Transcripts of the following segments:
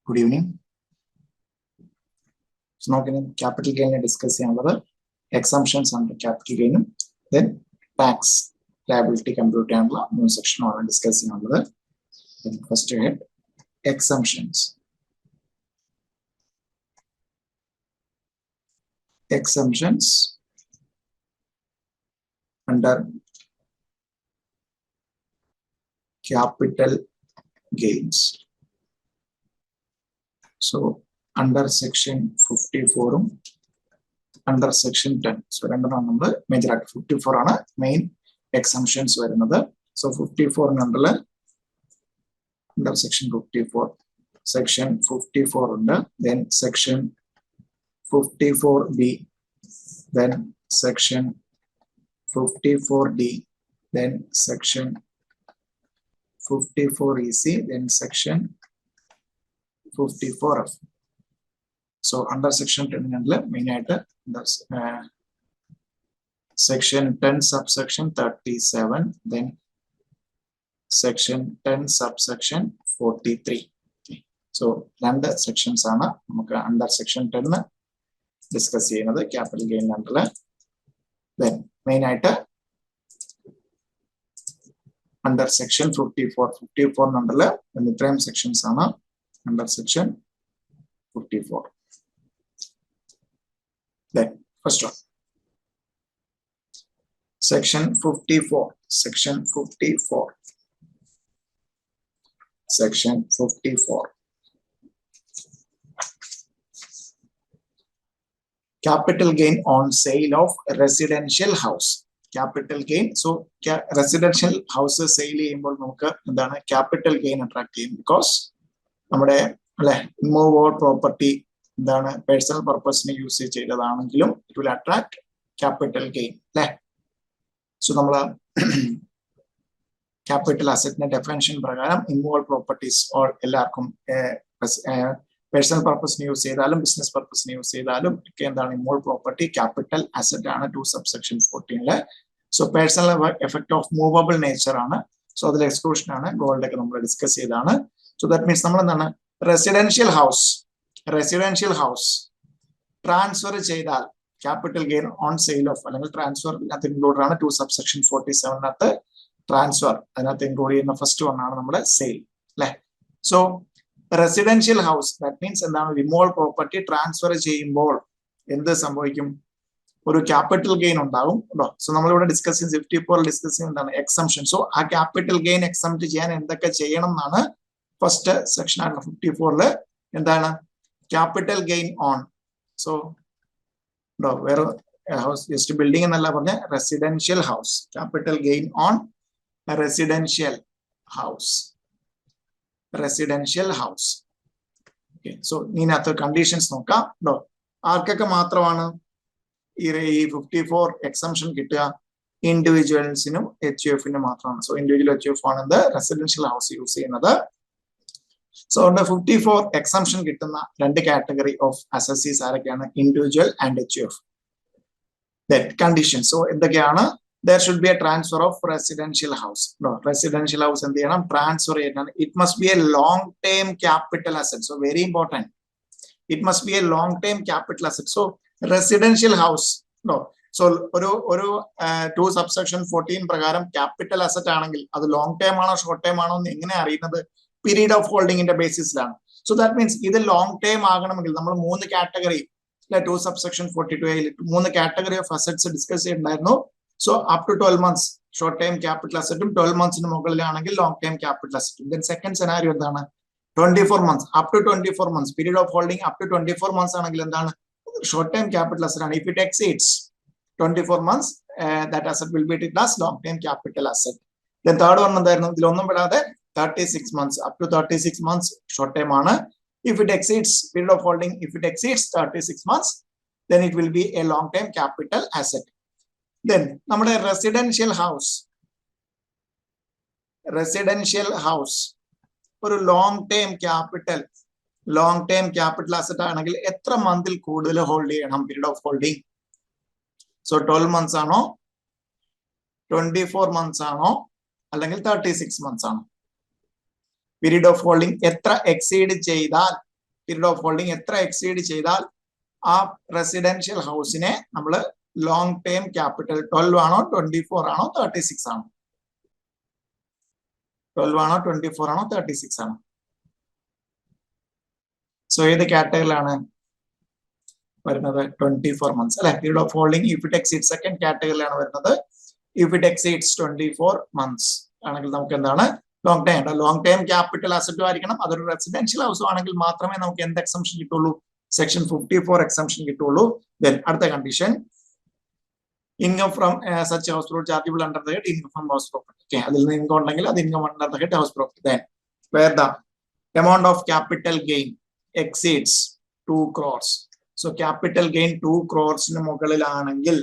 Good evening. So now capital gain discuss another exemptions under capital gain, then tax liability compute and new section on discussing another. Then first head exemptions. Exemptions under capital gains. So under section 54, under section 10. So number major act 54 on main exemptions were another. So 54 under section 54. Section 54 under, then section 54B, then section 54D, then section 54EC, then section 54F. So under section 10 main item, section 10 subsection 37, then section 10 subsection 43. Okay. So രണ്ട് sections ആണ് നമുക്ക് under section 10 discuss ചെയ്യുന്നത് capital gain under. Then main item under section 54 under ഇത്രയും sections ആണ് under section 54. Then first one, section 54, section 54, section 54. Capital gain on sale of residential house. Capital gain. So residential houses sale ചെയ്യുമ്പോൾ നമുക്ക് എന്താണ് capital gain attract ചെയ്യും because നമ്മുടെ അല്ലെ immovable property എന്താണ് personal പർപ്പസിന് യൂസ് ചെയ്തതാണെങ്കിലും it will attract capital gain അല്ലെ. സോ നമ്മൾ ക്യാപിറ്റൽ അസറ്റിന്റെ ഡെഫിനിഷൻ പ്രകാരം ഇമ്മൂവബിൾ പ്രോപ്പർട്ടീസ് ഓൾ എല്ലാവർക്കും പേഴ്സണൽ പർപ്പസിന് യൂസ് ചെയ്താലും ബിസിനസ് പർപ്പസിന് യൂസ് ചെയ്താലും ഒക്കെ എന്താണ് ഇമ്മൂവബിൾ പ്രോപ്പർട്ടി ക്യാപിറ്റൽ അസറ്റ് ആണ് 2 subsection 14. So personal effect of movable nature ആണ്. സോ അതിൽ എക്സ്ക്ലൂഷൻ ആണ്. ഗോൾഡ് ഒക്കെ നമ്മൾ ഡിസ്കസ് ചെയ്താണ്. സോ ദാറ്റ് മീൻസ് നമ്മൾ എന്താണ് റെസിഡൻഷ്യൽ ഹൗസ് ട്രാൻസ്ഫർ ചെയ്താൽ capital gain on sale of അല്ലെങ്കിൽ ട്രാൻസ്ഫർ അതിനകത്ത് ഇൻക്ലൂഡ് ആണ് 2 സബ്സെക്ഷൻ 47 ട്രാൻസ്ഫർ അതിനകത്ത് ഇൻക്ലൂഡ് ചെയ്യുന്ന ഫസ്റ്റ് വൺ ആണ് നമ്മുടെ സെയിൽ അല്ലെ. So residential house that means എന്താണ് റിമൂവൽ പ്രോപ്പർട്ടി ട്രാൻസ്ഫർ ചെയ്യുമ്പോൾ എന്ത് സംഭവിക്കും, ഒരു ക്യാപിറ്റൽ ഗെയിൻ ഉണ്ടാകും കേട്ടോ. സോ നമ്മളിവിടെ ഡിസ്കസ് ചെയ്യുന്ന 54 ഡിസ്കസ് ചെയ്യുന്ന എന്താണ് എക്സംഷൻ. സോ ആ ക്യാപിറ്റൽ ഗെയിൻ എക്സംപ്റ്റ് ചെയ്യാൻ എന്തൊക്കെ ചെയ്യണം എന്നാണ് ഫസ്റ്റ് സെക്ഷൻ ആയിട്ടുള്ള 54 എന്താണ് ക്യാപിറ്റൽ ഗെയിൻ ഓൺ. സോ വേറെ ഹൗസ് ജസ്റ്റ് ബിൽഡിംഗ് എന്നല്ല പറഞ്ഞ residential house capital gain on residential house. Okay. So ഇതിനകത്ത് കണ്ടീഷൻസ് നോക്കാം കേട്ടോ. ആർക്കൊക്കെ മാത്രമാണ് ഈ 54 എക്സംഷൻ കിട്ടുക? ഇൻഡിവിജ്വൽസിനും HUF-നും മാത്രമാണ്. സോ ഇൻഡിവിജ്വൽ HUF ആണ് ഇത് റെസിഡൻഷ്യൽ ഹൗസ് യൂസ് ചെയ്യുന്നത്. സോ 54 എക്സംഷൻ കിട്ടുന്ന രണ്ട് കാറ്റഗറി ഓഫ് അസസീസ് ആരൊക്കെയാണ്? Individual and HUF. Condition. So എന്തൊക്കെയാണ്? There should be a transfer of residential house. No, residential house എന്ത് ചെയ്യണം? ട്രാൻസ്ഫർ ചെയ്യണം. It must be a long term capital asset. So very important. It must be a long term capital asset. So residential house. No. So ഒരു 2 subsection 14 പ്രകാരം capital asset ആണെങ്കിൽ അത് long term ആണോ short term ആണോ എന്ന് എങ്ങനെ അറിയുന്നത്? Period of ഹോൾഡിംഗിന്റെ ബേസിസിലാണ്. സോ ദാറ്റ് മീൻസ് ഇത് ലോങ് ടേം ആകണമെങ്കിൽ നമ്മൾ 3 category 2 subsection 42 3 category of assets discuss ചെയ്തിട്ടുണ്ടായിരുന്നു. So up to 12 months short time capital അസറ്റും 12 monthsന് മുകളിലാണെങ്കിൽ ലോങ് ടൈം ക്യാപിറ്റൽ അസറ്റും. ദെൻ സെക്കൻഡ് സെനാരിയോ എന്താണ്? 24 months up to 24 months period of holding up to 24 months ആണെങ്കിൽ എന്താണ്? ഷോർട്ട് ടൈം ക്യാപിറ്റൽ അസറ്റ് ആണ്. If it exceeds 24 months that asset will be treated as long term capital asset. Then third one എന്തായിരുന്നു? ഇതിലൊന്നും പെടാതെ 36 months up to 36 months short time ആണ്. If it exceeds period of holding, if it exceeds 36 months, then it will be a long term capital asset. Then നമ്മുടെ residential house ഒരു long term capital asset ആണെങ്കിൽ എത്ര മന്തിൽ കൂടുതൽ hold ചെയ്യണം period of holding? So 12 months ആണോ 24 months ആണോ അല്ലെങ്കിൽ 36 months ആണോ? പീരീഡ് ഓഫ് ഹോൾഡിംഗ് എത്ര എക്സീഡ് ചെയ്താൽ പീരീഡ് ഓഫ് ഹോൾഡിംഗ് എത്ര എക്സീഡ് ചെയ്താൽ ആ റെസിഡൻഷ്യൽ ഹൗസിനെ നമ്മൾ ലോങ് ടേം ക്യാപിറ്റൽ 12 ആണോ 24 ആണോ 36 ആണോ 12 ആണോ 24 ആണോ 36 ആണോ? സോ ഏത് കാറ്റഗറിയിലാണ് വരുന്നത്? 24 months അല്ലെ? Period of holding if it exceed second കാറ്റഗറിയിലാണ് വരുന്നത്. ഇഫ് ഇറ്റ് എക്സീഡ്സ് 24 months ആണെങ്കിൽ നമുക്ക് എന്താണ്? ലോങ് ടൈം ക്യാപിറ്റൽ അസറ്റും ആയിരിക്കണം. അതൊരു റെസിഡൻഷ്യൽ ഹൗസും ആണെങ്കിൽ മാത്രമേ നമുക്ക് എന്ത് എക്സംഷൻ കിട്ടുള്ളൂ? സെക്ഷൻ 54 എക്സംഷൻ കിട്ടുള്ളൂ. ദെൻ അടുത്ത condition, income from such house property chargeable under the head income from house property. Okay, അതിൽ നിന്ന് ഇൻകം ഉണ്ടെങ്കിൽ അത് income under the head house property. Then where the amount of capital gain exceeds 2 crores. So capital gain 2 crores മുകളിലാണെങ്കിൽ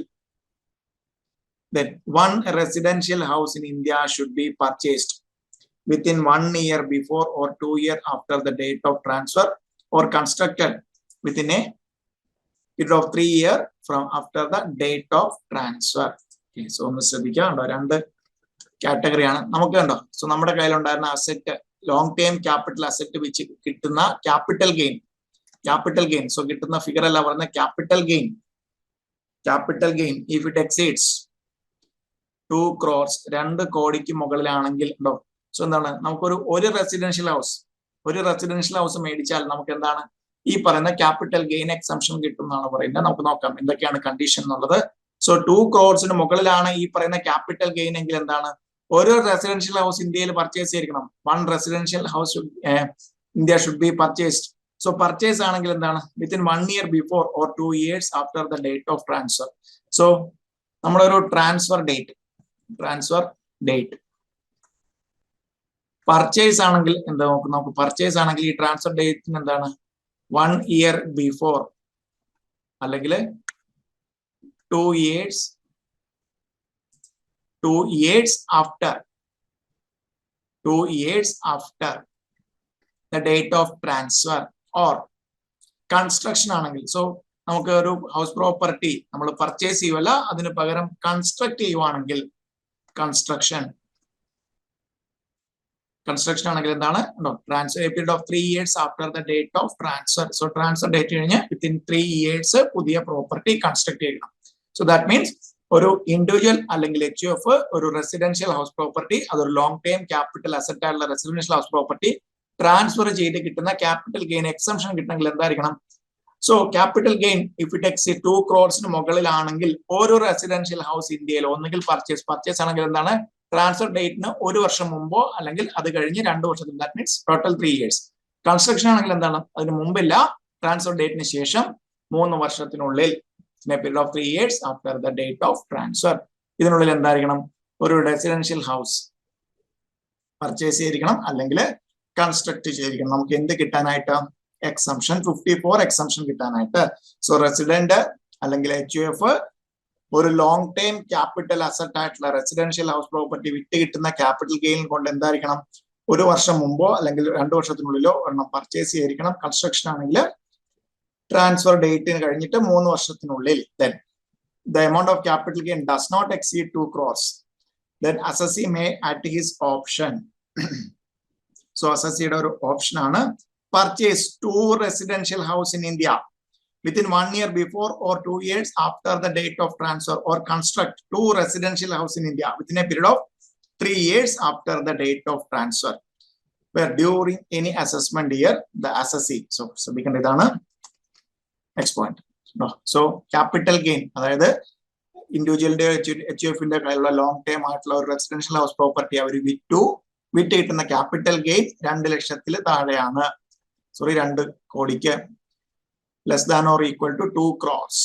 then one residential house in India should be purchased within 1 year before or 2 years after the date of transfer or constructed within a period of 3 years from after the date of transfer. Okay, so ഒന്ന് ശ്രദ്ധിക്കാണ്ടോ, രണ്ട് കാറ്റഗറിയാണ് നമുക്ക് കണ്ടോ. So നമ്മുടെ കയ്യിലുണ്ടായിരുന്ന asset long term capital asset വെച്ച് കിട്ടുന്ന capital gain so കിട്ടുന്ന figure അല്ല പറഞ്ഞ capital gain if it exceeds 2 crores 2 കോടിക്ക് മുകളിലാണെങ്കിൽ ഉണ്ടോ. സോ എന്താണ്, നമുക്കൊരു റെസിഡൻഷ്യൽ ഹൗസ് മേടിച്ചാൽ നമുക്ക് എന്താണ് ഈ പറയുന്ന ക്യാപിറ്റൽ ഗെയിൻ എക്സംഷൻ കിട്ടും എന്നാണ് പറയുന്നത്. നമുക്ക് നോക്കാം എന്തൊക്കെയാണ് കണ്ടീഷൻ എന്നുള്ളത്. സോ 2 crores മുകളിലാണ് ഈ പറയുന്ന ക്യാപിറ്റൽ ഗെയിൻ എങ്കിൽ എന്താണ്, ഒരു റെസിഡൻഷ്യൽ ഹൗസ് ഇന്ത്യയിൽ പർച്ചേസ് ചെയ്തിരിക്കണം. 1 residential house India should be purchased. So purchase ആണെങ്കിൽ എന്താണ്, within 1 year before or 2 years after the date of transfer. So നമ്മളൊരു ട്രാൻസ്ഫർ ഡേറ്റ് പർച്ചേസ് ആണെങ്കിൽ എന്താ നമുക്ക് പർച്ചേസ് ആണെങ്കിൽ ഈ ട്രാൻസ്ഫർ ഡേറ്റിന് എന്താണ് 1 year ബിഫോർ അല്ലെങ്കിൽ 2 years after the date of transfer or construction ആണെങ്കിൽ. സോ നമുക്ക് ഒരു ഹൗസ് പ്രോപ്പർട്ടി നമ്മൾ പർച്ചേസ് ചെയ്യുവല്ല, അതിന് പകരം കൺസ്ട്രക്ട് ചെയ്യുവാണെങ്കിൽ കൺസ്ട്രക്ഷൻ ആണെങ്കിൽ എന്താണ്, transfer period of 3 years after the date of transfer. So transfer date കഴിഞ്ഞ് വിത്തിൻ 3 years പുതിയ പ്രോപ്പർട്ടി കൺസ്ട്രക്ട് ചെയ്യണം. സോ ദാറ്റ് മീൻസ് ഒരു ഇൻഡിവിജ്വൽ അല്ലെങ്കിൽ HUF ഒരു റെസിഡൻഷ്യൽ ഹൗസ് പ്രോപ്പർട്ടി, അതൊരു ലോങ് ടൈം ക്യാപിറ്റൽ അസറ്റ് ആയിട്ടുള്ള റെസിഡൻഷ്യൽ ഹൗസ് പ്രോപ്പർട്ടി ട്രാൻസ്ഫർ ചെയ്ത് കിട്ടുന്ന ക്യാപിറ്റൽ ഗെയിൻ എക്സംഷൻ കിട്ടണമെങ്കിൽ എന്തായിരിക്കണം? So capital gain if it exceed 2 crores മുകളിലാണെങ്കിൽ ഒരു റെസിഡൻഷ്യൽ ഹൗസ് ഇന്ത്യയിൽ ഒന്നുകിൽ പർച്ചേസ് ആണെങ്കിൽ എന്താണ്, ട്രാൻസ്ഫർ ഡേറ്റിന് 1 വർഷം മുമ്പോ അല്ലെങ്കിൽ അത് കഴിഞ്ഞ് 2 വർഷത്തിൽ, that means total 3 years. Construction ആണെങ്കിൽ എന്താണ്, അതിന് മുമ്പില്ല, ട്രാൻസ്ഫർ ഡേറ്റിന് ശേഷം 3 വർഷത്തിനുള്ളിൽ, period of 3 years after the date of transfer. ഇതിനുള്ളിൽ എന്തായിരിക്കണം, ഒരു റെസിഡൻഷ്യൽ ഹൗസ് പർച്ചേസ് ചെയ്തിരിക്കണം അല്ലെങ്കിൽ കൺസ്ട്രക്ട് ചെയ്തിരിക്കണം. നമുക്ക് എന്ത് കിട്ടാനായിട്ട്? എക്സംഷൻ 54 എക്സംഷൻ കിട്ടാനായിട്ട്. സോ റെസിഡന്റ് അല്ലെങ്കിൽ HUF ഒരു ലോങ് ടൈം ക്യാപിറ്റൽ അസറ്റ് ആയിട്ടുള്ള റെസിഡൻഷ്യൽ ഹൗസ് പ്രോപ്പർട്ടി വിറ്റ് കിട്ടുന്ന ക്യാപിറ്റൽ ഗെയിൻ കൊണ്ട് എന്തായിരിക്കണം, 1 വർഷം മുമ്പോ അല്ലെങ്കിൽ 2 വർഷത്തിനുള്ളിലോ ഒരെണ്ണം പർച്ചേസ് ചെയ്തിരിക്കണം. കൺസ്ട്രക്ഷൻ ആണെങ്കിൽ ട്രാൻസ്ഫർ ഡേറ്റിന് കഴിഞ്ഞിട്ട് 3 വർഷത്തിനുള്ളിൽ. Then the amount of capital gain does not exceed 2 crores. Then assessee may at his option. So assessee ഒരു ഓപ്ഷൻ ആണ് purchase 2 residential house in India within 1 year before or 2 years after the date of transfer or construct 2 residential house in India within a period of 3 years after the date of transfer where during any assessment year the assessee. So ശ്രദ്ധിക്കേണ്ട ഇതാണ് next point. So capital gain അതായത് ഇൻഡിവിജ്വലിന്റെ HUFന്റെ കയ്യിലുള്ള long time ആയിട്ടുള്ള ഒരു residential house property അവർ വിറ്റ് കിട്ടുന്ന capital gain 2 ലക്ഷത്തിൽ താഴെയാണ്. 2 കോടിക്ക് less than or equal to 2 crores.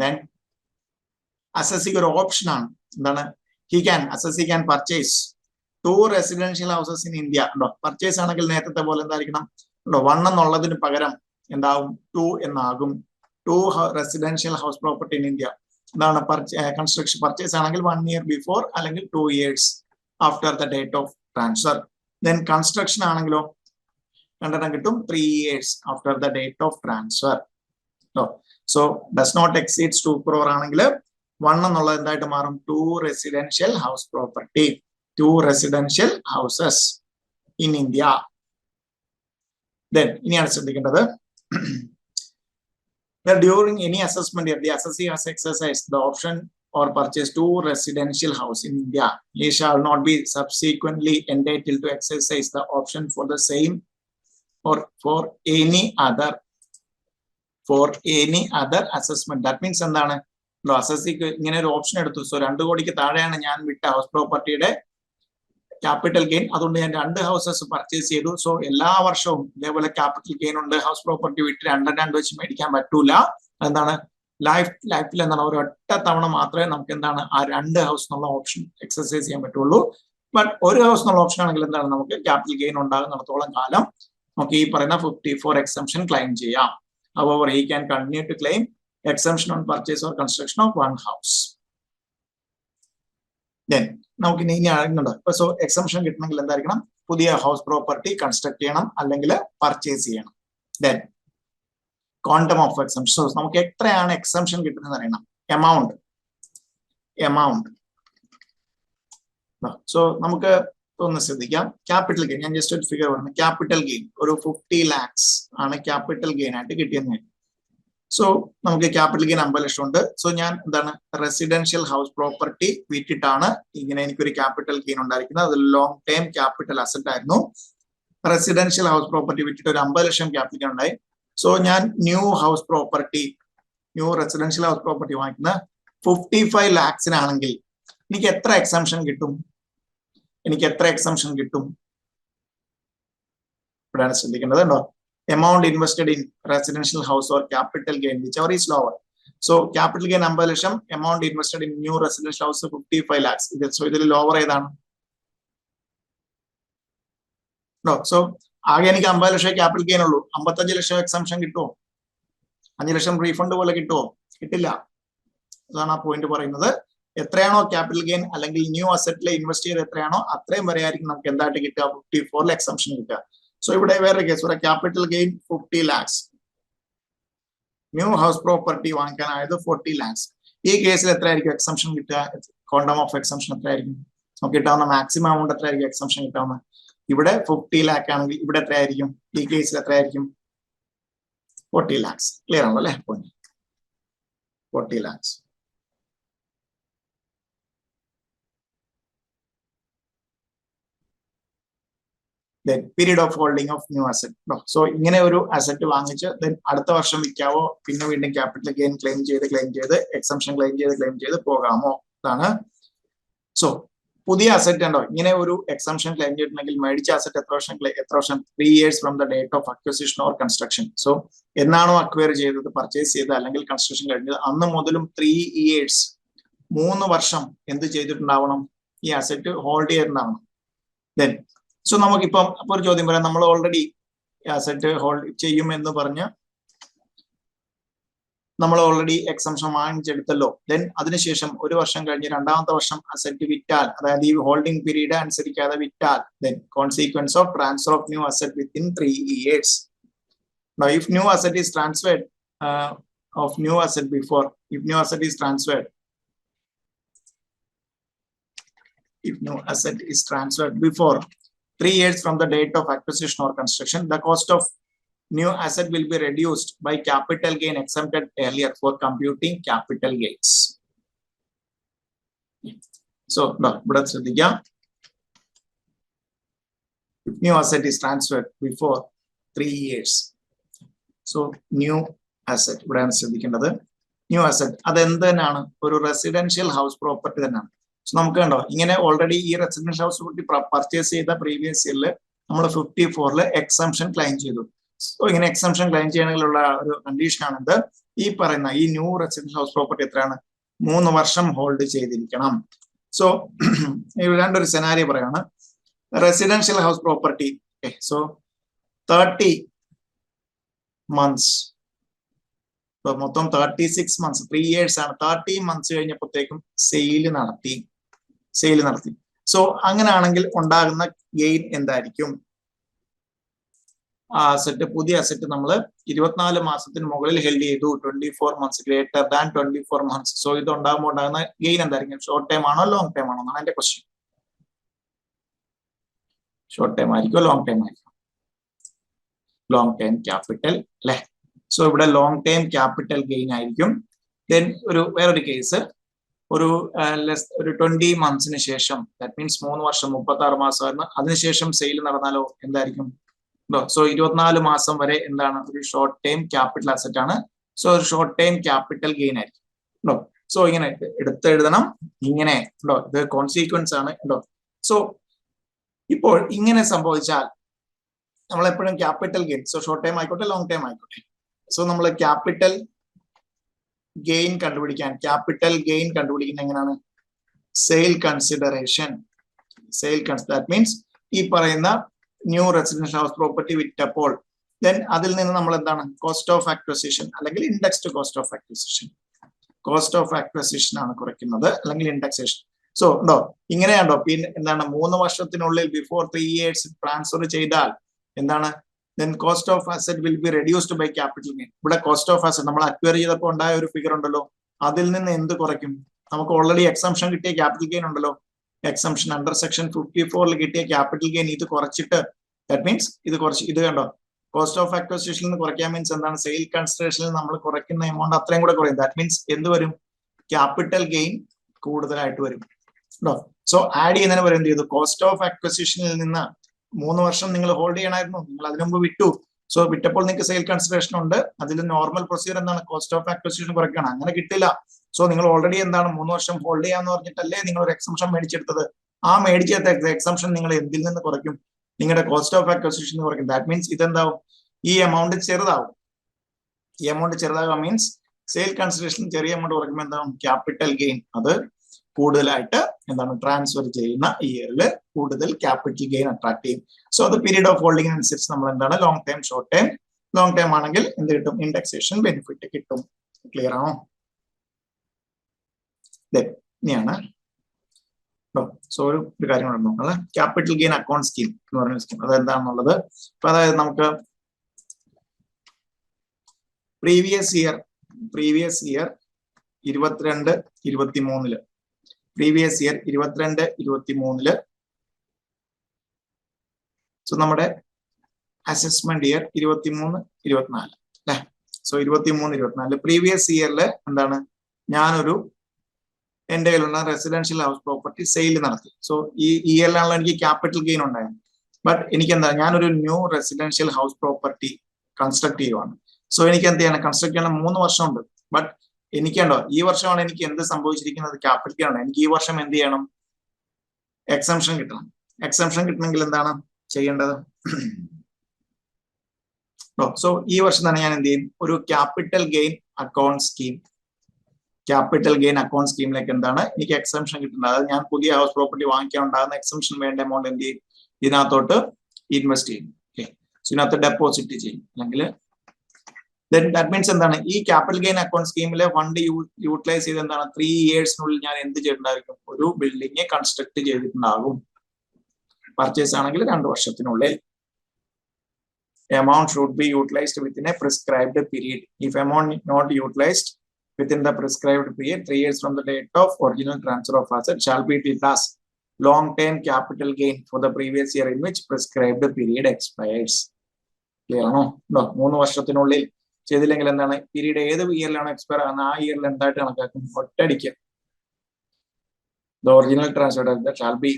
Then assessee ഒരു ഓപ്ഷൻ ആണ്. എന്താണ്, assessee can purchase 2 residential houses in India. Purchase ആണെങ്കിൽ നേരത്തെ പോലെ എന്തായിരിക്കണം, 1 എന്നുള്ളതിന് പകരം എന്താവും 2 എന്നാകും. 2 residential house property in India. എന്താണ് കൺസ്ട്രക്ഷൻ പർച്ചേസ് ആണെങ്കിൽ 1 year before അല്ലെങ്കിൽ 2 years after the date of transfer. Then construction ആണെങ്കിലോ രണ്ടെണ്ണം കിട്ടും 3 years after the date of transfer. So does not exceed 2 crore ആണെങ്കിൽ 1 എന്നുള്ളത് എന്തായിട്ട് മാറും, 2 residential house property, 2 residential houses in India. Then ഇനിയാണ് ശ്രദ്ധിക്കേണ്ടത് That during any assessment year, the assessee has exercised the option or purchased 2 residential house in India. He shall not be subsequently entitled to exercise the option for the same or for any other assessment. That means എന്താണ് അസസിക്ക് ഇങ്ങനെ ഒരു option എടുത്തു. So 2 കോടിക്ക് താഴെയാണ് ഞാൻ വിട്ട house പ്രോപ്പർട്ടിയുടെ capital gain. അതുകൊണ്ട് ഞാൻ 2 ഹൗസസ് പർച്ചേസ് ചെയ്തു. സോ എല്ലാ വർഷവും ഇതേപോലെ ക്യാപിറ്റൽ ഗെയിൻ ഉണ്ട്. ഹൗസ് പ്രോപ്പർട്ടി വിട്ട് 2 വെച്ച് മേടിക്കാൻ പറ്റൂല. എന്താണ് ലൈഫിൽ എന്താണ് ഒരൊറ്റ തവണ മാത്രമേ നമുക്ക് എന്താണ് ആ 2 ഹൗസ് എന്നുള്ള ഓപ്ഷൻ എക്സർസൈസ് ചെയ്യാൻ പറ്റുള്ളൂ. ബട്ട് 1 ഹൗസ് എന്നുള്ള ഓപ്ഷൻ ആണെങ്കിൽ എന്താണ് നമുക്ക് ക്യാപിറ്റൽ ഗെയിൻ ഉണ്ടാകുന്നിടത്തോളം കാലം നമുക്ക് ഈ പറയുന്ന 54 എക്സംഷൻ ക്ലെയിം ചെയ്യാം. However, he can continue to claim exemption on purchase or construction of 1 house. Then നമുക്ക് ഇനി അറിയുന്നുണ്ട്. സോ എക്സംഷൻ കിട്ടണമെങ്കിൽ എന്തായിരിക്കണം? പുതിയ ഹൗസ് പ്രോപ്പർട്ടി കൺസ്ട്രക്ട് ചെയ്യണം അല്ലെങ്കിൽ പർച്ചേസ് ചെയ്യണം. Then quantum of exemption. So നമുക്ക് എത്രയാണ് എക്സംഷൻ കിട്ടുന്നത് അറിയണം. എമൗണ്ട്. സോ നമുക്ക് ഒന്ന് ശ്രദ്ധിക്കാം. ക്യാപിറ്റൽ ഗെയിൻ ഞാൻ ജസ്റ്റ് ഒരു ഫിഗർ പറഞ്ഞു. ക്യാപിറ്റൽ ഗെയിൻ ഒരു 50 lakhs ആണ് ക്യാപിറ്റൽ ഗെയിൻ ആയിട്ട് കിട്ടിയെന്ന്. സോ നമുക്ക് ക്യാപിറ്റൽ ഗെയിൻ 50 ലക്ഷം ഉണ്ട്. സോ ഞാൻ എന്താണ് റെസിഡൻഷ്യൽ ഹൗസ് പ്രോപ്പർട്ടി വിറ്റിട്ടാണ് ഇങ്ങനെ എനിക്കൊരു ക്യാപിറ്റൽ ഗെയിൻ ഉണ്ടായിരിക്കുന്നത്. അത് ലോങ് ടൈം ക്യാപിറ്റൽ അസറ്റ് ആയിരുന്നു. റെസിഡൻഷ്യൽ ഹൗസ് പ്രോപ്പർട്ടി വിറ്റിട്ട് ഒരു 50 ലക്ഷം ക്യാപിറ്റൽ ഗെയിൻ ഉണ്ടായി. സോ ഞാൻ ന്യൂ റെസിഡൻഷ്യൽ ഹൗസ് പ്രോപ്പർട്ടി വാങ്ങിക്കുന്ന 55 lakhsനാണെങ്കിൽ എനിക്ക് എത്ര എക്സംഷൻ കിട്ടും? ഇവിടെയാണ് ശ്രദ്ധിക്കേണ്ടത് കേട്ടോ. Amount invested in residential house or capital gain whichever is lower. So capital gain 50 lakh, amount invested in new residential house 55 lakhs. So ഇതിൽ ലോവർ ഏതാണ്? സോ ആകെ എനിക്ക് 50 ലക്ഷം ക്യാപിറ്റൽ ഗെയിൻ ഉള്ളൂ. 55 ലക്ഷം എക്സംഷൻ കിട്ടുമോ? 5 ലക്ഷം റീഫണ്ട് പോലെ കിട്ടുമോ? കിട്ടില്ല. അതാണ് ആ പോയിന്റ് പറയുന്നത്. എത്രയാണോ ക്യാപിറ്റൽ ഗെയിൻ അല്ലെങ്കിൽ ന്യൂ അസറ്റിൽ ഇൻവെസ്റ്റ് ചെയ്ത് എത്രയാണോ അത്രയും വരെ ആയിരിക്കും നമുക്ക് എന്തായിട്ട് കിട്ടുക? 54 എക്സംഷൻ കിട്ടുക. സോ ഇവിടെ വേറെ കേസ്, ഇവിടെ capital gain 50 lakhs, new house property വാങ്ങിക്കാനായത് 40 lakhs. ഈ കേസിൽ എത്രയായിരിക്കും എക്സംഷൻ കിട്ടുക? ക്വാണ്ടം ഓഫ് എക്സംഷൻ എത്രയായിരിക്കും? നമുക്ക് കിട്ടാവുന്ന മാക്സിമം എമൗണ്ട് എത്രയായിരിക്കും എക്സംഷൻ കിട്ടാവുന്ന? ഇവിടെ 50 lakh ആണെങ്കിൽ ഇവിടെ എത്രയായിരിക്കും? ഈ കേസിൽ എത്രയായിരിക്കും? 40 lakhs. ക്ലിയർ ആണല്ലോ അല്ലെ? 40 lakhs. Then period of holding of new asset. So ഇങ്ങനെ ഒരു അസറ്റ് വാങ്ങിച്ച് then അടുത്ത വർഷം വിൽക്കാവോ, പിന്നെ വീണ്ടും ക്യാപിറ്റൽ ഗെയിൻ ക്ലെയിം ചെയ്ത് എക്സംഷൻ ക്ലെയിം ചെയ്ത് പോകാമോ? ഇതാണ്. സോ പുതിയ അസറ്റ് ഉണ്ടോ? ഇങ്ങനെ ഒരു എക്സംഷൻ ക്ലെയിം ചെയ്തിട്ടുണ്ടെങ്കിൽ മേടിച്ച അസറ്റ് എത്ര വർഷം? 3 years from the date of acquisition or construction. So എന്നാണോ അക്വയർ ചെയ്തത്, പർച്ചേസ് ചെയ്തത് അല്ലെങ്കിൽ കൺസ്ട്രക്ഷൻ കഴിഞ്ഞത് അന്ന് മുതലും 3 years 3 വർഷം എന്ത് ചെയ്തിട്ടുണ്ടാവണം? ഈ അസറ്റ് ഹോൾഡ് ചെയ്തിട്ടുണ്ടാവണം. ദെൻ സോ നമുക്കിപ്പം അപ്പൊ ഒരു ചോദ്യം പറയാം. നമ്മൾ ഓൾറെഡി അസറ്റ് ഹോൾഡ് ചെയ്യുമെന്ന് പറഞ്ഞ് നമ്മൾ ഓൾറെഡി എക്സംഷൻ വാങ്ങിച്ചെടുത്തല്ലോ. ദെൻ അതിനുശേഷം 1 വർഷം കഴിഞ്ഞ് 2ാമത്തെ വർഷം അസറ്റ് വിറ്റാൽ, അതായത് ഈ ഹോൾഡിംഗ് പീരീഡ് അനുസരിക്കാതെ വിറ്റാൽ, then consequence of transfer of new asset within 3 years. Now if new asset is transferred before 3 years from the date of acquisition or construction, the cost of new asset will be reduced by capital gain exempted earlier for computing capital gains. So, ഇവിടെ ശ്രദ്ധിക്കാം. If new asset is transferred before 3 years, so new asset ഇവിടെയാണ് ശ്രദ്ധിക്കേണ്ടത്. New asset അത് എന്ത് തന്നെയാണ്? ഒരു residential house property തന്നെയാണ്. So നമുക്ക് കണ്ടോ ഇങ്ങനെ ഓൾറെഡി ഈ റെസിഡൻഷ്യൽ ഹൗസ് പ്രോപ്പർട്ടി പർച്ചേസ് ചെയ്ത പ്രീവിയസ് ഇയറിൽ നമ്മൾ 54 എക്സംഷൻ ക്ലെയിം ചെയ്തു. സോ ഇങ്ങനെ എക്സംഷൻ ക്ലെയിം ചെയ്യാനുള്ള ഒരു കണ്ടീഷൻ ആണിത്. ഈ പറയുന്ന ഈ ന്യൂ റെസിഡൻഷ്യൽ ഹൗസ് പ്രോപ്പർട്ടി എത്രയാണ്? 3 വർഷം ഹോൾഡ് ചെയ്തിരിക്കണം. സോ രണ്ടൊരു സെനാരിയോ പറയാണ്. Residential house property so 30 months, മൊത്തം 36 months, 3 years ആണ്. 30 months കഴിഞ്ഞപ്പോഴത്തേക്കും സെയിൽ നടത്തി. സോ അങ്ങനെയാണെങ്കിൽ ഉണ്ടാകുന്ന ഗെയിൻ എന്തായിരിക്കും? ആ അസറ്റ്, പുതിയ അസറ്റ് നമ്മൾ 24 മാസത്തിന് മുകളിൽ ഹെൽഡ് ചെയ്തു. 24 months greater than 24 months. So ഇത് ഉണ്ടാകുമ്പോൾ ഉണ്ടാകുന്ന ഗെയിൻ എന്തായിരിക്കും? ഷോർട്ട് ടൈം ആണോ ലോങ് ടൈം ആണോ എന്നാണ് എന്റെ ക്വസ്റ്റ്യൻ. ഷോർട്ട് ടൈം ആയിരിക്കും ലോങ് ടൈം ആയിരിക്കും? ലോങ് ടൈം ക്യാപിറ്റൽ അല്ലെ? സോ ഇവിടെ ലോങ് ടൈം ക്യാപിറ്റൽ ഗെയിൻ ആയിരിക്കും. ദെൻ വേറൊരു കേസ്, ഒരു 20 monthsന് ശേഷം, ദാറ്റ് മീൻസ് 3 വർഷം 36 മാസമായിരുന്നു, അതിനുശേഷം സെയിൽ നടന്നാലോ എന്തായിരിക്കും? സോ 24 മാസം വരെ എന്താണ്? ഒരു ഷോർട്ട് ടൈം ക്യാപിറ്റൽ അസറ്റ് ആണ്. സോ ഒരു ഷോർട്ട് ടൈം ക്യാപിറ്റൽ ഗെയിൻ ആയിരിക്കും. ഉണ്ടോ? സോ ഇങ്ങനെ എടുത്തെഴുതണം. ഇങ്ങനെ ഉണ്ടോ? ഇത് കോൺസിക്വൻസ് ആണ്. ഉണ്ടോ? സോ ഇപ്പോൾ ഇങ്ങനെ സംഭവിച്ചാൽ നമ്മൾ എപ്പോഴും capital gain, so short time ആയിക്കോട്ടെ ലോങ് ടൈം ആയിക്കോട്ടെ, സോ നമ്മൾ ക്യാപിറ്റൽ ഗെയിൻ കണ്ടുപിടിക്കുന്ന എങ്ങനെയാണ്? Sale consideration. ദാറ്റ് മീൻസ് ഈ പറയുന്ന ന്യൂ റെസിഡൻഷ്യൽ ഹൗസ് പ്രോപ്പർട്ടി വിറ്റപ്പോൾ ദെൻ അതിൽ നിന്ന് നമ്മൾ എന്താണ്? കോസ്റ്റ് ഓഫ് അക്വസിഷൻ അല്ലെങ്കിൽ ഇൻഡെക്സ്ഡ് കോസ്റ്റ് ഓഫ് അക്വസിഷൻ ആണ് കുറയ്ക്കുന്നത്, അല്ലെങ്കിൽ ഇൻഡെക്സേഷൻ. സോ ഉണ്ടോ? ഇങ്ങനെയാണോ? പിന്നെ എന്താണ്? 3 വർഷത്തിനുള്ളിൽ ബിഫോർ 3 years ട്രാൻസ്ഫർ ചെയ്താൽ എന്താണ്? then cost of asset will be reduced by capital gain. ഇവിടെ കോസ്റ്റ് ഓഫ് അസറ്റ് നമ്മൾ അക്വയർ ചെയ്തപ്പോൾ ഉണ്ടായ ഒരു ഫിഗർ ഉണ്ടല്ലോ, അതിൽ നിന്ന് എന്ത് കുറയ്ക്കും? നമുക്ക് ഓൾറെഡി എക്സംഷൻ കിട്ടിയ ക്യാപിറ്റൽ ഗെയിൻ ഉണ്ടല്ലോ, എക്സംഷൻ അണ്ടർ സെക്ഷൻ 54 കിട്ടിയ ക്യാപിറ്റൽ ഗെയിൻ, ഇത് കുറച്ചിട്ട് ദാറ്റ് മീൻസ് ഇത് കണ്ടോ? കോസ്റ്റ് ഓഫ് അക്വസിഷനിൽ നിന്ന് കുറയ്ക്കാൻ മീൻസ് എന്താണ്? സെയിൽ കൺസിഡറേഷനിൽ നമ്മൾ കുറയ്ക്കുന്ന എമൗണ്ട് അത്രയും കൂടെ കുറയും. ദാറ്റ് മീൻസ് എന്ത് വരും? ക്യാപിറ്റൽ ഗെയിൻ കൂടുതലായിട്ട് വരും. ഉണ്ടോ? സോ ആഡ് ചെയ്യുന്നതിന് വരെ എന്ത് ചെയ്തു? കോസ്റ്റ് ഓഫ് അക്വസിഷനിൽ നിന്ന് 3 വർഷം നിങ്ങൾ ഹോൾഡ് ചെയ്യണമായിരുന്നു, നിങ്ങൾ അതിനു മുമ്പ് വിറ്റു. സോ വിറ്റപ്പോൾ നിങ്ങൾക്ക് സെയിൽ കൺസിഡറേഷൻ ഉണ്ട്, അതിൽ നോർമൽ പ്രൊസീജിയർ എന്താണ്? കോസ്റ്റ് ഓഫ് അക്വസിഷൻ കുറയ്ക്കണം. അങ്ങനെ കിട്ടില്ല. സോ നിങ്ങൾ ഓൾറെഡി എന്താണ് 3 വർഷം ഹോൾഡ് ചെയ്യാന്ന് പറഞ്ഞിട്ടല്ലേ നിങ്ങൾ ഒരു എക്സംഷൻ മേടിച്ചെടുത്തത്. ആ മേടിച്ചെടുത്ത എക്സംഷൻ നിങ്ങൾ എന്തിൽ നിന്ന് കുറയ്ക്കും? നിങ്ങളുടെ കോസ്റ്റ് ഓഫ് അക്വസിഷൻ കുറയ്ക്കും. ദാറ്റ് മീൻസ് ഇതെന്താവും? ഈ എമൗണ്ട് ചെറുതാവും. മീൻസ് സെയിൽ കൺസിഡറേഷൻ ചെറിയ എമൗണ്ട് കുറയ്ക്കുമ്പോൾ എന്താവും? ക്യാപിറ്റൽ ഗെയിൻ അത് കൂടുതലായിട്ട് എന്താണ്? ട്രാൻസ്ഫർ ചെയ്യുന്ന ഇയറിൽ കൂടുതൽ ക്യാപിറ്റൽ ഗെയിൻ അട്രാക്ട് ചെയ്യും. സോ അത് പീരീഡ് ഓഫ് ഹോൾഡിംഗ് അനുസരിച്ച് നമ്മൾ എന്താണ്? Long time, short time. Long time ആണെങ്കിൽ എന്ത് കിട്ടും? ഇൻഡെക്സേഷൻ ബെനിഫിറ്റ് കിട്ടും. ക്ലിയർ ആണോ? ഇനിയാണ് സോ ഒരു കാര്യം കൂടെ നോക്കാം. ക്യാപിറ്റൽ ഗെയിൻ അക്കൗണ്ട് സ്കീം എന്ന് പറയുന്ന സ്കീം അതെന്താണെന്നുള്ളത്. അപ്പൊ അതായത് നമുക്ക് പ്രീവിയസ് ഇയർ 22-23 സോ നമ്മുടെ അസസ്മെന്റ് ഇയർ 23-24 അല്ലെ? സോ 23-24 പ്രീവിയസ് ഇയറിൽ എന്താണ്? ഞാനൊരു എന്റെ കയ്യിലുള്ള റെസിഡൻഷ്യൽ ഹൗസ് പ്രോപ്പർട്ടി സെയിൽ നടത്തി. സോ ഈ ഇയറിലാണല്ലോ എനിക്ക് ക്യാപിറ്റൽ ഗെയിൻ ഉണ്ടായത്. ബട്ട് എനിക്ക് എന്താ? ഞാനൊരു new residential house property construct ചെയ്യുവാണ്. സോ എനിക്ക് എന്ത് ചെയ്യണം? കൺസ്ട്രക്ട് ചെയ്യണം 3 വർഷമുണ്ട്. ബട്ട് എനിക്കുണ്ടോ? ഈ വർഷമാണ് എനിക്ക് എന്ത് സംഭവിച്ചിരിക്കുന്നത്? ക്യാപിറ്റൽ ഗെയിൻ ആണ്. എനിക്ക് ഈ വർഷം എന്ത് ചെയ്യണം? എക്സംഷൻ കിട്ടണം. എക്സംഷൻ കിട്ടണമെങ്കിൽ എന്താണ് ചെയ്യേണ്ടത്? സോ ഈ വർഷം തന്നെ ഞാൻ എന്ത് ചെയ്യും? ഒരു ക്യാപിറ്റൽ ഗെയിൻ അക്കൗണ്ട് സ്കീമിലേക്ക് എന്താണ് എനിക്ക് എക്സംഷൻ കിട്ടുന്നത്? അതായത് ഞാൻ പുതിയ ഹൗസ് പ്രോപ്പർട്ടി വാങ്ങിക്കാൻ ഉണ്ടാകുന്ന എക്സംഷൻ വേണ്ട എമൗണ്ട് എന്ത് ചെയ്യും? ഇതിനകത്തോട്ട് ഇൻവെസ്റ്റ് ചെയ്യും. ഓക്കെ, സോ ഇതിനകത്ത് ഡെപ്പോസിറ്റ് ചെയ്യും. അല്ലെങ്കിൽ ദാറ്റ് മീൻസ് എന്താണ്? ഈ ക്യാപിറ്റൽ ഗെയിൻ അക്കൗണ്ട് സ്കീമിലെ ഫണ്ട് യൂട്ടിലൈസ് ചെയ്ത് എന്താണ് 3 yearsനുള്ളിൽ ഞാൻ എന്ത് ചെയ്തിട്ടുണ്ടായിരിക്കും? ഒരു ബിൽഡിംഗ് കൺസ്ട്രക്ട് ചെയ്തിട്ടുണ്ടാകും. പർച്ചേസ് ആണെങ്കിൽ 2 വർഷത്തിനുള്ളിൽ. Amount should be utilized within a prescribed period. If amount not utilized within the prescribed period, 3 years from the date of original transfer of asset shall be treated as long-term capital gain for the previous year in which prescribed period expires. Clear ആണോ? 3 വർഷത്തിനുള്ളിൽ ചെയ്തില്ലെങ്കിൽ എന്താണ്? Period ഏത് ഇയറിലാണ് expire ആകുന്നത് ആ ഇയറിൽ എന്തായിട്ട് കണക്കാക്കും? ഒറ്റയടിക്ക് the original transfer that shall be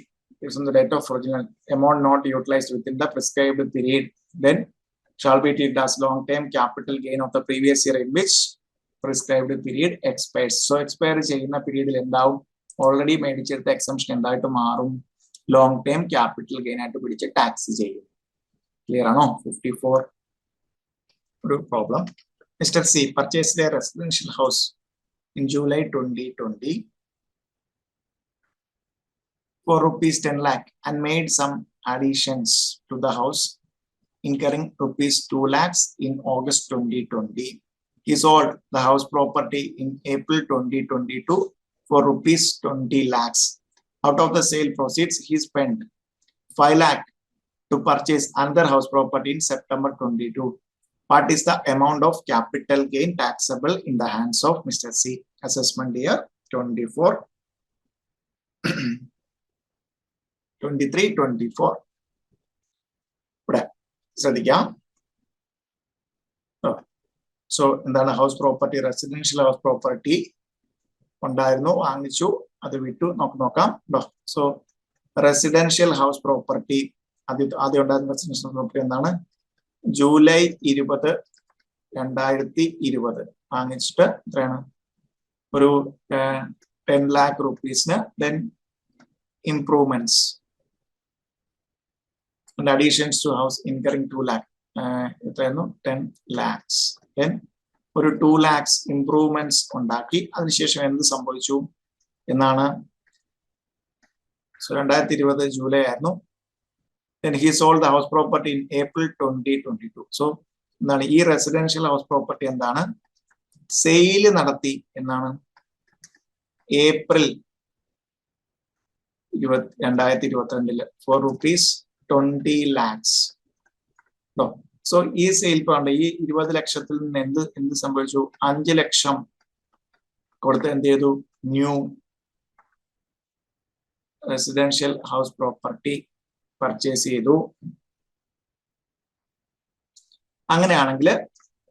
from the date of original amount not utilized within the prescribed period then shall be treated as long-term capital gain of the previous year in which prescribed period expires. So expire ചെയ്യുന്ന പീരീഡിൽ എന്താവും? Already മേടിച്ചെടുത്ത exemption എന്തായിട്ട് മാറും? Long time capital gain ആയിട്ട് പിടിച്ച് tax ചെയ്യും. Clear ആണോ? 54 ഒരു problem. Mister C purchased a residential house in July 2020 for rupees 10 lakh and made some additions to the house incurring rupees 2 lakhs in August 2020. He sold the house property in April 2022 for rupees 20 lakhs. Out of the sale proceeds, he spent 5 lakh to purchase another house property in September 22. What is the amount of capital gain taxable in the hands of Mr. C? Assessment year 23-24. ശ്രദ്ധിക്കാം. So എന്താണ് house property, residential house property ഉണ്ടായിരുന്നു, വാങ്ങിച്ചു, അത് വിറ്റു. നമുക്ക് നോക്കാം. So residential house property ആദ്യം ഉണ്ടായിരുന്ന റെസിഡൻഷ്യൽ പ്രോപ്പർട്ടി എന്താണ്? ജൂലൈ 20, 2020 വാങ്ങിച്ചിട്ട് എത്രയാണ്? ഒരു 10 lakh rupees-ന്. Then improvements and additions to house incurring 2 lakh. എത്രയായിരുന്നു? 10 lakhs. Then ഒരു 2 lakhs improvements ഉണ്ടാക്കി. അതിനുശേഷം എന്ത് സംഭവിച്ചു എന്നാണ്? സോ 2020 ജൂലൈ ആയിരുന്നു. Then he sold the house property in April 2022. So എന്താണ് ഈ റെസിഡൻഷ്യൽ ഹൗസ് പ്രോപ്പർട്ടി എന്താണ്? സെയിൽ നടത്തി എന്നാണ് ഏപ്രിൽ 2022 ഫോർ ₹20 lakhs. സോ ഈ സെയിൽ പ്ലാന്റ് ഈ 20 ലക്ഷത്തിൽ നിന്ന് എന്ത് സംഭവിച്ചു? 5 ലക്ഷം കൊടുത്ത് എന്ത് ചെയ്തു? New residential house property purchase ചെയ്തു. അങ്ങനെയാണെങ്കിൽ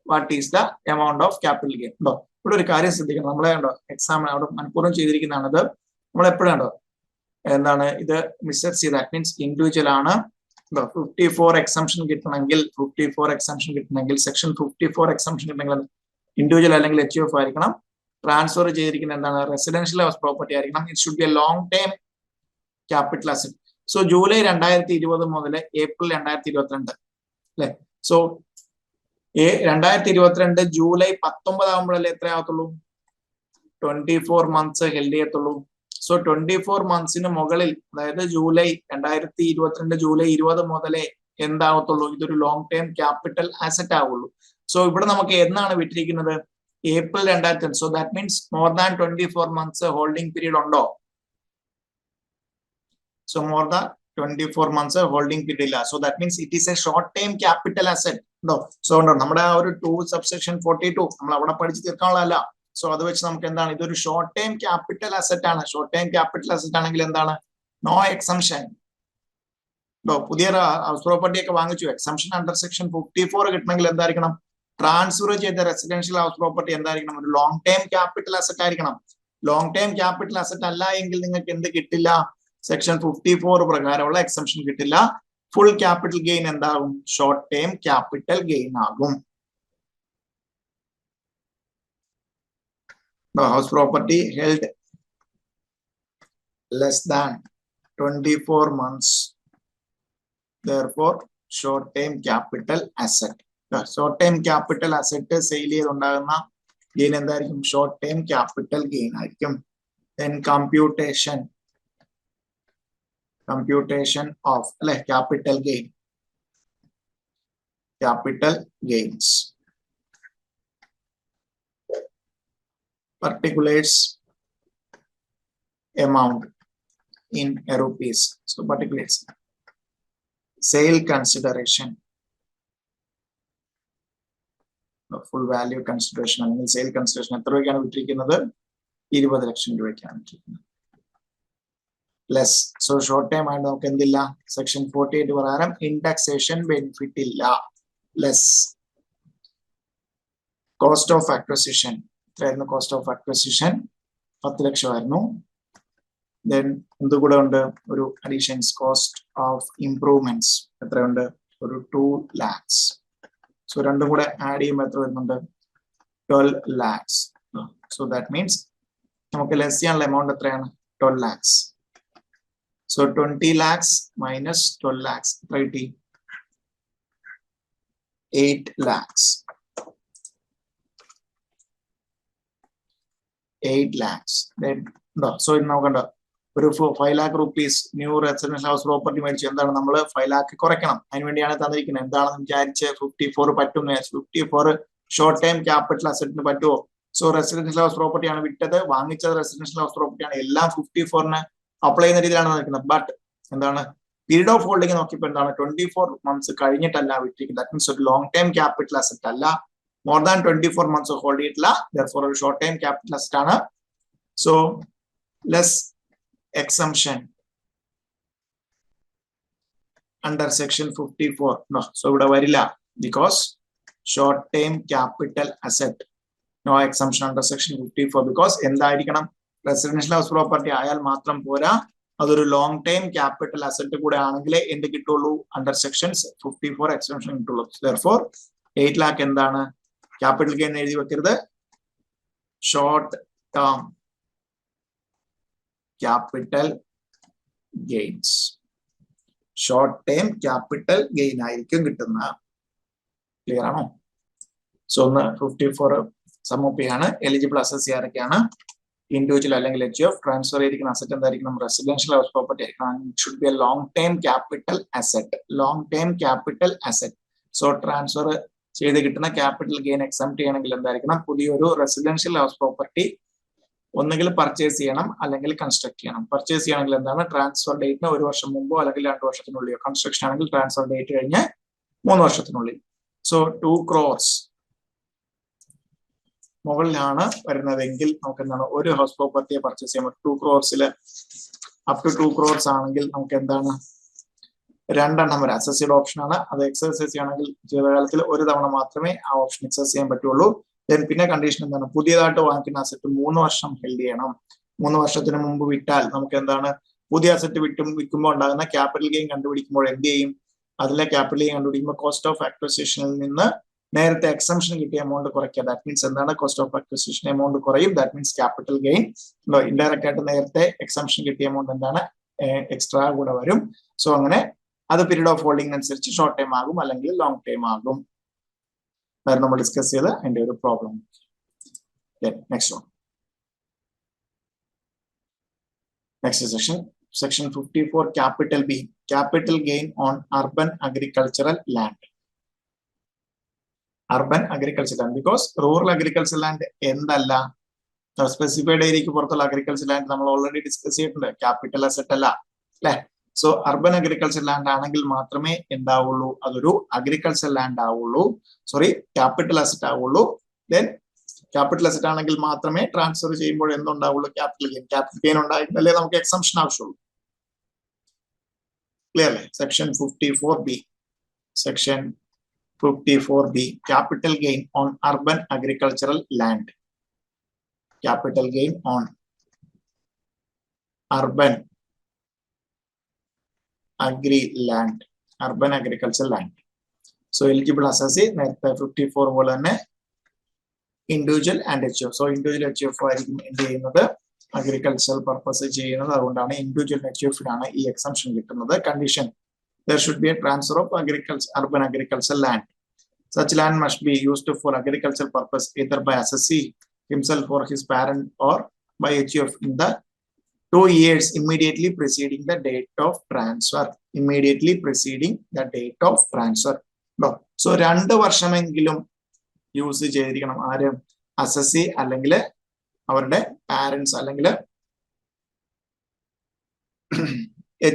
what is the amount of capital gain? ഇവിടെ ഒരു കാര്യം ശ്രദ്ധിക്കണം. നമ്മളെ എക്സാം അവിടെ മനഃപൂർവ്വം ചെയ്തിരിക്കുന്നതാണത്. നമ്മൾ എപ്പോഴും എന്താണ് ഇത് മിസ്സെറ്റ് ചെയ്ത്, ദാറ്റ് മീൻസ് ഇൻഡിവിജ്വൽ ആണ്. 54 എക്സംഷൻ കിട്ടണമെങ്കിൽ സെക്ഷൻ 54 എക്സംഷൻ കിട്ടണമെങ്കിൽ ഇൻഡിവിജ്വൽ അല്ലെങ്കിൽ HUF ആയിരിക്കണം. ട്രാൻസ്ഫർ ചെയ്തിരിക്കുന്ന എന്താണ്? റെസിഡൻഷ്യൽ ഹൗസ് പ്രോപ്പർട്ടി ആയിരിക്കണം. It should be A long time capital asset. So July 2020 മുതൽ ഏപ്രിൽ 2022 അല്ലെ? സോ 2022 ജൂലൈ 19 ആകുമ്പോഴല്ലേ എത്ര ആകത്തുള്ളൂ? 24 months ഹെൽഡ് ചെയ്യത്തുള്ളൂ. സോ 24 months-ന് മുകളിൽ, അതായത് ജൂലൈ 2022 ജൂലൈ 20 മുതലേ എന്താവത്തുള്ളൂ? ഇതൊരു ലോങ് ടൈം ക്യാപിറ്റൽ അസറ്റ് ആവുള്ളൂ. സോ ഇവിടെ നമുക്ക് എന്നാണ് വിട്ടിരിക്കുന്നത്? April 2022. So that means more than 24 months holding period ഉണ്ടോ? So more than 24 months holding period ഇല്ല. So that means it is a short time capital asset. So നമ്മുടെ ആ ഒരു 2 subsection 42 നമ്മൾ അവിടെ പഠിച്ച് തീർക്കാനുള്ളതല്ല. സോ അത് വെച്ച് നമുക്ക് എന്താണ്? ഇതൊരു ഷോർട്ട് ടൈം ക്യാപിറ്റൽ അസറ്റ് ആണ്. ഷോർട്ട് ടൈം ക്യാപിറ്റൽ അസറ്റ് ആണെങ്കിൽ എന്താണ്? No exemption. പുതിയ ഹൗസ് പ്രോപ്പർട്ടി ഒക്കെ വാങ്ങിച്ചു, എക്സംഷൻ അണ്ടർ സെക്ഷൻ 54 കിട്ടണമെങ്കിൽ എന്തായിരിക്കണം? ട്രാൻസ്ഫർ ചെയ്ത റെസിഡൻഷ്യൽ ഹൗസ് പ്രോപ്പർട്ടി എന്തായിരിക്കണം? ഒരു ലോങ് ടൈം ക്യാപിറ്റൽ അസറ്റ് ആയിരിക്കണം. ലോങ് ടൈം ക്യാപിറ്റൽ അസറ്റ് അല്ല എങ്കിൽ നിങ്ങൾക്ക് എന്ത് കിട്ടില്ല? സെക്ഷൻ 54 പ്രകാരമുള്ള എക്സംഷൻ കിട്ടില്ല. ഫുൾ ക്യാപിറ്റൽ ഗെയിൻ എന്താകും? ഷോർട്ട് ടൈം ക്യാപിറ്റൽ ഗെയിൻ ആകും. House property held less than 24 months, therefore short term capital asset. Short term capital asset sale ചെയ്തുണ്ടാകുന്ന ഗെയിൻ എന്തായിരിക്കും? ഷോർട്ട് ടൈം ക്യാപിറ്റൽ ഗെയിൻ ആയിരിക്കും. Then computation of അല്ലെ capital gains. Particulars amount in rupees. So particulars. Sale consideration. Full value consideration. Sale consideration. എത്ര രൂപയ്ക്കാണ് വിറ്റിരിക്കുന്നത്? 20 ലക്ഷം രൂപയ്ക്കാണ് വിറ്റിരിക്കുന്നത്. Less. So short time ആയിട്ട് നമുക്ക് എന്തില്ല? സെക്ഷൻ 48 പ്രകാരം ഇൻഡെക്സേഷൻ ബെനിഫിറ്റ് ഇല്ല. Less. Cost of acquisition. Cost of acquisition 10 ലക്ഷമായിരുന്നു. ദെൻ എന്തുകൂടെ ഉണ്ട്? ഒരു അഡീഷൻസ് കോസ്റ്റ് ഓഫ് ഇംപ്രൂവ്മെന്റ്സ് എത്രയുണ്ട്? ഒരു 2 lakhs. സോ രണ്ടും കൂടെ ആഡ് ചെയ്യുമ്പോൾ എത്ര വരുന്നുണ്ട്? 12 lakhs. സോ ദാറ്റ് മീൻസ് നമുക്ക് ലെസ് ചെയ്യാനുള്ള എമൗണ്ട് എത്രയാണ്? 12 lakhs. So 20 lakhs minus 12 lakhs എത്ര കിട്ടി? 8 lakhs. 8 lakhs. Then so നോക്കണ്ട, ഒരു 5 lakh rupees new residential house property മേടിച്ചു. എന്താണ്? നമ്മൾ 5 lakh കുറയ്ക്കണം. അതിനുവേണ്ടിയാണ് തന്നിരിക്കുന്നത്. എന്താണെന്ന് വിചാരിച്ച് 54 പറ്റും. 54 ഷോർട്ട് ടൈം ക്യാപിറ്റൽ അസറ്റിന് പറ്റുമോ? സോ റെസിഡൻഷ്യൽ ഹൗസ് പ്രോപ്പർട്ടി ആണ് വിറ്റത്, വാങ്ങിച്ചത് റെസിഡൻഷ്യൽ ഹൗസ് പ്രോപ്പർട്ടി ആണ്. എല്ലാം 54-ന് അപ്ലൈ ചെയ്യുന്ന രീതിയിലാണ് നിൽക്കുന്നത്. ബട്ട് എന്താണ്? പീരീഡ് ഓഫ് ഹോൾഡിംഗ് നോക്കിയപ്പോൾ എന്താണ്? 24 months കഴിഞ്ഞിട്ടല്ല വിറ്റിരിക്കുന്നത്. ദാറ്റ് മീൻസ് ഒരു ലോങ് ടൈം ക്യാപിറ്റൽ അസറ്റ് അല്ല. More than 24 months ഹോൾഡ് ചെയ്തിട്ടില്ല. therefore ഒരു ഷോർട്ട് ടൈം ക്യാപിറ്റൽ അസറ്റ് ആണ്. So less exemption under section 54. So ഇവിടെ വരില്ല. Because short time capital asset. No exemption under section 54 because എന്തായിരിക്കണം, residential house property ആയാൽ മാത്രം പോരാ, അതൊരു ലോങ് ടൈം ക്യാപിറ്റൽ അസറ്റ് കൂടെ ആണെങ്കിലേ എന്ത് കിട്ടുള്ളൂ, അണ്ടർ സെക്ഷൻസ് 54 എക്സംഷൻ കിട്ടുള്ളൂ. Therefore 8 lakh എന്താണ്, ക്യാപിറ്റൽ ഗെയിൻ എഴുതി വെക്കരുത്, short term capital gains, short time capital gain ആയിരിക്കും കിട്ടുന്നത്. ക്ലിയർ ആണോ? സോ ഒന്ന് 54 സമ്മപ്പ് ചെയ്യാണ്. എലിജിബിൾ അസസ് ആരൊക്കെയാണ്, ഇൻഡിവിജ്വൽ അല്ലെങ്കിൽ HUF. ട്രാൻസ്ഫർ ചെയ്തിരിക്കുന്ന അസറ്റ് എന്തായിരിക്കണം, റെസിഡൻഷ്യൽ ഹൗസ് പ്രോപ്പർട്ടി ആയിരിക്കണം. It should be A long time capital asset, long time capital asset. So transfer ചെയ്ത് കിട്ടുന്ന ക്യാപിറ്റൽ ഗെയിൻ എക്സംപ്റ്റ് ചെയ്യണമെങ്കിൽ എന്തായിരിക്കണം, പുതിയൊരു റെസിഡൻഷ്യൽ ഹൗസ് പ്രോപ്പർട്ടി ഒന്നുകിൽ പർച്ചേസ് ചെയ്യണം അല്ലെങ്കിൽ കൺസ്ട്രക്ട് ചെയ്യണം. പർച്ചേസ് ചെയ്യണമെങ്കിൽ എന്താണ്, ട്രാൻസ്ഫർ ഡേറ്റിന് 1 വർഷം മുമ്പോ അല്ലെങ്കിൽ 2 വർഷത്തിനുള്ളിലോ. കൺസ്ട്രക്ഷൻ ആണെങ്കിൽ ട്രാൻസ്ഫർ ഡേറ്റ് കഴിഞ്ഞ് 3 വർഷത്തിനുള്ളിൽ. സോ 2 crores മുകളിലാണ് വരുന്നതെങ്കിൽ നമുക്ക് എന്താണ്, ഒരു ഹൗസ് പ്രോപ്പർട്ടിയെ പർച്ചേസ് ചെയ്യാൻ പറ്റും. 2 crores അപ് ടു 2 crores ആണെങ്കിൽ നമുക്ക് എന്താണ്, 2 എണ്ണം വരെ അസസ്ഡ് ഓപ്ഷൻ ആണ്. അത് എക്സർസൈസ് ചെയ്യണമെങ്കിൽ ജീവിതകാലത്തിൽ 1 തവണ മാത്രമേ ആ ഓപ്ഷൻ എക്സർസൈസ് ചെയ്യാൻ പറ്റുള്ളൂ. പിന്നെ കണ്ടീഷൻ എന്താണ്, പുതിയതായിട്ട് വാങ്ങിക്കുന്ന അസറ്റ് 3 വർഷം ഹെൽഡ് ചെയ്യണം. 3 വർഷത്തിന് മുമ്പ് വിറ്റാൽ നമുക്ക് എന്താണ്, പുതിയ അസറ്റ് വിൽക്കുമ്പോൾ ഉണ്ടാകുന്ന ക്യാപിറ്റൽ ഗെയിൻ കണ്ടുപിടിക്കുമ്പോൾ എന്ത് ചെയ്യും, അതിലെ ക്യാപിറ്റൽ ഗെയിൻ കണ്ടുപിടിക്കുമ്പോൾ കോസ്റ്റ് ഓഫ് അക്വിസിഷനിൽ നിന്ന് നേരത്തെ എക്സംഷൻ കിട്ടിയ എമൗണ്ട് കുറയ്ക്കുക. ദാറ്റ് മീൻസ് എന്താണ്, കോസ്റ്റ് ഓഫ് അക്വിസിഷൻ എമൗണ്ട് കുറയും. That means capital gain. Indirect ആയിട്ട് നേരത്തെ എക്സംഷൻ കിട്ടിയ എമൗണ്ട് എന്താണ്, എക്സ്ട്രാ കൂടെ വരും. സോ അങ്ങനെ അത് പീരീഡ് ഓഫ് ഹോൾഡിംഗ് അനുസരിച്ച് ഷോർട്ട് ടൈം ആകും അല്ലെങ്കിൽ ലോങ് ടൈം ആകും. അതായത് നമ്മൾ ഡിസ്കസ് ചെയ്ത് അതിന്റെ ഒരു problem. Next one, next section 54 capital B, capital gain on urban agricultural land. Urban agriculture land because rural agriculture land എന്തല്ല, സ്പെസിഫൈഡ് ഏരിയക്ക് പുറത്തുള്ള അഗ്രികൾച്ചർ ലാൻഡ് നമ്മൾ ഓൾറെഡി ഡിസ്കസ് ചെയ്തിട്ടുണ്ട്, ക്യാപിറ്റൽ അസറ്റ് അല്ല അല്ലെ. സോ അർബൻ അഗ്രികൾച്ചർ ലാൻഡ് ആണെങ്കിൽ മാത്രമേ എന്താവുള്ളൂ, അതൊരു agriculture land ആവുള്ളൂ, സോറി ക്യാപിറ്റൽ അസറ്റ് ആവുള്ളൂ. ദെൻ ക്യാപിറ്റൽ അസറ്റ് ആണെങ്കിൽ മാത്രമേ ട്രാൻസ്ഫർ ചെയ്യുമ്പോൾ എന്തുണ്ടാവുള്ളൂ, ക്യാപിറ്റൽ ഗെയിൻ. ക്യാപിറ്റൽ ഗെയിൻ ഉണ്ടായിരുന്നല്ലേ നമുക്ക് എക്സംഷൻ ആവശ്യമുള്ളൂ. ക്ലിയർ അല്ലേ? Section 54B, section 54B, capital gain on urban agricultural land. Capital gain on urban agri land, urban agricultural land. So eligible assessee നേരത്തെ 54 പോലെ തന്നെ individual and HUF. So individual HUF ആയിരിക്കും എന്ത് ചെയ്യുന്നത്, അഗ്രികൾച്ചറൽ പർപ്പസ് ചെയ്യുന്നത്. അതുകൊണ്ടാണ് individual HUF-നാണ് ഈ exemption കിട്ടുന്നത്. Condition, there should be a transfer of urban agricultural land. Such land must be used for agricultural purpose either by assessee himself or his parent or by HUF in the 2 years immediately preceding the date of transfer. Immediately preceding the date of transfer. So 2 വർഷമെങ്കിലും use ചെയ്തിരിക്കണം. ആര്, assessee അല്ലെങ്കിൽ അവരുടെ parents അല്ലെങ്കിൽ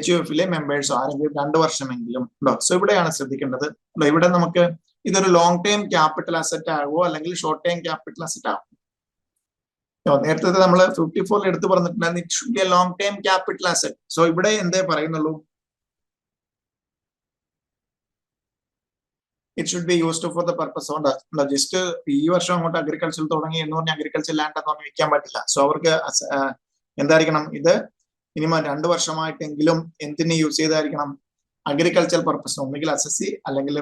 HUF-ലെ members ആരെങ്കിലും 2 വർഷമെങ്കിലും ഉണ്ടോ. So ഇവിടെയാണ് ശ്രദ്ധിക്കേണ്ടത്. ഇവിടെ നമുക്ക് ഇതൊരു ലോങ് ടൈം ക്യാപിറ്റൽ അസറ്റ് ആകുമോ അല്ലെങ്കിൽ ഷോർട്ട് ടൈം ക്യാപിറ്റൽ അസറ്റ് ആകും. നേരത്തെ നമ്മൾ 54 എടുത്ത് പറഞ്ഞിട്ടുണ്ടായിരുന്നു, it should be A long time capital asset. So ഇവിടെ എന്തേ പറയുന്നുള്ളൂ, it should be used for the purpose. Just ഈ വർഷം അങ്ങോട്ട് അഗ്രികൾച്ചർ തുടങ്ങി എന്ന് പറഞ്ഞാൽ അഗ്രികൾച്ചർ ലാൻഡ് എന്ന് പറഞ്ഞാൽ വിൽക്കാൻ പറ്റില്ല. സോ അവർക്ക് എന്തായിരിക്കണം, ഇത് മിനിമം 2 വർഷമായിട്ടെങ്കിലും എന്തിന് യൂസ് ചെയ്തായിരിക്കണം, അഗ്രികൾച്ചർ പർപ്പസ്. ഒന്നുകിൽ അസസി അല്ലെങ്കിൽ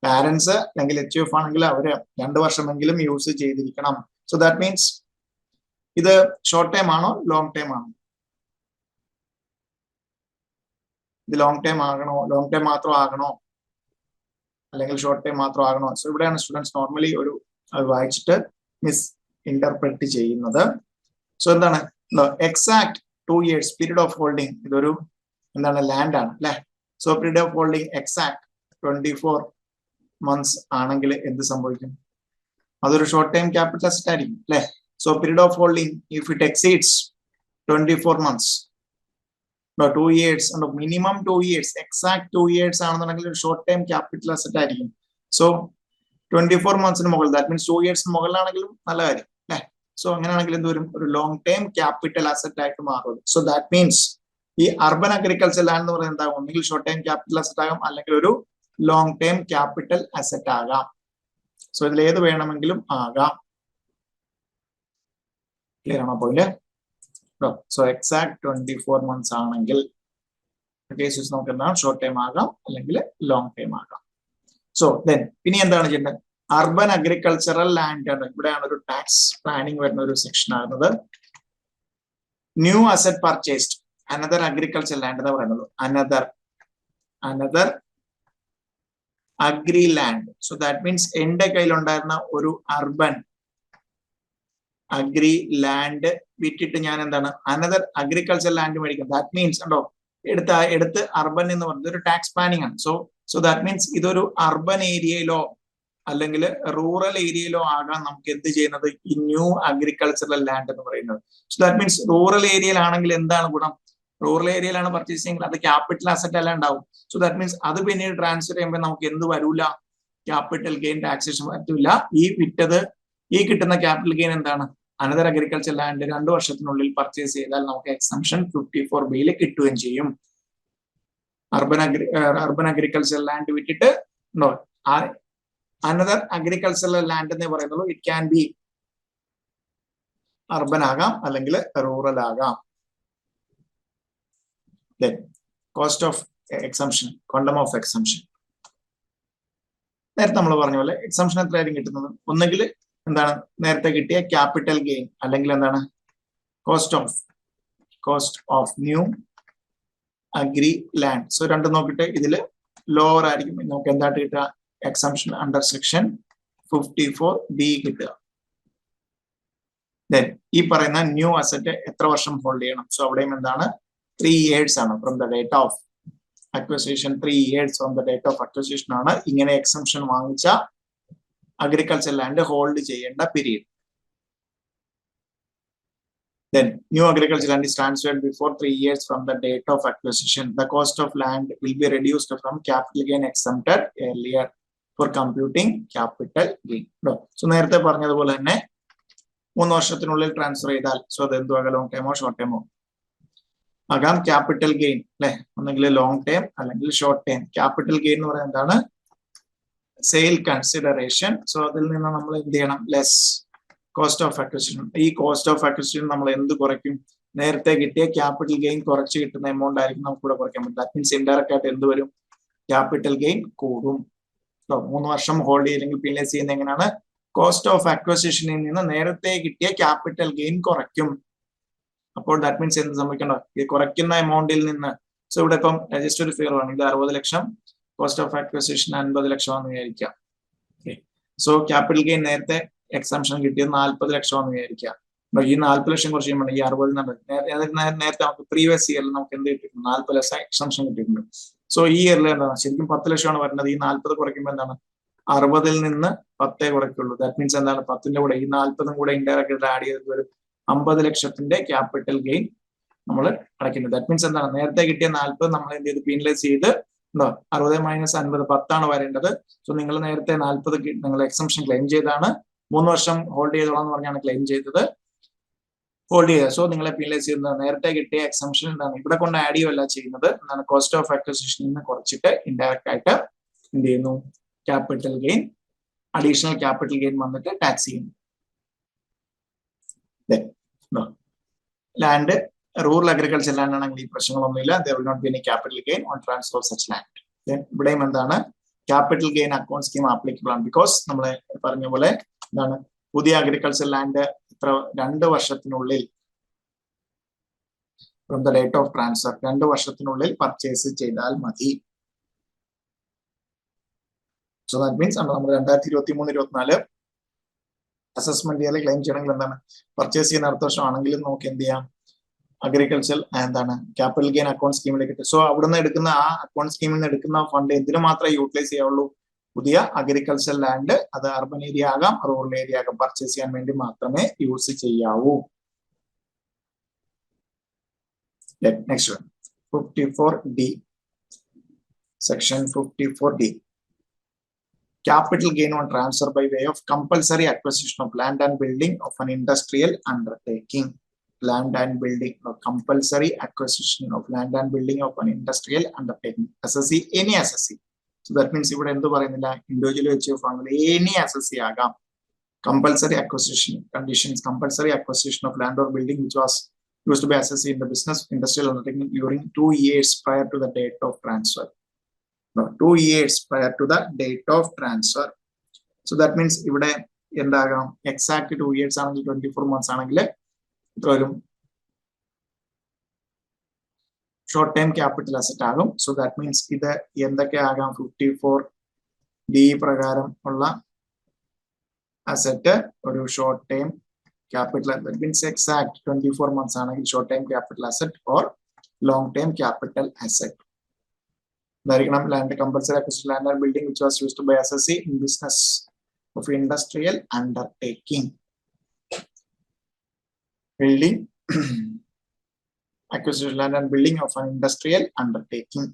പാരന്റ്സ് അല്ലെങ്കിൽ HUF ആണെങ്കിൽ അവര് 2 വർഷമെങ്കിലും യൂസ് ചെയ്തിരിക്കണം. സോ ദാറ്റ് മീൻസ് ഇത് ഷോർട്ട് ടൈം ആണോ ലോങ് ടൈം ആണോ, ഇത് ലോങ് ടൈം ആകണോ, ലോങ് ടൈം മാത്രം ആകണോ അല്ലെങ്കിൽ ഷോർട്ട് ടൈം മാത്രം ആകണോ. സോ ഇവിടെയാണ് സ്റ്റുഡൻസ് നോർമലി ഒരു വായിച്ചിട്ട് മിസ് ഇന്റർപ്രറ്റ് ചെയ്യുന്നത്. സോ എന്താണ്, exact 2 years period of holding, ഇതൊരു എന്താണ് ലാൻഡ് ആണ് അല്ലെ. So period of holding exact 24 months ആണെങ്കിൽ എന്ത് സംഭവിക്കും, അതൊരു ഷോർട്ട് ടൈം ക്യാപിറ്റൽ അസറ്റ് ആയിരിക്കും അല്ലെ. So period of holding if it exceeds 24 months, 2 years, minimum 2 years, exact 2 years ആണെന്നുണ്ടെങ്കിൽ ഒരു ഷോർട്ട് ടൈം ക്യാപിറ്റൽ അസറ്റ് ആയിരിക്കും. സോ 24 months മുകളിൽ, ദാറ്റ് മീൻസ് 2 years മുകളിലാണെങ്കിലും നല്ല കാര്യം അല്ലെ. സോ അങ്ങനെയാണെങ്കിൽ എന്ത് വരും, ഒരു ലോങ് ടൈം ക്യാപിറ്റൽ അസറ്റ് ആയിട്ട് മാറും. സോ ദാറ്റ് മീൻസ് ഈ അർബൻ അഗ്രികൾച്ചർ ലാൻഡ് എന്ന് പറയുന്നത് ഒന്നുകിൽ ഷോർട്ട് ടൈം ക്യാപിറ്റൽ അസറ്റ് ആകാം അല്ലെങ്കിൽ ഒരു ലോങ് ടൈം ക്യാപിറ്റൽ അസറ്റ് ആകാം. സോ ഇതിൽ ഏത് വേണമെങ്കിലും ആകാം. ക്ലിയർ ആണോ പോയിന്റ്? സോ എക്സാക്ട് 24 months ആണെങ്കിൽ കേസസ് നമുക്ക് എന്താണ് ഷോർട്ട് ടൈം ആകാം അല്ലെങ്കിൽ ലോങ് ടൈം ആകാം. സോ ദെൻ ഇനി എന്താണ് ചെയ്യേണ്ടത്? അർബൻ അഗ്രികൾച്ചറൽ ലാൻഡ് ആണ്. ഇവിടെയാണ് ഒരു ടാക്സ് പ്ലാനിങ് വരുന്ന ഒരു സെക്ഷൻ ആകുന്നത്. New asset purchased another agriculture land എന്ന് പറയുന്നത് another agri land. So that means എന്റെ കയ്യിലുണ്ടായിരുന്ന ഒരു അർബൻ അഗ്രി ലാൻഡ് വിറ്റിട്ട് ഞാൻ എന്താണ് അനദർ അഗ്രികൾച്ചർ ലാൻഡ് മേടിക്കും. ദാറ്റ് മീൻസ് ഉണ്ടോ എടുത്ത് അർബൻ എന്ന് പറയുന്നത് ഒരു ടാക്സ് പ്ലാനിങ് ആണ്. സോ ദാറ്റ് മീൻസ് ഇതൊരു അർബൻ ഏരിയയിലോ അല്ലെങ്കിൽ റൂറൽ ഏരിയയിലോ ആകാൻ നമുക്ക് എന്ത് ചെയ്യുന്നത്? ഈ ന്യൂ അഗ്രികൾച്ചറൽ ലാൻഡ് എന്ന് പറയുന്നത്. സോ ദാറ്റ് മീൻസ് റൂറൽ ഏരിയയിലാണെങ്കിൽ എന്താണ് ഗുണം? റൂറൽ ഏരിയയിലാണ് പർച്ചേസ് ചെയ്യുന്നത്, അത് ക്യാപിറ്റൽ അസറ്റ് എല്ലാം ഉണ്ടാവും. സോ ദാറ്റ് മീൻസ് അത് പിന്നീട് ട്രാൻസ്ഫർ ചെയ്യുമ്പോൾ നമുക്ക് എന്ത് വരൂല? ക്യാപിറ്റൽ ഗെയിൻ ടാക്സേഷൻ പറ്റൂല. ഈ കിട്ടുന്ന ക്യാപിറ്റൽ ഗെയിൻ എന്താണ്? അനദർ അഗ്രികൾച്ചർ ലാൻഡ് 2 വർഷത്തിനുള്ളിൽ പർച്ചേസ് ചെയ്താൽ നമുക്ക് എക്സംഷൻ 54B കിട്ടുകയും ചെയ്യും. അർബൻ അഗ്രികൾച്ചർ ലാൻഡ് വിറ്റിട്ട് അനദർ അഗ്രികൾച്ചറൽ ലാൻഡ് എന്ന് പറയുന്നത് ഇറ്റ് ക്യാൻ ബി അർബൻ ആകാം അല്ലെങ്കിൽ റൂറൽ ആകാം. Cost of exemption, quantum of exemption. നേരത്തെ നമ്മൾ പറഞ്ഞ പോലെ എക്സംഷൻ എത്രയായിരിക്കും കിട്ടുന്നത്? ഒന്നെങ്കിൽ എന്താണ് നേരത്തെ കിട്ടിയ ക്യാപിറ്റൽ ഗെയിൻ, അല്ലെങ്കിൽ എന്താണ് cost of new agri land. So രണ്ടും നോക്കിയിട്ട് ഇതിൽ ലോവർ ആയിരിക്കും. നമുക്ക് എന്തായിട്ട് കിട്ടുക? എക്സംഷൻ അണ്ടർ സെക്ഷൻ 54B കിട്ടുക. ദെൻ ഈ പറയുന്ന ന്യൂ അസറ്റ് എത്ര വർഷം ഹോൾഡ് ചെയ്യണം? സോ അവിടെയും എന്താണ് 3 years ആണ്. From the date of acquisition 3 years from the date of acquisition ആണ് ഇങ്ങനെ എക്സംഷൻ വാങ്ങിച്ച അഗ്രികൾച്ചർ ലാൻഡ് ഹോൾഡ് ചെയ്യേണ്ട period. Then new agricultural land is transferred before 3 years from the date of acquisition. The cost of land will be reduced from capital gain exempted earlier for computing capital gain. So നേരത്തെ പറഞ്ഞതുപോലെ തന്നെ 3 വർഷത്തിനുള്ളിൽ transfer ചെയ്താൽ അത് എന്തുവാകാം? Long ടൈമോ short ടൈമോ ആകാം. Capital gain അല്ലെ, ഒന്നെങ്കിൽ long time അല്ലെങ്കിൽ ഷോർട്ട് ടൈം. ക്യാപിറ്റൽ ഗെയിൻ എന്ന് പറയുന്നത് എന്താണ്? Sale consideration. സോ അതിൽ നിന്ന് നമ്മൾ എന്ത് ചെയ്യണം? Less cost of acquisition. ഈ കോസ്റ്റ് ഓഫ് അക്വിസിഷൻ നമ്മൾ എന്ത് കുറയ്ക്കും? നേരത്തെ കിട്ടിയ ക്യാപിറ്റൽ ഗെയിൻ കുറച്ച് കിട്ടുന്ന എമൗണ്ട് ആയിരിക്കും നമുക്ക് കൂടെ കുറയ്ക്കാൻ പറ്റും. ദാറ്റ് മീൻസ് ഇൻഡയറക്റ്റ് ആയിട്ട് എന്ത് വരും? ക്യാപിറ്റൽ ഗെയിൻ കൂടും. 3 വർഷം ഹോൾഡ് ചെയ്യില്ലെങ്കിൽ പിന്നെ ചെയ്യുന്നത് എങ്ങനെയാണ്? കോസ്റ്റ് ഓഫ് അക്വിസിഷനിൽ നിന്ന് നേരത്തെ കിട്ടിയ ക്യാപിറ്റൽ ഗെയിൻ കുറയ്ക്കും. അപ്പോൾ ദാറ്റ് മീൻസ് എന്ത് സംഭവിക്കണ്ടോ? ഈ കുറയ്ക്കുന്ന എമൗണ്ടിൽ നിന്ന്, സോ ഇവിടെ ഇപ്പം ജസ്റ്റ് ഒരു ഫിഗർ ആണ്, ഇത് 60 ലക്ഷം, കോസ്റ്റ് ഓഫ് അക്വിസിഷൻ 50 ലക്ഷം എന്ന് വിചാരിക്കാം. സോ ക്യാപിറ്റൽ ഗെയിൻ നേരത്തെ എക്സംഷൻ കിട്ടിയത് 40 ലക്ഷം എന്ന് വിചാരിക്കാം. ഈ 40 ലക്ഷം കുറച്ച് ചെയ്യുമ്പോൾ ഈ 60 നേരത്തെ നമുക്ക് പ്രീവിയസ് ഇയറിൽ നമുക്ക് എന്ത് കിട്ടിയിട്ടുണ്ട്? 40 ലക്ഷം എക്സംഷൻ കിട്ടിയിട്ടുണ്ട്. സോ ഈ ഇയറിൽ എന്താണ്? ശരിക്കും 10 ലക്ഷമാണ് വരുന്നത്. ഈ 40 കുറയ്ക്കുമ്പോൾ എന്താണ്? 60-ൽ നിന്ന് 10 കുറയ്ക്കുള്ളൂ. ദാറ്റ് മീൻസ് എന്താണ്? 10-ന്റെ കൂടെ ഈ 40-ഉം കൂടെ ഇൻഡയറക്റ്റ് ആഡ് ചെയ്ത് ഒരു 50 ലക്ഷത്തിന്റെ ക്യാപിറ്റൽ ഗെയിൻ നമ്മൾ അടയ്ക്കുന്നത്. ദാറ്റ് മീൻസ് എന്താണ്? നേരത്തെ കിട്ടിയ 40 നമ്മൾ എന്ത് ചെയ്ത് പീനലൈസ് ചെയ്ത് 60 - 50 10 വരേണ്ടത്. സോ നിങ്ങൾ നേരത്തെ 40 നിങ്ങൾ എക്സംഷൻ ക്ലെയിം ചെയ്താണ്, 3 വർഷം ഹോൾഡ് ചെയ്തോളാം എന്ന് പറഞ്ഞാണ് ക്ലെയിം ചെയ്തത്, ഹോൾഡ് ചെയ്തത്. സോ നിങ്ങളെ പീനലൈസ് ചെയ്യുന്നത് നേരത്തെ കിട്ടിയ എക്സംഷൻ എന്താണ്? ഇവിടെ കൊണ്ട് ആഡ് ചെയ്യുകയല്ല ചെയ്യുന്നത്, എന്താണ്? കോസ്റ്റ് ഓഫ് അക്വിസിഷനിൽ നിന്ന് കുറച്ചിട്ട് ഇൻഡയറക്റ്റ് ആയിട്ട് എന്ത് ചെയ്യുന്നു? Capital gain, additional capital gain വന്നിട്ട് ടാക്സ് ചെയ്യുന്നു. ലാൻഡ് റൂറൽ അഗ്രികൾച്ചർ ലാൻഡ് ആണെങ്കിൽ ഈ പ്രശ്നങ്ങളൊന്നുമില്ല. there will not be any capital gain on transfer of such land. ഇവിടെയും എന്താണ്? Capital gain account scheme applicable ആണ്. ബിക്കോസ് നമ്മൾ പറഞ്ഞ പോലെ എന്താണ്? പുതിയ അഗ്രികൾച്ചർ ലാൻഡ് 2 വർഷത്തിനുള്ളിൽ from the date of transfer 2 വർഷത്തിനുള്ളിൽ പർച്ചേസ് ചെയ്താൽ മതി. സോ ദാറ്റ് മീൻസ് നമ്മൾ 2023-24 അസസ്മെന്റ് ഇയറിൽ ക്ലെയിം ചെയ്യണമെങ്കിൽ എന്താണ്? പർച്ചേസ് ചെയ്യുന്ന അടുത്ത വർഷം ആണെങ്കിലും നമുക്ക് എന്ത് ചെയ്യാം? അഗ്രികൾച്ചർ എന്താണ്? ക്യാപിറ്റൽ ഗെയിൻ അക്കൗണ്ട് സ്കീമിലേക്ക് കിട്ടും. സോ അവിടുന്ന് എടുക്കുന്ന ആ അക്കൗണ്ട് സ്കീമിൽ നിന്ന് എടുക്കുന്ന ഫണ്ട് എന്തിനു മാത്രമേ യൂട്ടിലൈസ് ചെയ്യാവുള്ളൂ? പുതിയ അഗ്രികൾച്ചർ ലാൻഡ്, അത് അർബൻ ഏരിയ ആകാം റൂറൽ ഏരിയ ആകാം, പർച്ചേസ് ചെയ്യാൻ വേണ്ടി മാത്രമേ യൂസ് ചെയ്യാവൂ. Next 54D, section 54D. Capital gain on transfer by way of compulsory acquisition of land and building of an industrial undertaking. Land and building, compulsory acquisition of land and building of an industrial undertaking. SSC, any SSC. So that means ഇവിടെ എന്ത് പറയുന്നില്ല, individual HUF ആണെങ്കിൽ any assessee ആകാം. Compulsory acquisition conditions, compulsory acquisition of land or building which was used to be assessed in the business industrial undertaking during 2 years prior to the date of transfer. No, 2 years prior to the date of transfer. So that means ഇവിടെ എന്താകാം, exact 2 years ആണെങ്കിൽ 24 months ആണെങ്കിൽ ഇത്ര വരും, short time capital asset ആകും. So that means ഇത് എന്തൊക്കെ ആകാം, 54D പ്രകാരം ഉള്ള അസറ്റ് ഒരു short time capital, that means exact 24 months ആണെങ്കിൽ short time capital asset or long time capital asset ഇതായിരിക്കണം. Land compulsory acquisition land and building which was used by assessee in business of industrial undertaking. Building acquisition land and building of an industrial undertaking.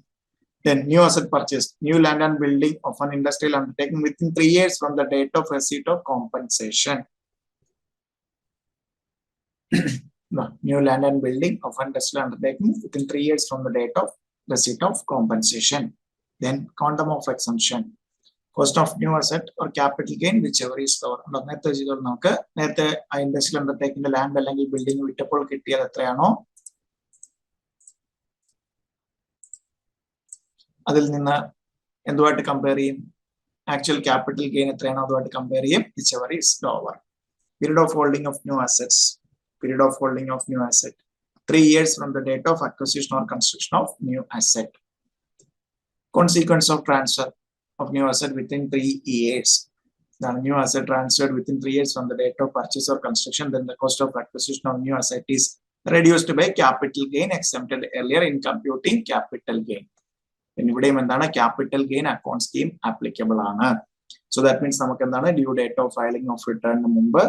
Then new asset purchase, new land and building of an industrial undertaking within 3 years from the date of receipt of compensation. No, new land and building of an industrial undertaking within 3 years from the date of receipt of compensation. Then quantum of exemption, cost of new asset or capital gain whichever is lower. നേരത്തെ ചെയ്തോളൂ, നമുക്ക് നേരത്തെ ആ industrial undertaking land അല്ലെങ്കിൽ building വിറ്റപ്പോൾ കിട്ടിയത് എത്രയാണോ അതിൽ നിന്ന് എന്തുമായിട്ട് കമ്പയർ ചെയ്യും, ആക്ച്വൽ ക്യാപിറ്റൽ ഗെയിൻ എത്രയാണോ അതുമായിട്ട് കമ്പയർ ചെയ്യും, whichever is lower. Period of holding of new assets, period of holding of new asset 3 years from the date of acquisition or construction of new asset. Consequence of transfer of new asset within 3 years. The new asset transferred within 3 years from the date of purchase or construction, then the cost of acquisition of new asset is reduced by capital gain exempted earlier in computing capital gain. ഇവിടെയും എന്താണ്, capital gain account scheme applicable ആണ്. So that means നമുക്ക് എന്താണ്, due date of filing of റിട്ടേണിന് മുമ്പ്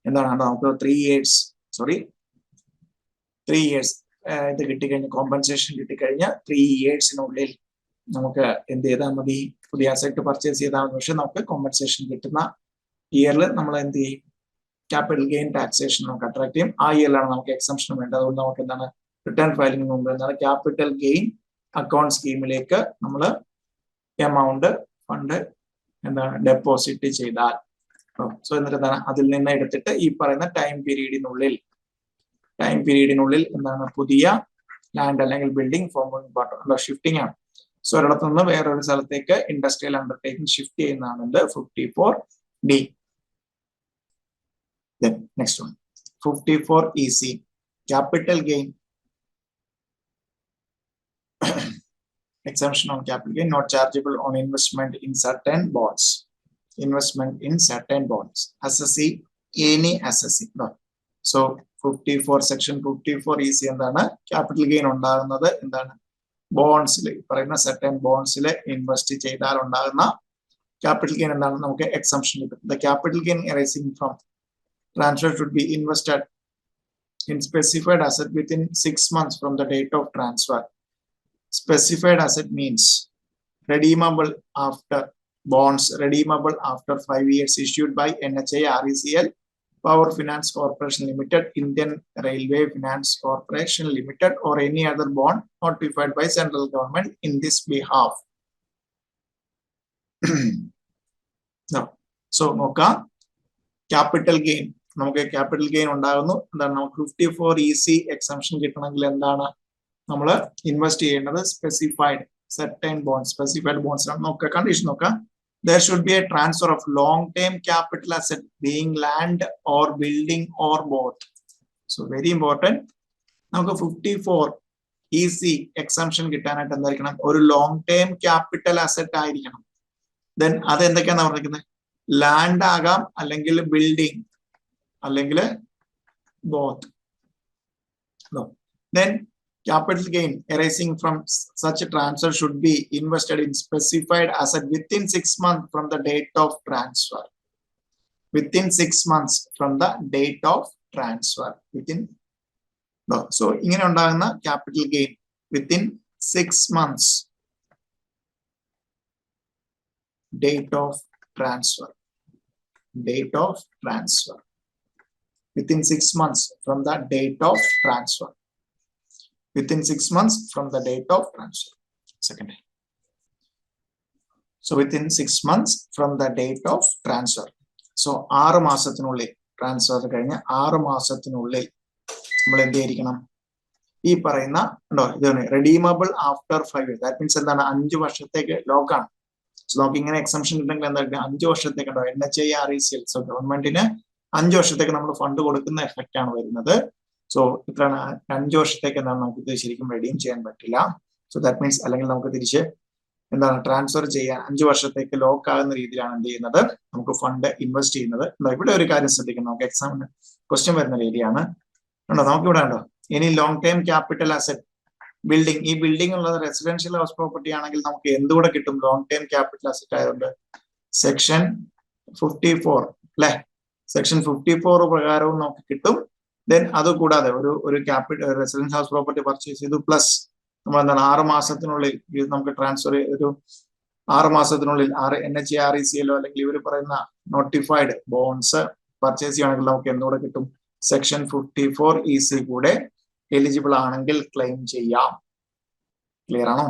എന്താണ് നമുക്ക് 3 years ഇത് കിട്ടിക്കഴിഞ്ഞ കോമ്പൻസേഷൻ കിട്ടിക്കഴിഞ്ഞാൽ 3 yearsനുള്ളിൽ നമുക്ക് എന്ത് ചെയ്താൽ മതി, പുതിയ അസറ്റ് പർച്ചേസ് ചെയ്താൽ മതി. പക്ഷെ നമുക്ക് കോമ്പൻസേഷൻ കിട്ടുന്ന ഇയറിൽ നമ്മൾ എന്ത് ചെയ്യും, ക്യാപിറ്റൽ ഗെയിൻ ടാക്സേഷൻ നമുക്ക് അട്രാക്ട് ചെയ്യും. ആ ഇയറിലാണ് നമുക്ക് എക്സംഷൻ വേണ്ടത്. അതുകൊണ്ട് നമുക്ക് എന്താണ്, റിട്ടേൺ ഫയലിംഗിന് മുമ്പ് എന്താണ്, ക്യാപിറ്റൽ ഗെയിൻ അക്കൗണ്ട് സ്കീമിലേക്ക് നമ്മൾ എമൗണ്ട് ഫണ്ട് എന്താണ് ഡെപ്പോസിറ്റ് ചെയ്താൽ, സോ എന്നിട്ട് എന്താണ് അതിൽ നിന്ന് എടുത്തിട്ട് ഈ പറയുന്ന ടൈം പീരീഡിനുള്ളിൽ എന്താണ് പുതിയ ലാൻഡ് അല്ലെങ്കിൽ ബിൽഡിംഗ് ഫോമിംഗ് പാർട്ട് ഷിഫ്റ്റിംഗ് ആണ്. സോ ഒരിടത്തു നിന്ന് വേറൊരു സ്ഥലത്തേക്ക് ഇൻഡസ്ട്രിയൽ അണ്ടർടേക്കിംഗ് ഷിഫ്റ്റ് ചെയ്യുന്നതാണ് 54D. Next one 54EC, capital gain exemption on capital gain not chargeable on investment in certain bonds. Assessee, any assessee. So 54 section 54EC എന്താണ്, capital gain ഉണ്ടാകുന്നത് എന്താണ്, ബോൺസിൽ പറയുന്ന certain ബോൺസിൽ ഇൻവെസ്റ്റ് ചെയ്താൽ ഉണ്ടാകുന്ന ക്യാപിറ്റൽ ഗെയിൻ എന്താണ്, നമുക്ക് exemption കിട്ടും. The capital gain arising from transfer should be invested in specified asset within 6 months from the date of transfer. Specified asset means redeemable after bonds redeemable after 5 years issued by NHI, RECL, Power Finance Corporation Limited, Indian Railway Finance Corporation Limited, or any other bond notified by central government in this behalf. No. So നോക്ക capital gain, നമുക്ക് capital gain ഉണ്ടാകുന്നു. എന്താണ്, നമുക്ക് 54EC exemption കിട്ടണമെങ്കിൽ എന്താണ് നമ്മൾ invest ചെയ്യേണ്ടത്, specified bones ആണ്. നോക്കുക കണ്ടീഷൻ നോക്കാം, there should be a transfer of long term capital asset being land or building or both. So very important, നമുക്ക് 54EC എക്സംഷൻ കിട്ടാനായിട്ട് എന്തായിരിക്കണം, ഒരു ലോങ് ടേം ക്യാപിറ്റൽ അസറ്റ് ആയിരിക്കണം. ദെൻ അത് എന്തൊക്കെയാണെന്ന് പറഞ്ഞിരിക്കുന്നത്, ലാൻഡ് ആകാം, അല്ലെങ്കിൽ ബിൽഡിംഗ്, അല്ലെങ്കിൽ both. Then capital gain arising from such a transfer should be invested in specified asset within 6 months from the date of transfer. Within 6 months from the date of transfer. So ingane undaguna capital gain within 6 months date of transfer. Within 6 months from the date of transfer. Within 6 months from the date of transfer. Second. So within 6 months from the date of transfer. So 6 മാസത്തിനുള്ളിൽ transfer കഴിഞ്ഞ 6 മാസത്തിനുള്ളിൽ നമ്മൾ എന്ത് ചെയ്തിരിക്കണം? ഈ പറയുന്ന ഉണ്ടോ ഇതാണ് redeemable after 5 years. That means എന്താണ്? 5 വർഷത്തേക്ക് ലോക്കാണ്. സോ നമുക്ക് ഇങ്ങനെ എക്സംഷൻ കിട്ടുമെങ്കിൽ എന്താ 5 വർഷത്തേക്ക് ഉണ്ടോ NHIRECL. സോ ഗവൺമെന്റിന് 5 വർഷത്തേക്ക് നമ്മൾ ഫണ്ട് കൊടുക്കുന്ന എഫക്റ്റ് ആണ് വരുന്നത്. സോ ഇത്രയാണ് 5 വർഷത്തേക്ക് എന്താണ് നമുക്ക് ഇത് ശരിക്കും റെഡീം ചെയ്യാൻ പറ്റില്ല. സോ ദാറ്റ് മീൻസ് അല്ലെങ്കിൽ നമുക്ക് തിരിച്ച് എന്താണ് ട്രാൻസ്ഫർ ചെയ്യാൻ 5 വർഷത്തേക്ക് ലോക്ക് ആകുന്ന രീതിയിലാണ് എന്ത് ചെയ്യുന്നത് നമുക്ക് ഫണ്ട് ഇൻവെസ്റ്റ് ചെയ്യുന്നത്. ഇവിടെ ഒരു കാര്യം ശ്രദ്ധിക്കണം, നമുക്ക് എക്സാമിന് ക്വസ്റ്റ്യൻ വരുന്ന രീതിയാണ് ഉണ്ടോ. നമുക്ക് ഇവിടെ ഉണ്ടോ ഇനി long time capital asset building. ഈ ബിൽഡിംഗ് ഉള്ളത് റെസിഡൻഷ്യൽ ഹൗസ് പ്രോപ്പർട്ടി ആണെങ്കിൽ നമുക്ക് എന്തുകൂടെ കിട്ടും? ലോങ് ടൈം ക്യാപിറ്റൽ അസറ്റ് ആയതുകൊണ്ട് സെക്ഷൻ 54 അല്ലെ, സെക്ഷൻ 54 പ്രകാരവും നമുക്ക് കിട്ടും. ദെൻ അത് കൂടാതെ ഒരു capital residential house property purchase ചെയ്തു പ്ലസ് നമ്മൾ എന്താണ് 6 മാസത്തിനുള്ളിൽ നമുക്ക് ട്രാൻസ്ഫർ ഒരു 6 മാസത്തിനുള്ളിൽ NHIRECL അല്ലെങ്കിൽ ഇവർ പറയുന്ന നോട്ടിഫൈഡ് ബോൺസ് പർച്ചേസ് ചെയ്യുകയാണെങ്കിൽ നമുക്ക് എന്തുകൂടെ കിട്ടും? സെക്ഷൻ 54 EC കൂടെ എലിജിബിൾ ആണെങ്കിൽ ക്ലെയിം ചെയ്യാം. ക്ലിയർ ആണോ?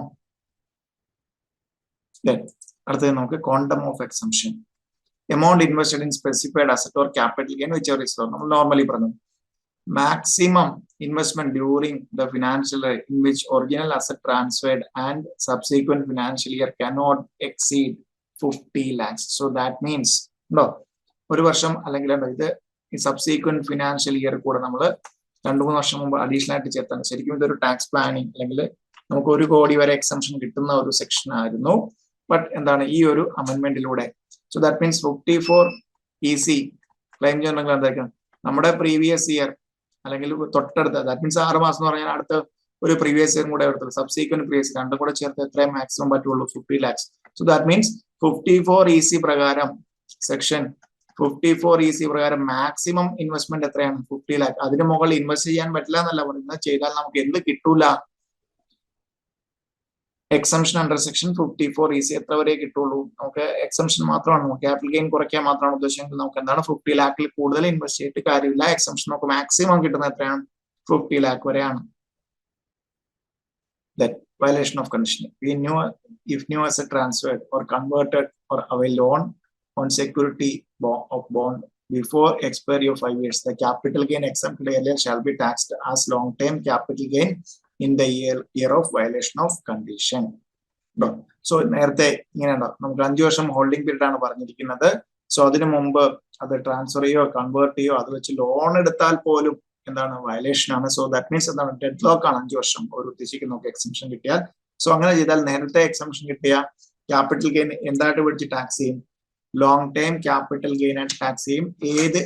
അടുത്തത് നമുക്ക് quantum of exemption. Amount invested in specified asset or capital gain which ever is നമ്മൾ നോർമലി പറഞ്ഞു. Maximum investment during the financial year in which original asset transferred and subsequent financial year cannot exceed 50 lakhs. So that means no ഒരു വർഷം അല്ലെങ്കിൽ ഇത് ഈ subsequent financial year കൂടെ നമ്മൾ 2-3 വർഷം മുമ്പ് അഡീഷണൽ ആയിട്ട് ചേർത്താണ്. ശരിക്കും ഇതൊരു ടാക്സ് പ്ലാനിങ് അല്ലെങ്കിൽ നമുക്ക് 1 കോടി വരെ എക്സംഷൻ കിട്ടുന്ന ഒരു സെക്ഷൻ ആയിരുന്നു. ബട്ട് എന്താണ് ഈ ഒരു അമെന്റ്മെന്റിലൂടെ so that means 54 EC claim ചെയ്യണമെങ്കിൽ എന്തായിരിക്കും നമ്മുടെ പ്രീവിയസ് ഇയർ അല്ലെങ്കിൽ തൊട്ടടുത്ത ദാറ്റ് മീൻസ് 6 മാസം എന്ന് പറഞ്ഞാൽ അടുത്ത ഒരു പ്രീവിയസ് ഇയർ കൂടെ എടുത്തത് സബ്സീക്വന്റ് പ്രീവിയസ് രണ്ടും കൂടെ ചേർത്ത് എത്രയും മാക്സിമം പറ്റുള്ളൂ? 50 lakhs. So that means 54 EC പ്രകാരം സെക്ഷൻ 54 EC പ്രകാരം മാക്സിമം ഇൻവെസ്റ്റ്മെന്റ് എത്രയാണ്? 50 lakh. അതിന് മുകളിൽ ഇൻവെസ്റ്റ് ചെയ്യാൻ പറ്റില്ല എന്നല്ല പറയുന്നത്, ചെയ്താൽ നമുക്ക് എന്ത് കിട്ടൂല? എക്സംഷൻ അണ്ടർ സെക്ഷൻ 54 EC എത്ര വരെ കിട്ടുള്ളൂ? നമുക്ക് എക്സംഷൻ മാത്രമാണ്, ക്യാപിറ്റൽ ഗെയിൻ കുറയ്ക്കാൻ മാത്രമാണ് ഉദ്ദേശിച്ചെങ്കിൽ നമുക്ക് എന്താണ് 50 lakhൽ കൂടുതൽ ഇൻവെസ്റ്റ് ചെയ്തിട്ട് കാര്യമില്ല. എക്സംഷൻ നമുക്ക് മാക്സിമം കിട്ടുന്ന എത്രയാണ്? 50 lakh വരെയാണ്. That violation of condition. If new asset transferred or converted or availed loan on security of bond before expiry of 5 years, the capital gain exempted earlier shall be taxed as long-term capital gain in the year of violation of condition. So നേരത്തെ ഇങ്ങനെയുണ്ടോ നമുക്ക് 5 വർഷം holding period ആണ് പറഞ്ഞിരിക്കുന്നത്. So അതിനു മുമ്പ് അത് transfer ചെയ്യോ convert ചെയ്യോ അത് വെച്ച് ലോൺ എടുത്താൽ പോലും എന്താണ് വയലേഷൻ ആണ്. സോ ദാറ്റ് മീൻസ് എന്താണ് ഡെഡ് ലോക്ക് ആണ് 5 വർഷം ഒരു ഉദ്ദേശിക്കുന്ന എക്സംഷൻ കിട്ടിയാൽ. സോ അങ്ങനെ ചെയ്താൽ നേരത്തെ എക്സംഷൻ കിട്ടിയ ക്യാപിറ്റൽ ഗെയിൻ എന്തായിട്ട് പിടിച്ച് ടാക്സ് ചെയ്യും? ലോങ് ടൈം ക്യാപിറ്റൽ ഗെയിൻ ആയിട്ട് ടാക്സ് ചെയ്യും. ഏത്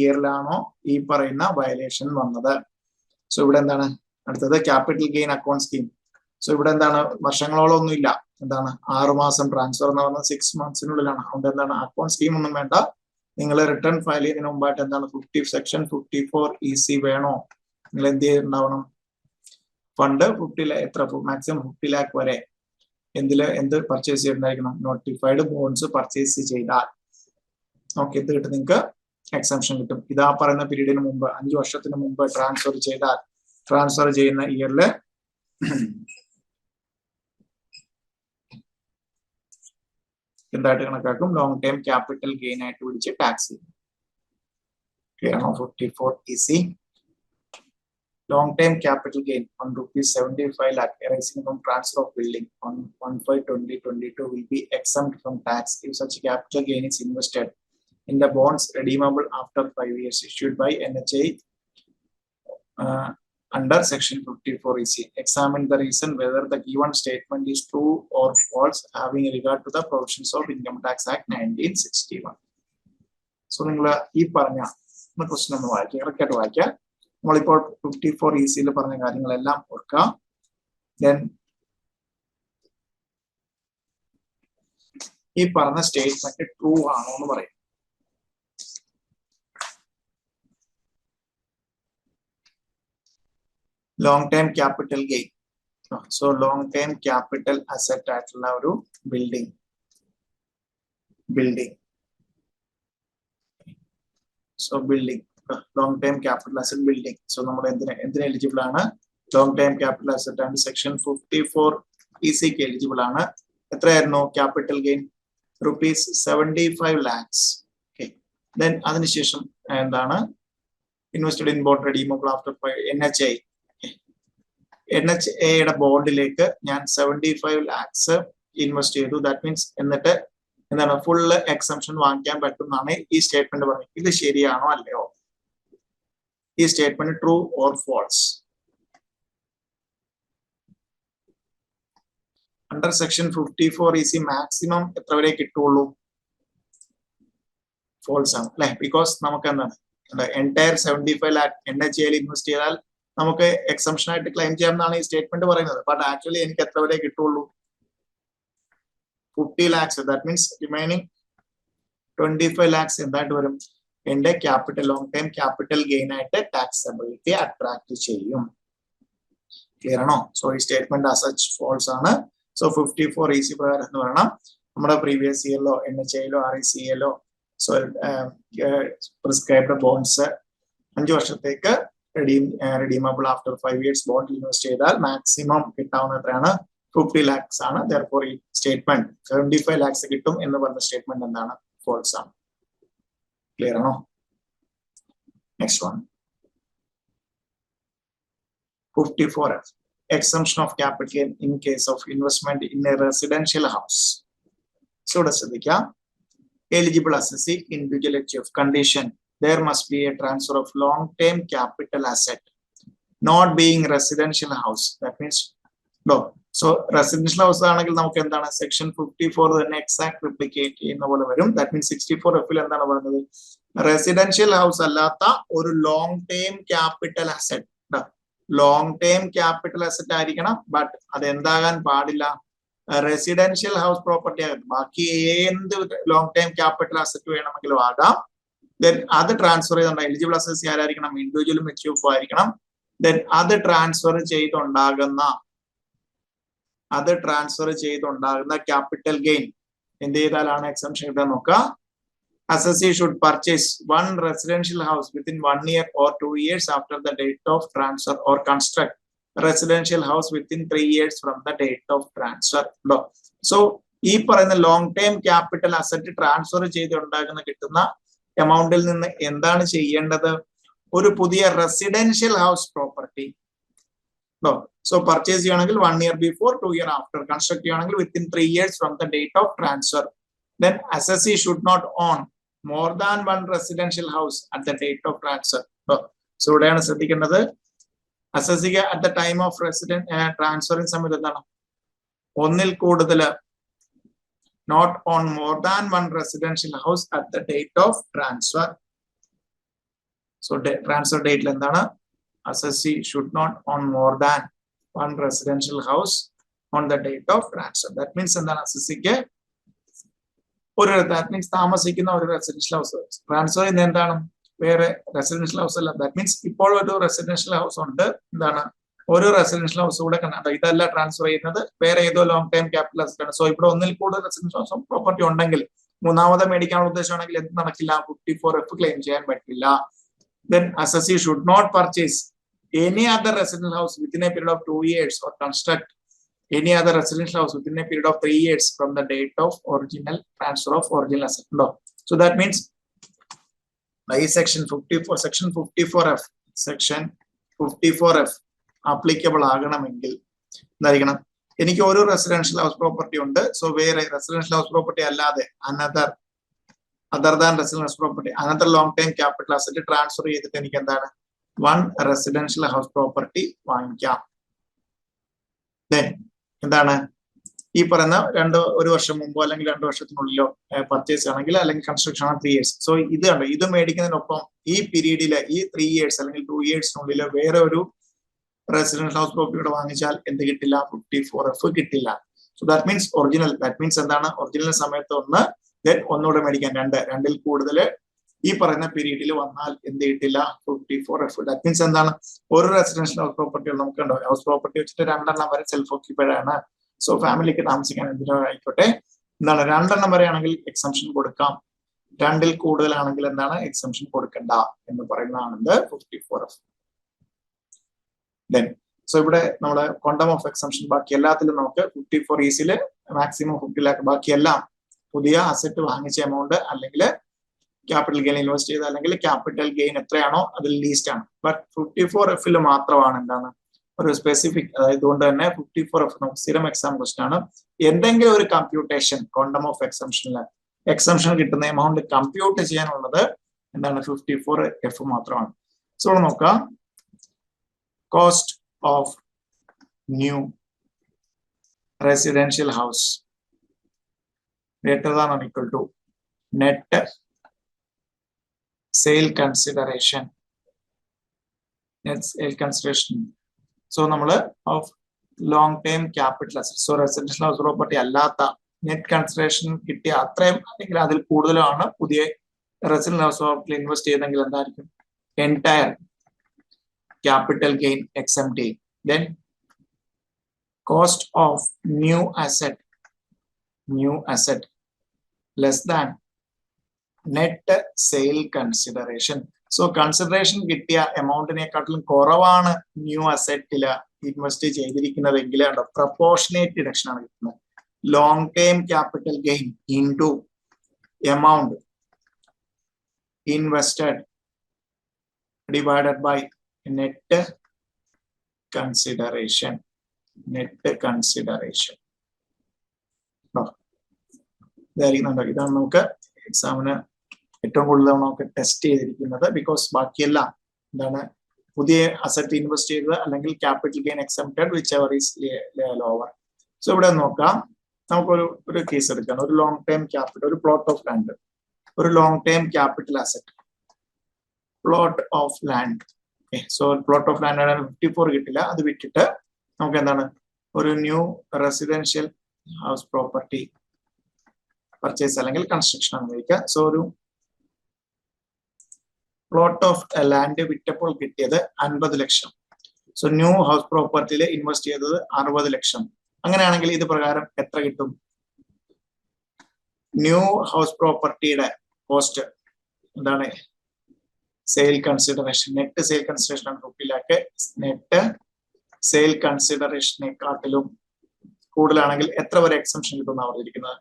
ഇയറിലാണോ ഈ പറയുന്ന വയലേഷൻ വന്നത്. സോ ഇവിടെ എന്താണ് അടുത്തത് capital gain account scheme. So ഇവിടെ എന്താണ് വർഷങ്ങളോളം ഒന്നുമില്ല, എന്താണ് 6 മാസം ട്രാൻസ്ഫർ എന്ന് പറഞ്ഞാൽ 6 monthsനുള്ളിലാണ്. അതുകൊണ്ട് എന്താണ് അക്കൗണ്ട് സ്കീം ഒന്നും വേണ്ട. നിങ്ങൾ റിട്ടേൺ ഫയൽ ചെയ്യുന്നതിന് മുമ്പായിട്ട് എന്താണ് സെക്ഷൻ 54 EC വേണോ? നിങ്ങൾ എന്ത് ചെയ്തിട്ടുണ്ടാവണം? ഫണ്ട് 50 എത്ര മാക്സിമം 50 lakh വരെ എന്ത് പർച്ചേസ് ചെയ്തിട്ടുണ്ടായിരിക്കണം? നോട്ടിഫൈഡ് ബോൺസ് പർച്ചേസ് ചെയ്താൽ ഓക്കെ ഇത് കിട്ടും, നിങ്ങൾക്ക് എക്സംഷൻ കിട്ടും. ഇതാ പറയുന്ന പീരീഡിന് മുമ്പ് 5 വർഷത്തിന് മുമ്പ് ട്രാൻസ്ഫർ ചെയ്യുന്ന ഇയറില് എന്തായിട്ട് കണക്കാക്കും? ലോങ് ടൈം ക്യാപിറ്റൽ ഗെയിൻ ആയിട്ട് പിടിച്ച് ടാക്സ് ചെയ്യും. ക്ലിയർ ആണോ? 54 EC long term capital gain on ₹75 lakh arising from transfer of building on 1/5/2022 will be exempt from tax if such capital gain is invested in the bonds redeemable after 5 years issued by NHI under section 54 EC. Examine the reason whether the given statement is true or false having regard to the provisions of Income Tax Act 1961. So നിങ്ങൾ ഈ പറഞ്ഞ question ഒന്ന് വായിക്കുക, കറക്റ്റായിട്ട് വായിക്കുക. നമ്മളിപ്പോൾ 54 EC പറഞ്ഞ കാര്യങ്ങളെല്ലാം ഓർക്കാം. ദെൻ ഈ പറഞ്ഞ സ്റ്റേറ്റ്മെന്റ് ട്രൂ ആണോ എന്ന് പറയും. Long time capital gain. So long time capital asset ആയിട്ടുള്ള ഒരു building so building long time capital asset building. So നമ്മൾ എന്തിന് എലിജിബിൾ ആണ്? Long time capital asset and section 54 EC eligible ആണ്. എത്രയായിരുന്നു capital gain? ₹75 lakhs. Okay, then അതിനുശേഷം എന്താണ് invested in bond redeemable after NHI. NHAയുടെ ബോണ്ടിലേക്ക് ഞാൻ 75 lakhs ഇൻവെസ്റ്റ് ചെയ്തു. That means എന്നിട്ട് എന്താണ് ഫുള്ള് എക്സംഷൻ വാങ്ങിക്കാൻ പറ്റും എന്നാണ് ഈ സ്റ്റേറ്റ്മെന്റ് പറഞ്ഞത്. ഇത് ശരിയാണോ അല്ലയോ? ഈ statement true or false? Under section 54 EC maximum എത്ര വരെ കിട്ടുള്ളൂ? ഫോൾസ് ആണ് അല്ലെ? ബിക്കോസ് നമുക്ക് എന്താണ് എൻറ്റയർ 75 lakh NHAയിൽ ഇൻവെസ്റ്റ് ചെയ്താൽ നമുക്ക് എക്സംഷൻ ആയിട്ട് ക്ലെയിം ചെയ്യാമെന്നാണ് ഈ സ്റ്റേറ്റ്മെന്റ് പറയുന്നത്. ബട്ട് ആക്ച്വലി എനിക്ക് എത്ര വരെ കിട്ടുള്ളൂ? 50 lakhs. That means remaining 25 lakhs എന്തായിട്ട് വരും? എന്റെ capital long time capital gain ആയിട്ട് ടാക്സബിലിറ്റി അട്രാക്ട് ചെയ്യും. ക്ലിയർ ആണോ? സോ ഈ സ്റ്റേറ്റ്മെന്റ് അസച്ച് ഫോൾസ് ആണ്. സോ 54 EC പ്രകാരം എന്ന് പറയണം നമ്മുടെ പ്രീവിയസ് ഇയറിലോ NHAയിലോ RECയിലോ സോ പ്രിസ്ക്രൈബ്ഡ് ബോണ്ട്സ് 5 വർഷത്തേക്ക് redeemable after 5 years bond invest ചെയ്താൽ മാക്സിമം കിട്ടാവുന്ന എത്രയാണ്? 50 lakhs ആണ്. therefore ഈ സ്റ്റേറ്റ്മെന്റ് 75 lakhs കിട്ടും എന്ന് പറഞ്ഞ സ്റ്റേറ്റ്മെന്റ് എന്താണ്? ഫോൾസ് ആണ്. ക്ലിയർ ആണോ? Next one 54F. Exemption of capital gain in case of investment in a residential house. So ഇവിടെ ശ്രദ്ധിക്കുക, eligible assessee individual HF condition, there must be a transfer of long-term capital asset, not being residential house. That means no. So residential house ആണെങ്കിൽ നമുക്ക് എന്താണ് section 54 തന്നെ exact replicate ചെയ്യുന്ന പോലെ വരും. That means 64F എന്താണ് പറയുന്നത്? റെസിഡൻഷ്യൽ ഹൗസ് അല്ലാത്ത ഒരു long term capital asset, long term capital asset ആയിരിക്കണം. ബട്ട് അത് എന്താകാൻ പാടില്ല? റെസിഡൻഷ്യൽ ഹൗസ് പ്രോപ്പർട്ടി ആകും. ബാക്കി എന്ത് ലോങ് ടൈം ക്യാപിറ്റൽ അസറ്റ് വേണമെങ്കിലും ആകാം. ദെൻ അത് ട്രാൻസ്ഫർ ചെയ്തുകൊണ്ട് എലിജിബിൾ അസസി ആരായിരിക്കണം? ഇൻഡിവിജ്വലും HF ആയിരിക്കണം. ദെൻ അത് ട്രാൻസ്ഫർ ചെയ്തുണ്ടാകുന്ന ക്യാപിറ്റൽ ഗെയിൻ എന്ത് ചെയ്താലാണ് എക്സംഷൻ കിട്ടാൻ നോക്കുക? Assessee should purchase one residential house within 1 year or 2 years after the date of transfer, or construct residential house within 3 years from the date of transfer. So ഈ പറയുന്ന long time capital asset transfer ചെയ്തുണ്ടാകുന്ന കിട്ടുന്ന എമൗണ്ടിൽ നിന്ന് എന്താണ് ചെയ്യേണ്ടത്? ഒരു പുതിയ residential house property so purchase ചെയ്യണമെങ്കിൽ 1 year before, 2 year after. Construct ചെയ്യണമെങ്കിൽ within 3 years from the date of transfer. Then assessee should not own more than one residential house at the date of transfer. So ഇവിടെയാണ് ശ്രദ്ധിക്കേണ്ടത്. അസസിക്ക് at the time of transferring സമയത്ത് എന്താണ്? ഒന്നിൽ കൂടുതൽ, not own more than one residential house at the date of transfer. So transfer ഡേറ്റിൽ എന്താണ്? Assessee should not own more than one residential house on the date of transfer. That means എന്താണ്? അസസിക്ക് that means താമസിക്കുന്ന ഒരു residential house transfer ചെയ്യുന്ന എന്താണ്? വേറെ residential house അല്ല. ദാറ്റ് മീൻസ് ഇപ്പോൾ ഒരു റെസിഡൻഷ്യൽ ഹൗസ് ഉണ്ട്, എന്താണ് ഒരു റെസിഡൻഷ്യൽ ഹൗസ് കൂടെ കണ്ട ഇതല്ല ട്രാൻസ്ഫർ ചെയ്യുന്നത്, വേറെ ഏതോ ലോങ് ടൈം ക്യാപിറ്റൽ അസറ്റ് ആണ്. സോ ഇവിടെ ഒന്നിൽ കൂടുതൽ റെസിഡൻഷ്യൽ ഹൗസ് പ്രോപ്പർട്ടി ഉണ്ടെങ്കിൽ മൂന്നാമത് മേടിക്കാനുള്ള ഉദ്ദേശമാണെങ്കിൽ എന്ത് നടക്കില്ല? 54F ക്ലെയിം ചെയ്യാൻ പറ്റില്ല. Then assessee should not purchase any other residential house within a period of 2 years or construct any other residential house within a period of 3 years from the date of original transfer of original asset. No. So that means by section 54F applicable ആകണമെങ്കിൽ എന്തായിരിക്കണം? എനിക്ക് ഒരു residential house property ഉണ്ട്. So വേറെ residential house property അല്ലാതെ other than residential house property, another long time capital asset transfer ചെയ്തിട്ട് എനിക്ക് എന്താണ്? വൺ റെസിഡൻഷ്യൽ ഹൗസ് പ്രോപ്പർട്ടി വാങ്ങിക്കാം. ദെൻ എന്താണ് ഈ പറയുന്ന ഒരു വർഷം മുമ്പോ അല്ലെങ്കിൽ 2 വർഷത്തിനുള്ളിലോ പർച്ചേസ് ആണെങ്കിൽ, അല്ലെങ്കിൽ കൺസ്ട്രക്ഷൻ ആണ് 3 years. സോ ഇത് കണ്ടോ, ഇത് മേടിക്കുന്നതിനൊപ്പം ഈ പീരീഡില് ഈ 3 years അല്ലെങ്കിൽ 2 yearsനുള്ളിൽ വേറെ ഒരു റെസിഡൻഷ്യൽ ഹൗസ് പ്രോപ്പർട്ടി വാങ്ങിച്ചാൽ എന്ത് കിട്ടില്ല? 54F കിട്ടില്ല. So that means original, that means എന്താണ്? ഒറിജിനൽ സമയത്ത് ഒന്ന്, ദെൻ ഒന്നുകൂടെ മേടിക്കാൻ 2, 2ൽ കൂടുതൽ ഈ പറയുന്ന പീരീഡിൽ വന്നാൽ എന്ത് കിട്ടില്ല? 54F. ദാറ്റ് മീൻസ് എന്താണ്? ഒരു റെസിഡൻഷ്യൽ ഹൗസ് പ്രോപ്പർട്ടി നമുക്ക് ഉണ്ടോ? ഹൗസ് പ്രോപ്പർട്ടി വെച്ചിട്ട് 2 വരെ സെൽഫ് ഓക്യുപ്പൈഡ് ആണ്. സോ ഫാമിലിക്ക് താമസിക്കാൻ എന്തിനോ ആയിക്കോട്ടെ, എന്താണ് 2 വരെയാണെങ്കിൽ എക്സംഷൻ കൊടുക്കാം, 2ൽ കൂടുതലാണെങ്കിൽ എന്താണ്? എക്സംഷൻ കൊടുക്കണ്ട എന്ന് പറയുന്നതാണ് 54F. Then സോ ഇവിടെ നമ്മുടെ ക്വാണ്ടം ഓഫ് എക്സംഷൻ ബാക്കി എല്ലാത്തിലും നമുക്ക് 54 ഈസില് മാക്സിമം 50 ലാക്ക് ബാക്കിയെല്ലാം പുതിയ അസറ്റ് വാങ്ങിച്ച എമൗണ്ട് അല്ലെങ്കിൽ ക്യാപിറ്റൽ ഗെയിൻ ഇൻവെസ്റ്റ് ചെയ്ത് അല്ലെങ്കിൽ ക്യാപിറ്റൽ ഗെയിൻ എത്രയാണോ അതിൽ ലീസ്റ്റ് ആണ്. ബട്ട് 54F മാത്രമാണ് എന്താണ് ഒരു സ്പെസിഫിക്, അതായത് ഇതുകൊണ്ട് തന്നെ 54F നമുക്ക് സ്ഥിരം എക്സാം ക്വസ്റ്റൻ ആണ്. എന്തെങ്കിലും ഒരു കമ്പ്യൂട്ടേഷൻ ക്വാണ്ടം ഓഫ് എക്സംഷനിൽ എക്സംഷൻ കിട്ടുന്ന എമൗണ്ട് കമ്പ്യൂട്ട് ചെയ്യാനുള്ളത് എന്താണ് 54F മാത്രമാണ്. സോ നോക്കാം, cost of new residential house greater than or equal to net sale consideration. So നമ്മള് of long term capital assets, so residential house property അല്ലാത്ത net consideration കിട്ടിയ അത്രയും അല്ലെങ്കിൽ അതിൽ കൂടുതലാണ് പുതിയ റെസിഡൻഷ്യൽ ഹൗസ് പ്രോപ്പർട്ടി ഇൻവെസ്റ്റ് ചെയ്തെങ്കിൽ എന്തായിരിക്കും എൻറ്റയർ ക്യാപിറ്റൽ ഗെയിൻ എക്സംപ്റ്റ് ചെയ്യും. Then cost of new asset less than net sale consideration. So consideration കിട്ടിയ എമൗണ്ടിനെക്കാട്ടിലും കുറവാണ് ന്യൂ അസറ്റിൽ ഇൻവെസ്റ്റ് ചെയ്തിരിക്കുന്നതെങ്കിൽ പ്രൊപ്പോർഷനേറ്റ് ഡിഡക്ഷൻ ആണ് കിട്ടുന്നത്. Long term capital gain into amount invested divided by net consideration. ഇതാണ് നമുക്ക് എക്സാമിന് ഏറ്റവും കൂടുതൽ നമുക്ക് ടെസ്റ്റ് ചെയ്തിരിക്കുന്നത്. ബിക്കോസ് ബാക്കിയെല്ലാം എന്താണ് പുതിയ അസറ്റ് ഇൻവെസ്റ്റ് ചെയ്തത് അല്ലെങ്കിൽ capital gain exempted which ever is lower. So ഇവിടെ നോക്കാം, നമുക്കൊരു കേസ് എടുക്കാം. ഒരു ലോങ് ടൈം ക്യാപിറ്റൽ, ഒരു പ്ലോട്ട് ഓഫ് ലാൻഡ്, ഒരു long time capital asset plot of land. So plot of land 54 കിട്ടില്ല, അത് വിട്ടിട്ട് നമുക്ക് എന്താണ് ഒരു new residential house property purchase അല്ലെങ്കിൽ കൺസ്ട്രക്ഷൻ ആണ് ഉപയോഗിക്കുക. സോ ഒരു പ്ലോട്ട് ഓഫ് ലാൻഡ് വിറ്റപ്പോൾ കിട്ടിയത് 50 ലക്ഷം. സോ ന്യൂ ഹൗസ് പ്രോപ്പർട്ടിയിൽ ഇൻവെസ്റ്റ് ചെയ്തത് 60 ലക്ഷം. അങ്ങനെയാണെങ്കിൽ ഇത് പ്രകാരം എത്ര കിട്ടും? ന്യൂ ഹൗസ് പ്രോപ്പർട്ടിയുടെ കോസ്റ്റ് എന്താണ്? Sale consideration, net sale consideration ആണ് 50 ലാക്ക്. നെറ്റ് സെയിൽ കൺസിഡറേഷനെക്കാട്ടിലും കൂടുതലാണെങ്കിൽ എത്ര വരെ എക്സംഷൻ കിട്ടും എന്നാണ് പറഞ്ഞിരിക്കുന്നത്?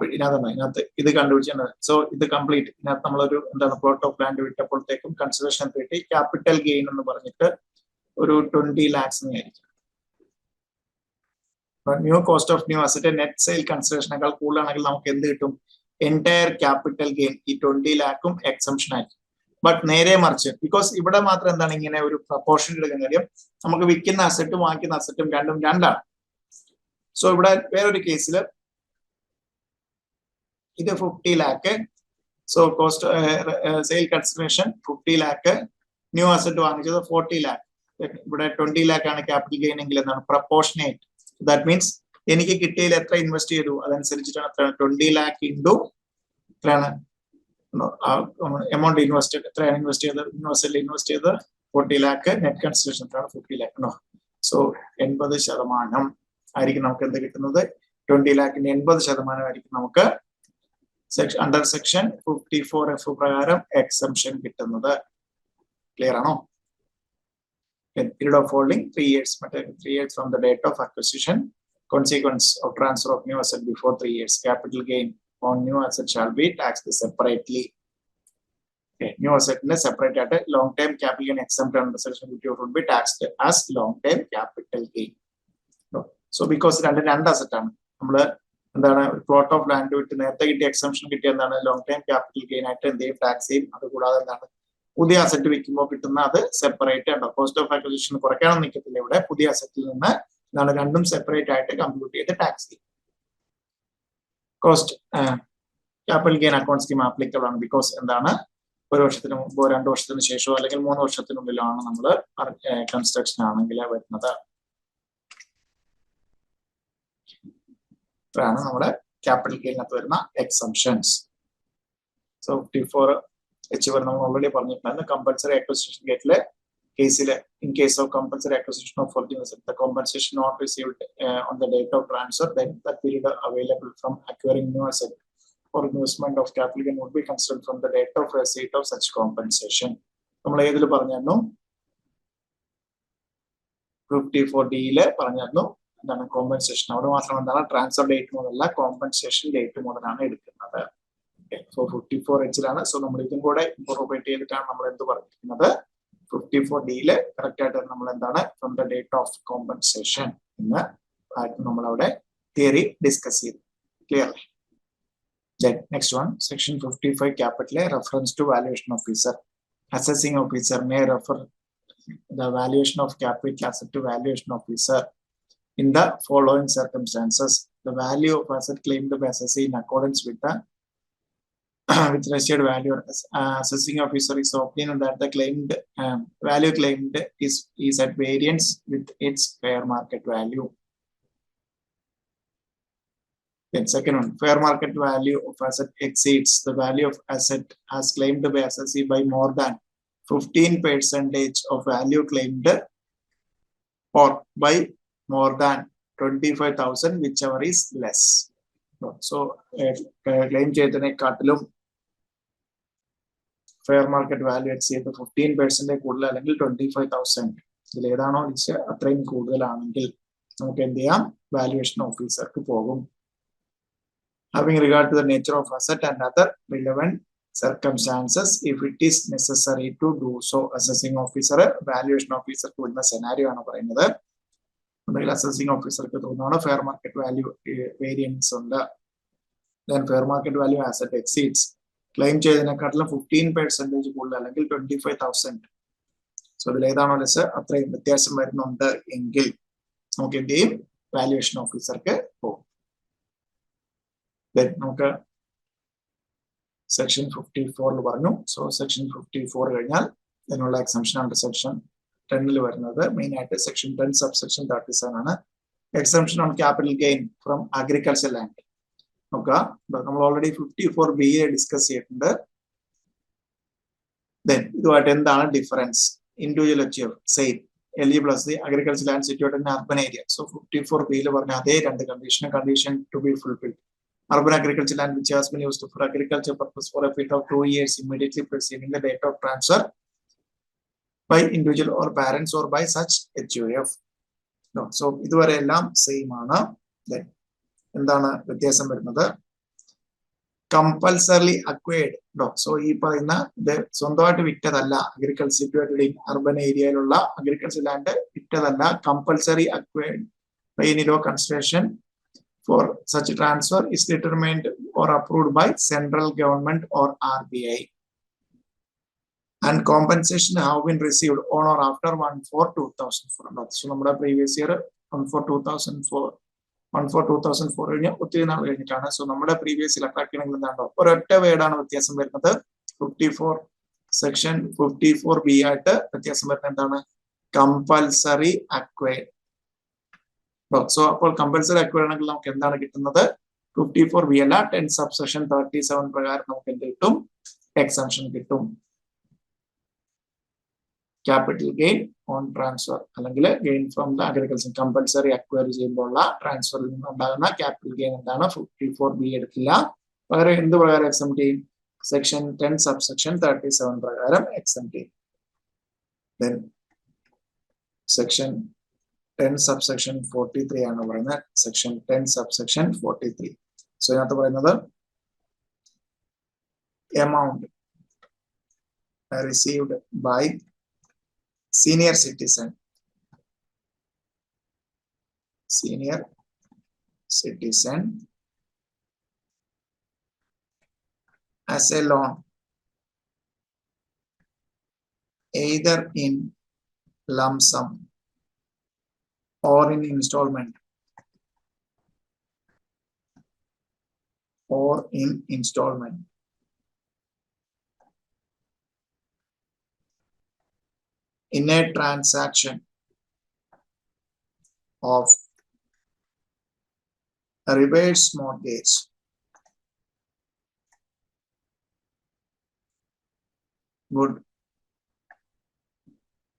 ഇതിനകത്ത് ഇത് കണ്ടുപിടിച്ചത്. സോ ഇത് കംപ്ലീറ്റ് ഇതിനകത്ത് നമ്മളൊരു എന്താണ് പ്ലോട്ട് ഓഫ് ലാൻഡ് വിട്ടപ്പോഴത്തേക്കും കൺസിഡറേഷൻ കിട്ടി ക്യാപിറ്റൽ ഗെയിൻ എന്ന് പറഞ്ഞിട്ട് ഒരു 20 ലാക്സ് ആയിരിക്കും. New cost of new asset net sale കൺസിഡറേഷനേക്കാൾ കൂടുതലാണെങ്കിൽ നമുക്ക് എന്ത് കിട്ടും? എൻറ്റയർ ക്യാപിറ്റൽ ഗെയിൻ ഈ 20 ലാക്കും എക്സംഷൻ ആയിരിക്കും. ബട്ട് നേരെ മറിച്ച്, ബിക്കോസ് ഇവിടെ മാത്രം എന്താണ് ഇങ്ങനെ ഒരു പ്രപ്പോർഷൻ എടുക്കുന്ന കാര്യം, നമുക്ക് വിൽക്കുന്ന അസറ്റും വാങ്ങിക്കുന്ന അസറ്റും രണ്ടും രണ്ടാണ്. സോ ഇവിടെ വേറൊരു കേസിൽ ഇത് 50 lakh. So cost sale consideration 50 lakh, new asset വാങ്ങിച്ചത് 40 ലാക്ക്. ഇവിടെ 20 ലാക്ക് ആണ് ക്യാപിറ്റൽ ഗെയിൻ എങ്കിൽ എന്താണ് പ്രപ്പോർഷനേറ്റ്. ദാറ്റ് മീൻസ് എനിക്ക് കിട്ടിയതിൽ എത്ര ഇൻവെസ്റ്റ് ചെയ്തു അതനുസരിച്ചിട്ടാണ് എത്ര 20 ലാക്ക് ഇൻടു എത്രയാണ് എമൗണ്ട് ഇൻവെസ്റ്റഡ്, എത്രയാണ് ഇൻവെസ്റ്റ് ചെയ്തത്? ഇൻവെസ്റ്റ് ചെയ്തത് 40 ലാക്ക്, നെറ്റ് കൺസിഡറേഷൻ എത്രയാണ് 50 ലാക്ക്. സോ 80% ആയിരിക്കും നമുക്ക് എന്ത് കിട്ടുന്നത്? 20 ലാക്കിന്റെ 80% ആയിരിക്കും നമുക്ക് അണ്ടർ സെക്ഷൻ 54F പ്രകാരം എക്സംഷൻ കിട്ടുന്നത്. ക്ലിയർ ആണോ? Period of holding 3 years, 3 years from the date of acquisition. Consequence of transfer of new asset before 3 years. Capital gain on new asset shall be taxed separately. Okay, new asset in a separate at a long term capital gain exempt under section 54 would be taxed as long term capital gain. So because രണ്ട് asset ആണ്, നമ്മള് എന്താണ് plot of land വിട്ട് നേരത്തെ കിട്ടിയ exemption കിട്ടിയ എന്താണ് long time capital gain ആയിട്ട് എന്ത് ചെയ്യും? ടാക്സ് ചെയ്യും. അത് കൂടാതെ എന്താണ് പുതിയ അസറ്റ് വിൽക്കുമ്പോൾ കിട്ടുന്ന അത് സെപ്പറേറ്റ് ആണ്. കോസ്റ്റ് ഓഫ് അക്വിസിഷൻ കുറയ്ക്കാനും നിൽക്കത്തില്ല. ഇവിടെ പുതിയ അസറ്റിൽ നിന്ന് എന്താണ് രണ്ടും സെപ്പറേറ്റ് ആയിട്ട് കമ്പ്യൂട്ട് ചെയ്ത് ടാക്സ് ചെയ്യും. Cost capital gain account scheme applicable ആണ്. ബിക്കോസ് എന്താണ് ഒരു വർഷത്തിന് മുമ്പോ 2 വർഷത്തിന് ശേഷമോ അല്ലെങ്കിൽ 3 വർഷത്തിനുള്ളിലാണ് നമ്മൾ കൺസ്ട്രക്ഷൻ ആണെങ്കിൽ വരുന്നത്. ഇത്രയാണ് നമ്മുടെ ക്യാപിറ്റൽ ഗെയിനകത്ത് വരുന്ന എക്സംഷൻസ്. സോ 54H നമ്മൾ ഓൾറെഡി പറഞ്ഞിട്ടുണ്ടായിരുന്നു. കമ്പൽസറി അക്വിസിഷൻ ഗേറ്റിലെ കേസിൽ in case of compulsory acquisition of original asset, the compensation not received on the date of transfer, then that period available from acquiring new asset for investment of capital gain would be considered from the date of receipt of such compensation. നമ്മൾ ഏതിൽ പറഞ്ഞായിരുന്നു? 54D പറഞ്ഞിരുന്നു എന്താണ് compensation അവിടെ മാത്രം എന്താണ് transfer date മുതലല്ല compensation date മുതലാണ് എടുക്കുന്നത്. സോ 54H സോ നമ്മൾ ഇതും കൂടെ ഇൻകോർപ്പറേറ്റ് ചെയ്തിട്ടാണ് നമ്മൾ എന്ത് പറഞ്ഞിരിക്കുന്നത് 54D കറക്റ്റ് ആയിട്ട് നമ്മൾ എന്താണ് from the date of compensation എന്ന് നമ്മളവിടെ തിയറി ഡിസ്കസ് ചെയ്തു. Clear? Then next one, section 55 capital A, reference to valuation officer. Assessing officer may refer the valuation of capital asset to valuation officer in the following circumstances. The value of asset claimed by assessee in accordance with the with registered value. Assessing officer is opinion that the claimed value claimed is at variance with its fair market value. Then second one, fair market value of asset exceeds the value of asset as claimed by assessee by more than 15% of value claimed or by more than 25,000 whichever is less. So claim ചെയ്തതിനെക്കാട്ടിലും fair market value exceed 15% കൂടുതൽ അല്ലെങ്കിൽ 25,000 ഇതിൽ ഏതാണോ അത്രയും കൂടുതലാണെങ്കിൽ നമുക്ക് എന്ത് ചെയ്യാം valuation ഓഫീസർക്ക് പോകും. Having regard to the nature of asset and other relevant circumstances, if it is necessary to do so, assessing officer, valuation officer വരുന്ന scenario ആണ് പറയുന്നത്. assessing officer തോന്നുന്നു fair market value variance ഉണ്ട്. Then fair market value asset exceeds claim ചെയ്തതിനെക്കാട്ടിലും 15% കൂടുതൽ അല്ലെങ്കിൽ 25,000. So ഇതിൽ ഏതാണോ less അത്രയും വ്യത്യാസം വരുന്നുണ്ട് എങ്കിൽ നമുക്ക് എന്ത് ചെയ്യും വാല്യുവേഷൻ ഓഫീസർക്ക് പോകും. നമുക്ക് സെക്ഷൻ 54 പറഞ്ഞു. സോ സെക്ഷൻ 54 കഴിഞ്ഞാൽ ഇതിനുള്ള എക്സംഷൻ ആണ് സെക്ഷൻ 10 വരുന്നത്. മെയിൻ ആയിട്ട് സെക്ഷൻ 10 സബ്സെക്ഷൻ 37 ആണ്. Exemption on capital gain from agriculture land. നോക്കുക, നമ്മൾ ഓൾറെഡി 54B ഡിസ്കസ് ചെയ്തിട്ടുണ്ട്. ഇതുമായിട്ട് എന്താണ് difference? Individual achieve same eligible as the agricultural land situated in urban area. So 54B പറഞ്ഞ അതേ രണ്ട് condition to be fulfilled. Urban agricultural land which has been used for agriculture purpose for a period of 2 years immediately preceding the date of transfer by individual or parents or by such HUF. No. So ഇതുവരെ എല്ലാം same ആണ്. എന്താണ് വ്യത്യാസം വരുന്നത്? Compulsorily acquired. So ഈ പറയുന്ന ഇത് സ്വന്തമായിട്ട് വിറ്റതല്ല. അഗ്രികൾച്ചർ സിറ്റുവേറ്റഡ് ഇൻ അർബൻ ഏരിയയിലുള്ള അഗ്രികൾച്ചർ ലാൻഡ് വിറ്റതല്ല. Compulsory acquired by any law construction for such transfer is determined or approved by central government or RBI, and compensation have been received on or after 1/4/2004. So നമ്മുടെ previous year 1/4/2004 കഴിഞ്ഞ ഒത്തിരി നാൾ കഴിഞ്ഞിട്ടാണ്. So നമ്മുടെ previous year attract ചെയ്യണമെങ്കിൽ എന്താണോ ഒരൊറ്റ വേർഡാണ് വ്യത്യാസം വരുന്നത്. 54 സെക്ഷൻ 54B ആയിട്ട് വ്യത്യാസം വരുന്നത് എന്താണ്? Compulsory acquired. സോ അപ്പോൾ കമ്പൽസറി അക്വയർഡ് ആണെങ്കിൽ നമുക്ക് എന്താണ് കിട്ടുന്നത്? 54B അല്ല 10 സബ്സെക്ഷൻ 37 പ്രകാരം നമുക്ക് എന്ത് കിട്ടും? എക്സംഷൻ കിട്ടും. ക്യാപിറ്റൽ ഗെയിൻ ഓൺ ട്രാൻസ്ഫർ അല്ലെങ്കിൽ gain from the agriculture compulsory acquire ചെയ്യുമ്പോൾ ഉള്ള ട്രാൻസ്ഫറിൽ നിന്ന് ഉണ്ടാകുന്ന ക്യാപിറ്റൽ ഗെയിൻ എന്താണ്? 54B എടുക്കില്ല. പകരം എന്ത് പ്രകാരം എക്സംപ്റ്റ് ചെയ്യും? സെക്ഷൻ 10 സബ്സെക്ഷൻ 37 പ്രകാരം എക്സംപ്റ്റ് ചെയ്യും. Then സെക്ഷൻ 10 സബ്സെക്ഷൻ 43 ആണ് പറയുന്നത്. Section 10 subsection 43. സോ ഇതിനകത്ത് പറയുന്നത് amount received by senior citizen as a loan either in lump sum or in installment in a transaction of a reverse mortgage would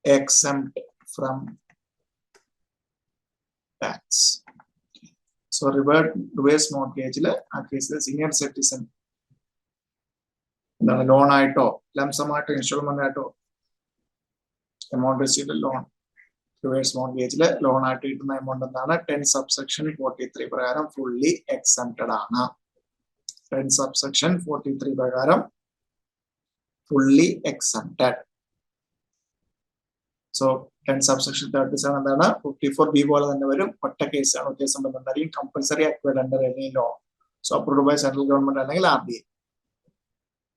exempt from tax. So reverse mortgage ആ കേസിൽ senior citizen എന്താണ് loan ആയിട്ടോ lump sum ആയിട്ടോ instalment ആയിട്ടോ amount received loan reverse മോർഗേജില് loan ആയിട്ട് കിട്ടുന്ന amount എന്താണ് 10 സബ്സെക്ഷൻ 43 പ്രകാരം ഫുള്ളി എക്സംപ്റ്റഡ് ആണ്. 10 സബ്സെക്ഷൻ 43 പ്രകാരം ഫുള്ളി എക്സംപ്റ്റഡ്. സോ 10 സബ്സെക്ഷൻ 37 എന്താണ് 54B പോലെ തന്നെ വരും. ഒറ്റ കേസാണ്, വ്യത്യാസം വരുന്നുണ്ടായിരിക്കും. Compulsory acquired under any law, so approved by central government അല്ലെങ്കിൽ RBI.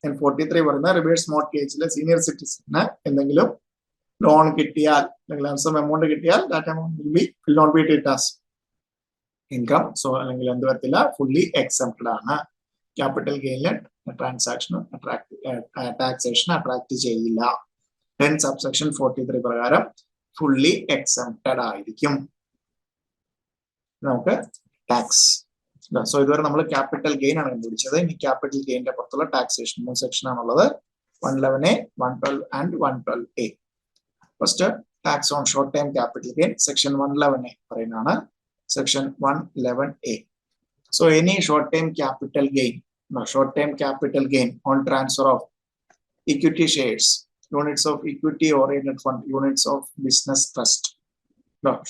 43 പറയുന്ന റിവേഴ്സ് മോർഗേജിലെ സീനിയർ സിറ്റിസന് എന്തെങ്കിലും ലോൺ കിട്ടിയാൽ അല്ലെങ്കിൽ സം എമൗണ്ട് കിട്ടിയാൽ that amount will not be treated as income. So അല്ലെങ്കിൽ എന്ത് വരത്തില്ല, ഫുള്ളി എക്സംപ്റ്റഡ് ആണ്. ക്യാപിറ്റൽ ഗെയിനിലെ ട്രാൻസാക്ഷനും ടാക്സേഷൻ അട്രാക്ട് ചെയ്യില്ല. 10 സബ്സെക്ഷൻ 43 പ്രകാരം ഫുള്ളി എക്സംപ്റ്റഡ് ആയിരിക്കും. നമുക്ക് ടാക്സ്. സോ ഇതുവരെ നമ്മൾ ക്യാപിറ്റൽ ഗെയിൻ ആണ് കണ്ടുപിടിച്ചത്. ഇനി ക്യാപിറ്റൽ ഗെയിനിന്റെ പുറത്തുള്ള ടാക്സേഷൻ 3 സെക്ഷൻ ആണുള്ളത്. 111A, 112 and 112A. First tax on short time capital gain section 111A പറയുന്നതാണ്. Section 111A. So any short time capital gain on transfer of equity shares, units of equity oriented fund, units of business trust.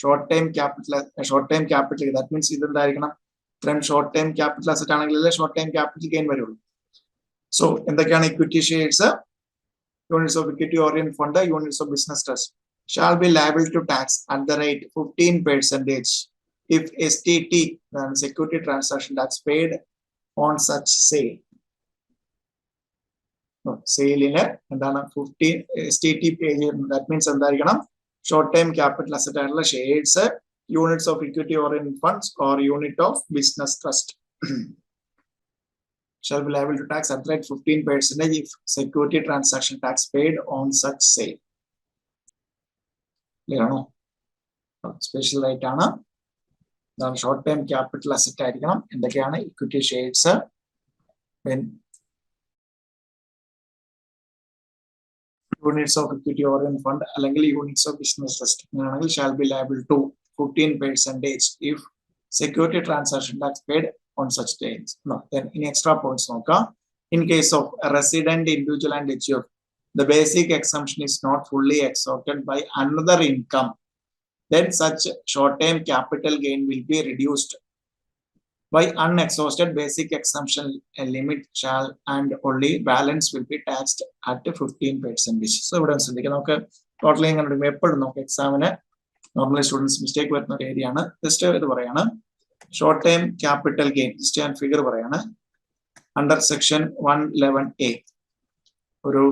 Short time capital that means ഇതെന്തായിരിക്കണം, ഇത്രയും short time capital asset ആണെങ്കിലല്ലേ short time capital gain വരുള്ളൂ. So എന്തൊക്കെയാണ് equity shares, units of equity oriented fund, units of business trust shall be liable to tax at the rate 15% if STT, security transaction tax, paid on such sale. സെയിലിന് എന്താണ് 15 STT പേ ചെയ്യുന്നത്. That means എന്തായിരിക്കണം, short time capital asset ആയിട്ടുള്ള shares, units of equity oriented funds or unit of business trust shall be liable to tax at the rate 15% if security transaction tax paid on such sale. ാണോ? Special right ആണ്. Short time capital asset ആയിരിക്കണം. എന്തൊക്കെയാണ് equity shares, units of equity oriented fund അല്ലെങ്കിൽ units of business trust ആണെങ്കിൽ shall be liable to 15% if security transaction tax paid on such days. Then in extra points നോക്കാം. In case of a resident individual and HUF, the basic exemption is not fully exhausted by another income, then such short-term capital gain will be reduced by unexhausted basic exemption limit shall and only balance will be taxed at 15%. So ഇവിടെ ശ്രദ്ധിക്കുക, നമുക്ക് totally ഇങ്ങനെ എപ്പോഴും നമുക്ക് എക്സാമിന് normally students mistake വരുന്ന ഒരു area ആണ്. ജസ്റ്റ് ഇത് പറയാണ്, short time capital gain just ഞാൻ ഫിഗർ പറയാണ്. അണ്ടർ സെക്ഷൻ 111A ഒരു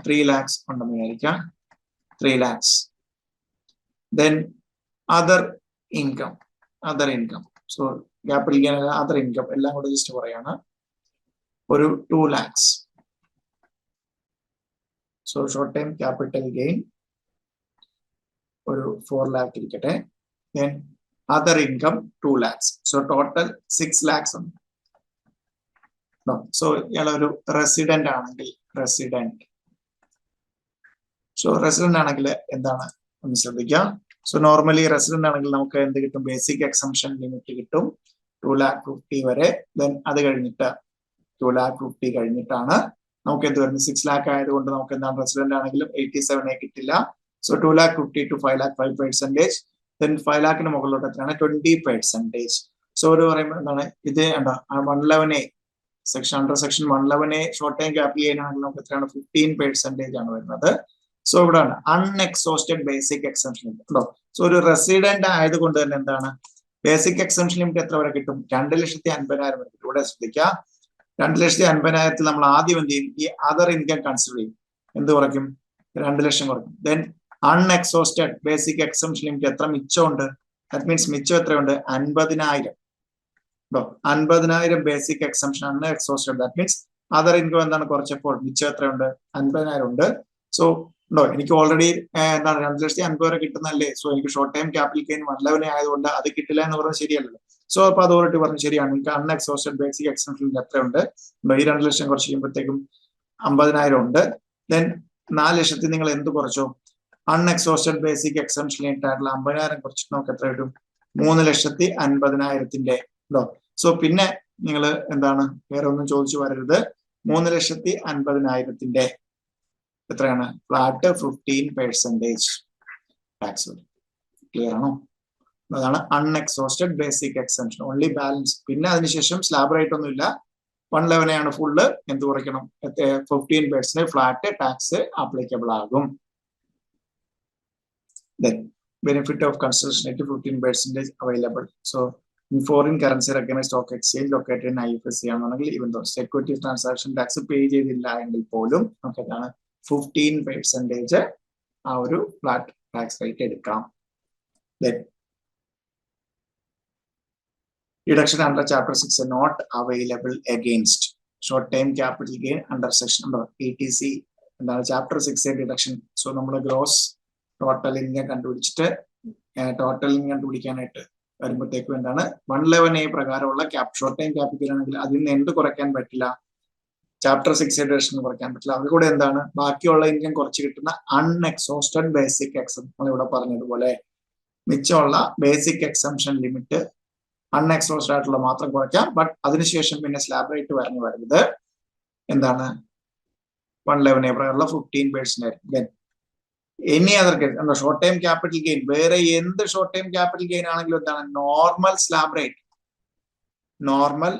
3 lakhs ഉണ്ടെന്ന് വിചാരിക്കാം. 3 lakhs. Then other income. So capital gain, other income എല്ലാം കൂടെ ജസ്റ്റ് പറയാണ് ഒരു 2 lakhs. So short term capital gain ഒരു 4 lakh ഇരിക്കട്ടെ. Then other income 2 lakhs. So total 6 lakhs ഉണ്ട്. സോ ഇയാൾ ഒരു റെസിഡന്റ് ആണെങ്കിൽ എന്താണ് ഒന്ന് ശ്രദ്ധിക്കാം. സോ നോർമലി റെസിഡന്റ് ആണെങ്കിൽ നമുക്ക് എന്ത് കിട്ടും, ബേസിക് എക്സംഷൻ ലിമിറ്റ് കിട്ടും 2,50,000 വരെ. ദെൻ അത് കഴിഞ്ഞിട്ട് 2,50,000 കഴിഞ്ഞിട്ടാണ് നമുക്ക് എന്ത് വരുന്നത്, 6 lakh ആയതുകൊണ്ട് നമുക്ക് എന്താണ് റെസിഡന്റ് ആണെങ്കിലും 87A കിട്ടില്ല. So 2,50,000 to 5 lakh 5%. ദെൻ 5 lakhന് മുകളിലോട്ട് എത്രയാണ് 20%. സോ ഒരു പറയുമ്പോൾ എന്താണ് ഇത് 111A section under section 111A short time capital gain ആണെങ്കിൽ നമുക്ക് എത്രയാണ് 15% ആണ് വരുന്നത്. സോ ഇവിടെയാണ് അൺഎക്സോസ്റ്റഡ് ബേസിക് എക്സംഷൻ ലിമിറ്റ് ഉണ്ടോ. സോ ഒരു റെസിഡന്റ് ആയതുകൊണ്ട് തന്നെ എന്താണ് ബേസിക് എക്സംഷൻ ലിമിറ്റ് എത്ര വരെ കിട്ടും, 2,50,000 വരെ കിട്ടും. ഇവിടെ ശ്രദ്ധിക്കാം, 2,50,000 നമ്മൾ ആദ്യം എന്ത് ചെയ്യും, ഈ അതർ ഇൻകം കൺസിഡർ ചെയ്യും. എന്ത് കുറയ്ക്കും, 2 ലക്ഷം കുറയ്ക്കും. ദെൻ അൺഎക്സോസ്റ്റഡ് ബേസിക് എക്സംഷൻ ലിമിറ്റ് എത്ര മിച്ചമുണ്ട്, ദാറ്റ് മീൻസ് മിച്ചം എത്രയുണ്ട് 50,000. 50,000 ബേസിക് എക്സംഷൻ ആണ് exhausted. That means other income എന്താണ് കുറച്ചപ്പോൾ മിച്ചം എത്രയുണ്ട് 50,000 ഉണ്ട്. സോ ഉണ്ടോ, എനിക്ക് ഓൾറെഡി എന്താണ് 2,50,000 വരെ കിട്ടുന്നല്ലേ. സോ എനിക്ക് ഷോർട്ട് ടൈം ക്യാപിറ്റൽ ഗെയിൻ 111 ആയതുകൊണ്ട് അത് കിട്ടില്ല എന്ന് പറഞ്ഞാൽ ശരിയല്ലല്ലോ. സോ അപ്പൊ അതോറിറ്റി പറഞ്ഞു ശരിയാണ്, എനിക്ക് അൺഎക്സോസ്റ്റഡ് ബേസിക് എക്സംഷൻ എത്രയുണ്ട്, ഈ 2 ലക്ഷം കുറച്ച് ചെയ്യുമ്പോഴത്തേക്കും 50,000 ഉണ്ട്. ദെൻ 4 ലക്ഷത്തിൽ നിങ്ങൾ എന്ത് കുറച്ചോ, അൺഎക്സോസ്റ്റഡ് ബേസിക് എക്സംഷൻ ആയിട്ടുള്ള 50,000 കുറച്ചിട്ട് നമുക്ക് എത്ര കിട്ടും, 3,50,000 ഉണ്ടോ. സോ പിന്നെ നിങ്ങൾ എന്താണ് വേറെ ഒന്നും ചോദിച്ചു വരരുത്, 3,50,000 എത്രയാണ് ഫ്ലാറ്റ് 15% ടാക്സ് വരും. Clear ആണോ? അതാണ് അൺഎക്സോസ്റ്റഡ് ബേസിക് എക്സംഷൻ. Only balance. പിന്നെ അതിനുശേഷം സ്ലാബ് റേറ്റ് ഒന്നുമില്ല. 111 ആണ് ഫുള്ള്. എന്ത് കുറയ്ക്കണം? 15% ഫ്ലാറ്റ് ടാക്സ് ആപ്ലിക്കബിൾ ആകും. Then benefit of consideration at 15% available. So in foreign currency recognized stock exchange located in IFSC ആണെങ്കിൽ even though security transaction tax pay ചെയ്തില്ല എങ്കിൽ പോലും നമുക്ക് 15% ആ ഒരു ഫ്ലാറ്റ് ടാക്സ് റേറ്റ് എടുക്കാം. Then deduction under chapter 6 not available against short term capital gain under section number ETC എന്താണ് chapter 6 deduction. So നമ്മൾ ഗ്രോസ് ടോട്ടൽ ഇൻകം കണ്ടുപിടിച്ചിട്ട് ടോട്ടൽ ഇൻകം കണ്ടുപിടിക്കാനായിട്ട് വരുമ്പോഴത്തേക്കും എന്താണ് 111A പ്രകാരമുള്ള ഷോർട്ട് ടൈം ക്യാപിറ്റൽ ആണെങ്കിൽ അതിൽ നിന്ന് എന്ത് കുറയ്ക്കാൻ പറ്റില്ല? ചാപ്റ്റർ 6 ഡിഡക്ഷൻ കുറയ്ക്കാൻ പറ്റില്ല. അത് കൂടെ എന്താണ് ബാക്കിയുള്ള ഇൻകം കുറച്ച് കിട്ടുന്ന അൺഎക്സോസ്റ്റഡ് ബേസിക് എക്സം നമ്മളിവിടെ പറഞ്ഞതുപോലെ മിച്ചമുള്ള ബേസിക് എക്സംഷൻ ലിമിറ്റ് അൺഎക്സോസ്റ്റഡ് ആയിട്ടുള്ള മാത്രം കുറയ്ക്കാം. ബട്ട് അതിനുശേഷം പിന്നെ സ്ലാബ് റേറ്റ് വരുന്നത് എന്താണ് 111A പ്രകാരമുള്ള 15% ആയിരിക്കും. Any other case short time capital gain വേറെ എന്ത് ഷോർട്ട് ടൈം ക്യാപിറ്റൽ ഗെയിൻ ആണെങ്കിലും എന്താണ് normal slab rate. Normal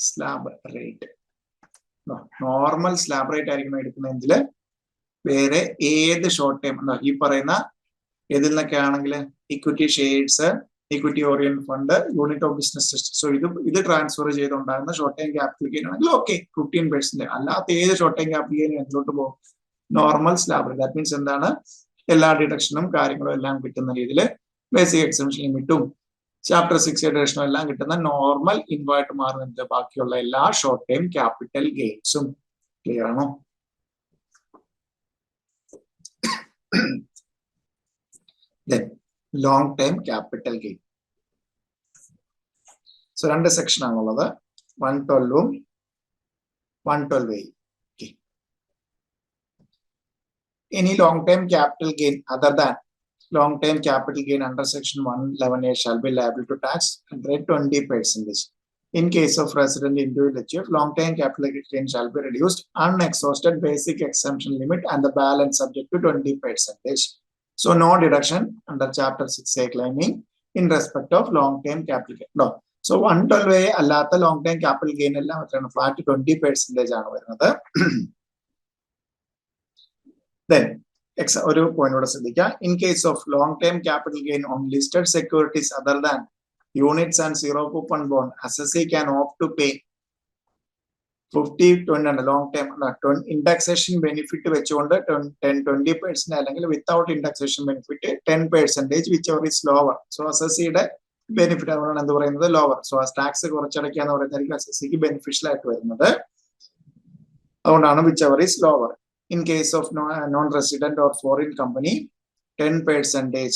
slab rate normal slab rate ആയിരിക്കണം എടുക്കുന്നതെങ്കിൽ വേറെ ഏത് ഷോർട്ട് ടൈം ഈ പറയുന്ന ഏതിൽ നിന്നൊക്കെ ആണെങ്കിൽ equity shares, equity orient fund, unit of business. So ഇത് ട്രാൻസ്ഫർ ചെയ്തുണ്ടാകുന്ന ഷോർട്ട് ടൈം ക്യാപിറ്റൽ ഗെയിൻ ആണെങ്കിൽ ഓക്കെ 15%. അല്ലാത്ത ഏത് ഷോർട്ട് ടൈം ക്യാപിറ്റൽ ഗെയിൻ എന്തിലോട്ട് പോകും? Normal slab. ദാറ്റ് മീൻസ് എന്താണ് എല്ലാ ഡിഡക്ഷനും കാര്യങ്ങളും എല്ലാം കിട്ടുന്ന രീതിയിൽ ബേസിക് എക്സംഷൻ ലിമിറ്റും ചാപ്റ്റർ 6 ഡിഡക്ഷനും എല്ലാം കിട്ടുന്ന നോർമൽ ഇൻവായിട്ട് മാറുന്നത് ബാക്കിയുള്ള എല്ലാ ഷോർട്ട് ടൈം ക്യാപിറ്റൽ ഗെയിൻസും. ക്ലിയർ ആണോ? Long time capital gain. So രണ്ട് സെക്ഷൻ ആണുള്ളത്, 112ഉം 112A. Any long-term capital gain other than long-term capital gain under section 111A shall be liable to tax at rate 20%. In case of resident individual HUF, long-term capital gain shall be reduced unexhausted basic exemption limit and the balance subject to 20%. So no deduction under chapter 6A claiming in respect of long-term capital gain. No. So 112A അല്ലാത്ത long-term capital gain എല്ലാം എത്രയാണ്? Flat 20% ആണ് വരുന്നത്. Then ഒരു point കൂടെ ശ്രദ്ധിക്കുക. In case of long time capital gain on listed securities other than units and zero coupon bond assessee can opt to pay 50-20 long time indexation benefit വെച്ചുകൊണ്ട് 20% അല്ലെങ്കിൽ without indexation benefit 10% whichever is lower. So അസസിയുടെ benefit അതുകൊണ്ടാണ് എന്ത് പറയുന്നത് lower. So tax കുറച്ചടയ്ക്കാന്ന് പറയുന്നതായിരിക്കും അസസിക്ക് beneficial ആയിട്ട് വരുന്നത്. അതുകൊണ്ടാണ് which ever is lower. In case of non-resident or foreign company, 10%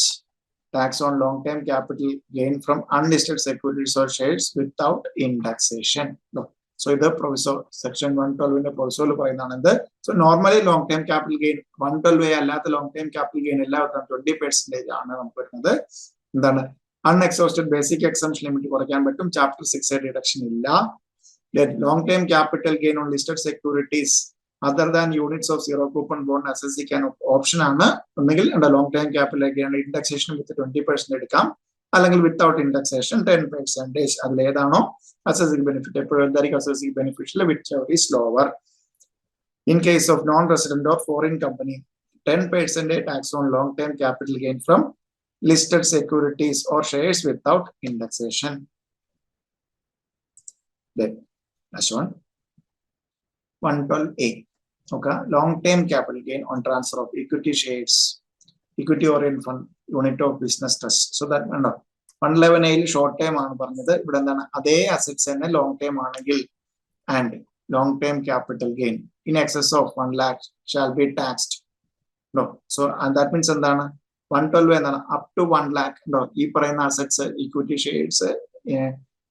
tax on long-term capital gain from unlisted securities or shares without indexation. No. So the proviso section 112 in the proviso പറയുന്നതാണ്. So normally long-term capital gain 112A അല്ലാത്ത long-term capital gain എല്ലാവർക്കും 20% ആണ് നമുക്ക് വരുന്നത്. എന്താണ് unexhausted basic exemption limit കുറയ്ക്കാൻ പറ്റും. Chapter 6 deduction ഇല്ല. Long-term capital gain on listed securities other than units of zero coupon bond assessee can option ആണ്. ഒന്നുകിൽ long time capital gain indexation with 20% എടുക്കാം, അല്ലെങ്കിൽ വിത്തൗട്ട് ഇൻഡെക്സേഷൻ 10%. അതിലേതാണോ അസസിക്ക് ബെനിഫിറ്റ് എപ്പോഴും എന്തായിരിക്കും അസസിക്ക് beneficial whichever is lower. In case of non resident or foreign company 10% tax on long term capital gain from listed securities or shares without indexation. Then last one 112A. Okay, long-term capital gain on transfer of equity shares, equity oriented fund, unit of business trust. So that 111A short term ആണ് പറഞ്ഞത്. ഇവിടെ എന്താണ് അതേ assets തന്നെ long time ആണെങ്കിൽ and long time capital gain in excess of 1 lakh shall be taxed. So that means എന്താണ് 112 എന്താണ് up to 1 lakh ഈ പറയുന്ന assets equity shares,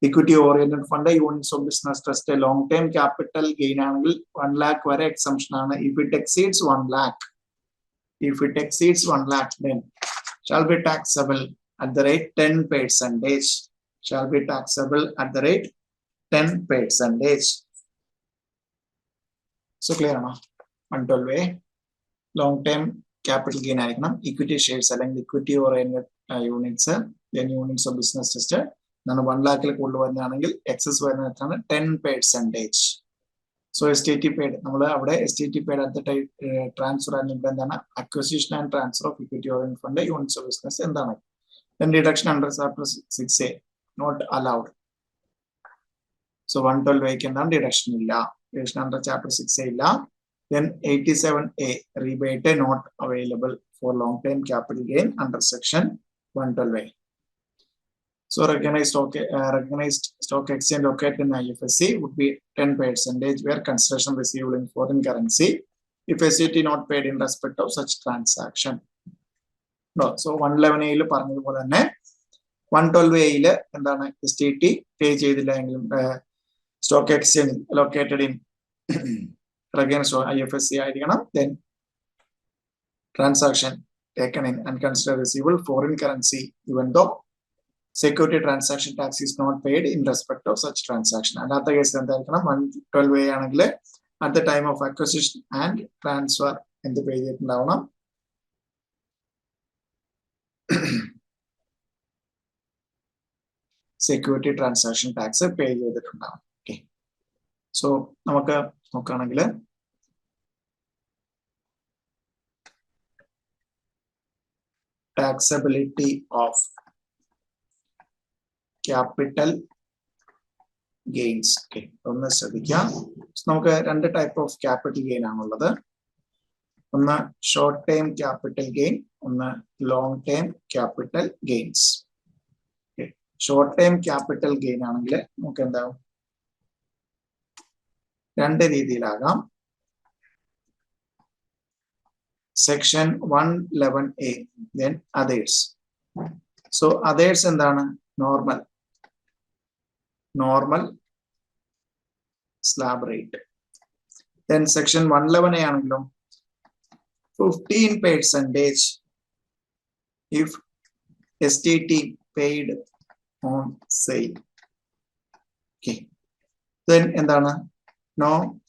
equity oriented fund, units of business trust, long time capital gain ആണെങ്കിൽ 1 lakh വരെ exemption ആണ്. If it exceeds 1 lakh, if it exceeds 1 lakh, then shall be taxable at the rate 10%. Shall be taxable at the rate 10%. So clear now? 112A long term capital gain ആയിരിക്കണം. Equity shares അല്ലെങ്കിൽ equity oriented units, then units of business test. Then 1 lakh excess 10%. So STT paid. STT paid at the time transfer and acquisition and transfer of equity oriented fund units of business. Then deduction under chapter 6A not allowed. So 112A can deduction illa. Deduction under chapter 6A illa. Then 87A rebate not available for long-term capital gain under section 112A. So recognized stock exchange located in IFSC would be 10% where consideration received in foreign currency if STT not paid in respect of such transaction. No, so 111A 112A STT pay stock exchange located in against IFSC, then transaction taken in and considered receivable foreign currency, even though security transaction tax is not paid in respect of such transaction. And other case 112A at the time of acquisition and transfer in the page down. Security transaction tax pay. Okay. So taxability of capital gains. Okay. So two type of capital gain. One short-term capital gain, one long-term capital gains. Okay. Short-term capital gain section 111A, then others. So others and normal slab rate. Then section 111A 15% if STT paid on sale. Okay. Then no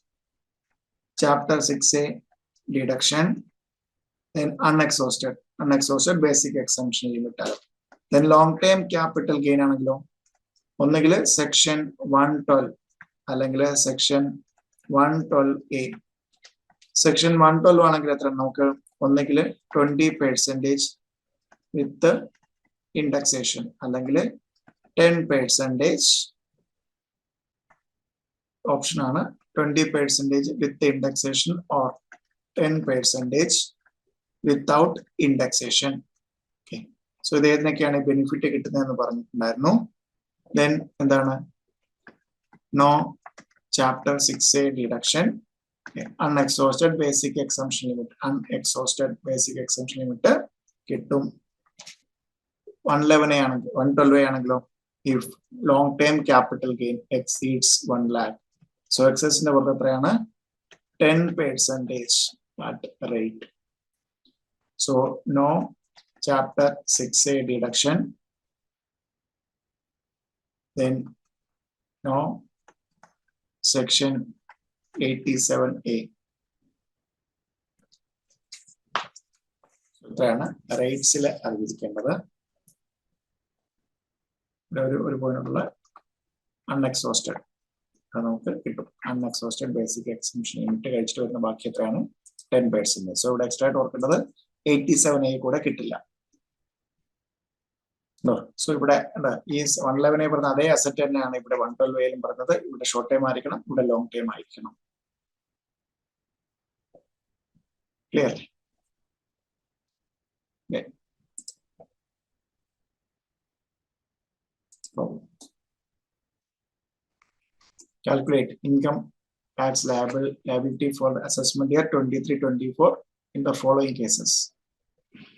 chapter 6A deduction. Then unexhausted basic exemption limit. Then long-term capital gain section 112 section 112A. Section 112 20% with the indexation 10% option 20% with the indexation or 10% without indexation. Okay. So there is benefit. Then no chapter 6A deduction. Okay. Unexhausted basic exemption limit. Unexhausted basic exemption limit. 112A if long-term capital gain exceeds 1 lakh. So excess in the 10% at rate. So no chapter 6A deduction. Then no section 87A. Rates unexhausted. Unexhausted basic exemption limit 10%. So extra 87A kuda kittilla. No. So is 111A പറഞ്ഞ asset തന്നെയാണ് ഇവിടെ 112A പറഞ്ഞത്. ഇവിടെ short term ആയിരിക്കണം, ഇവിടെ long term ആയിരിക്കണം. Clear? Okay. Calculate income tax liability for the assessment year 23-24 in the following cases.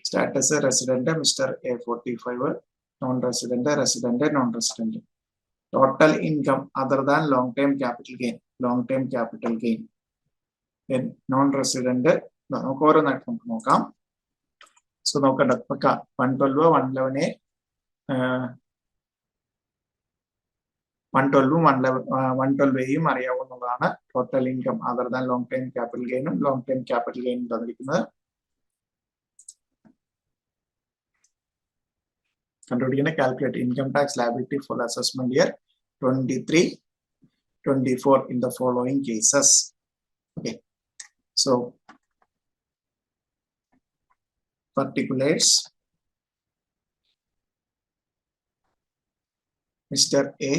Status resident Mr. A45, non-resident resident non-resident. Total income other than long-term capital gain. Long-term capital gain. Then non-resident so 112, 111A 112A അറിയാവുന്നതാണ്. Total income other than long-term capital gain. Long-term capital gain തന്നിരിക്കുന്നത് കണ്ടുപിടിക്കേണ്ട calculate income tax liability for the assessment year 23-24 in the following cases. Okay, so particulars. Mr. A,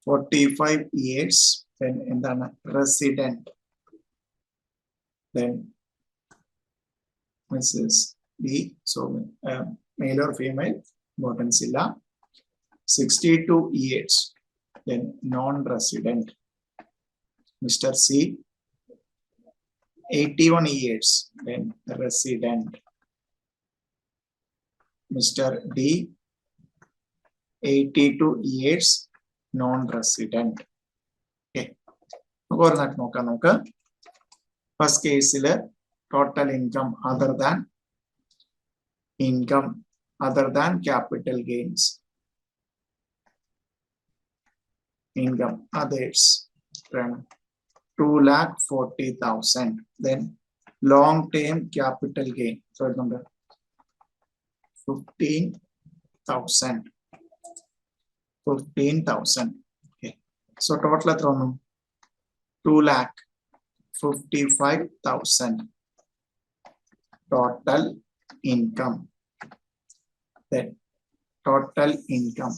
45 years, then എന്താണ് resident, then Mrs. B, so male or female, importance illa, 62 years, then non-resident. Mr. C, 81 years, then resident. Mr. D, 82 years, non-resident. Okay, നമുക്ക് first കേസിൽ total income other than capital gains, income others, 2,40,000. Then long term capital gain, so remember 15,000. Okay, so total എത്ര വന്നു 2,55,000 total income. Then total income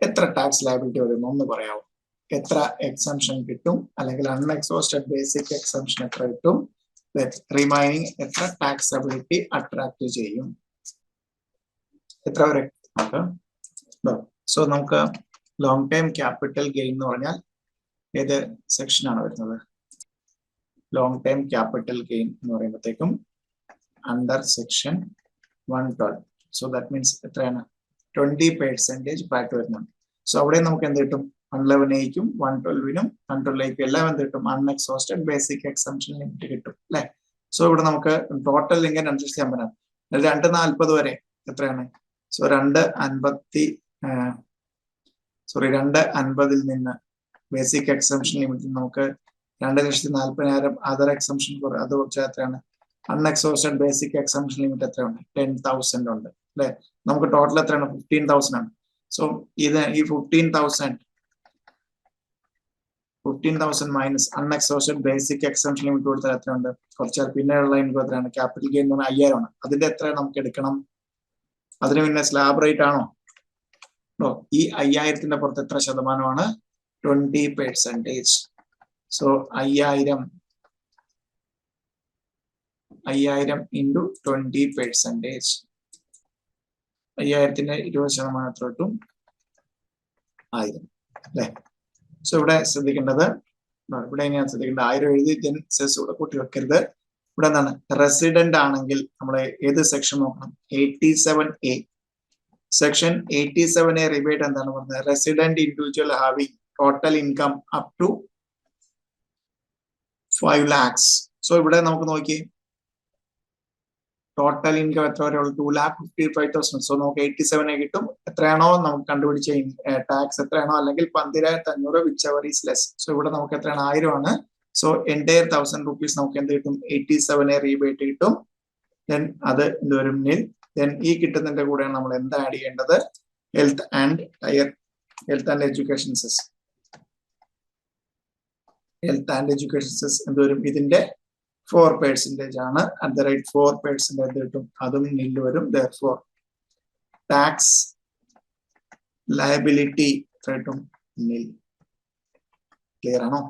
എത്ര tax liability വരും ഒന്ന് പറയാമോ? എത്ര exemption കിട്ടും, അല്ലെങ്കിൽ അൺഎക്സോസ്റ്റഡ് ബേസിക് എക്സംഷൻ എത്ര കിട്ടും, റിമൈനിങ് എത്ര ടാക്സബിലിറ്റി അട്രാക്ട് ചെയ്യും, എത്ര വരെ നമുക്ക്? സോ നമുക്ക് ലോങ് ടൈം ക്യാപിറ്റൽ ഗെയിൻ എന്ന് പറഞ്ഞാൽ ഏത് സെക്ഷനാണ് വരുന്നത്? ലോങ് ടൈം ക്യാപിറ്റൽ ഗെയിൻ എന്ന് പറയുമ്പോഴത്തേക്കും under section 112. So that means എത്രയാണ് 20% ബാക്ക് വരുന്നുണ്ട്. സോ അവിടെ നമുക്ക് എന്ത് കിട്ടും? 111A-ക്കും 112-നും 112A-ക്കും എല്ലാം എന്ത് കിട്ടും? അൺഎക്സോസ്റ്റഡ് ബേസിക് എക്സംഷൻ ലിമിറ്റ് കിട്ടും അല്ലെ? സോ ഇവിടെ നമുക്ക് ടോട്ടൽ ഇങ്ങനെ അഡ്ജസ്റ്റ് ചെയ്യാൻ പറ്റാം. 240 വരെ എത്രയാണ്? സോ 250 നിന്ന് ബേസിക് എക്സംഷൻ ലിമിറ്റ് നമുക്ക് 2,40,000 അതർ എക്സംഷൻ അത് കുറച്ച് എത്രയാണ്? അൺഎക്സോസ്റ്റഡ് ബേസിക് എക്സംഷൻ ലിമിറ്റ് എത്രയുണ്ട്? 10,000 ഉണ്ട് അല്ലെ? നമുക്ക് ടോട്ടൽ എത്രയാണ്? 15,000 ആണ്. സോ ഇത് ഈ 15,000 മൈനസ് അൺഎക്സോസ്റ്റഡ് ബേസിക് എക്സംഷൻ ലിമിറ്റ് കൊടുത്താൽ എത്രയുണ്ട്? കുറച്ചാൽ പിന്നെയുള്ള ഇൻകം എത്രയാണ്? ക്യാപിറ്റൽ ഗെയിൻ എന്ന് പറഞ്ഞാൽ 5,000 ആണ്. അതിന്റെ എത്ര നമുക്ക് എടുക്കണം? അതിന് പിന്നെ സ്ലാബ് റേറ്റ് ആണോ? ഈ 5,000-ന്റെ പുറത്ത് എത്ര ശതമാനമാണ്? 20%. So 5,000 into 20%. 5,000-ന്റെ 20% എത്ര കിട്ടും? 1,000 അല്ലെ? സോ ഇവിടെ ശ്രദ്ധിക്കേണ്ടത്, ഇവിടെ എങ്ങനെയാണ് ശ്രദ്ധിക്കേണ്ടത്? 1,000 എഴുതി സെസ് ഇവിടെ കൂട്ടി വെക്കരുത്. ഇവിടെ എന്താണ്? റെസിഡന്റ് ആണെങ്കിൽ നമ്മൾ ഏത് സെക്ഷൻ നോക്കണം? 87A. സെക്ഷൻ 87A റിബേറ്റ് എന്താണ് പറഞ്ഞത്? Resident individual having total income up to 5 lakhs. So ഇവിടെ നമുക്ക് നോക്കി ടോട്ടൽ ഇൻകം എത്ര വരെ ഉള്ളു? 2,55,000. സോ നമുക്ക് 87A കിട്ടും. എത്രയാണോ നമുക്ക് കണ്ടുപിടിച്ച ടാക്സ് എത്രയാണോ, അല്ലെങ്കിൽ 12,500 which ever is less. So ഇവിടെ നമുക്ക് എത്രയാണ്? 1,000 ആണ്. സോ എൻറ്റയർ 1,000 rupees നമുക്ക് എന്ത് കിട്ടും? 87A റീബേറ്റ് കിട്ടും. ദെൻ അത് എന്തുവരും? നിൽ. ദെൻ ഈ കിട്ടുന്നതിന്റെ കൂടെയാണ് നമ്മൾ എന്താ ആഡ് ചെയ്യേണ്ടത്? Health and education cess. Health and education cess എന്തുവരും? ഇതിന്റെ 4% ആണ്. അറ്റ് ദ റേറ്റ് 4% എന്ത് കിട്ടും? അതും നിൽ വരും. therefore ടാക്സ് ലയബിലിറ്റി എത്ര കിട്ടും? നിൽ. ക്ലിയർ ആണോ?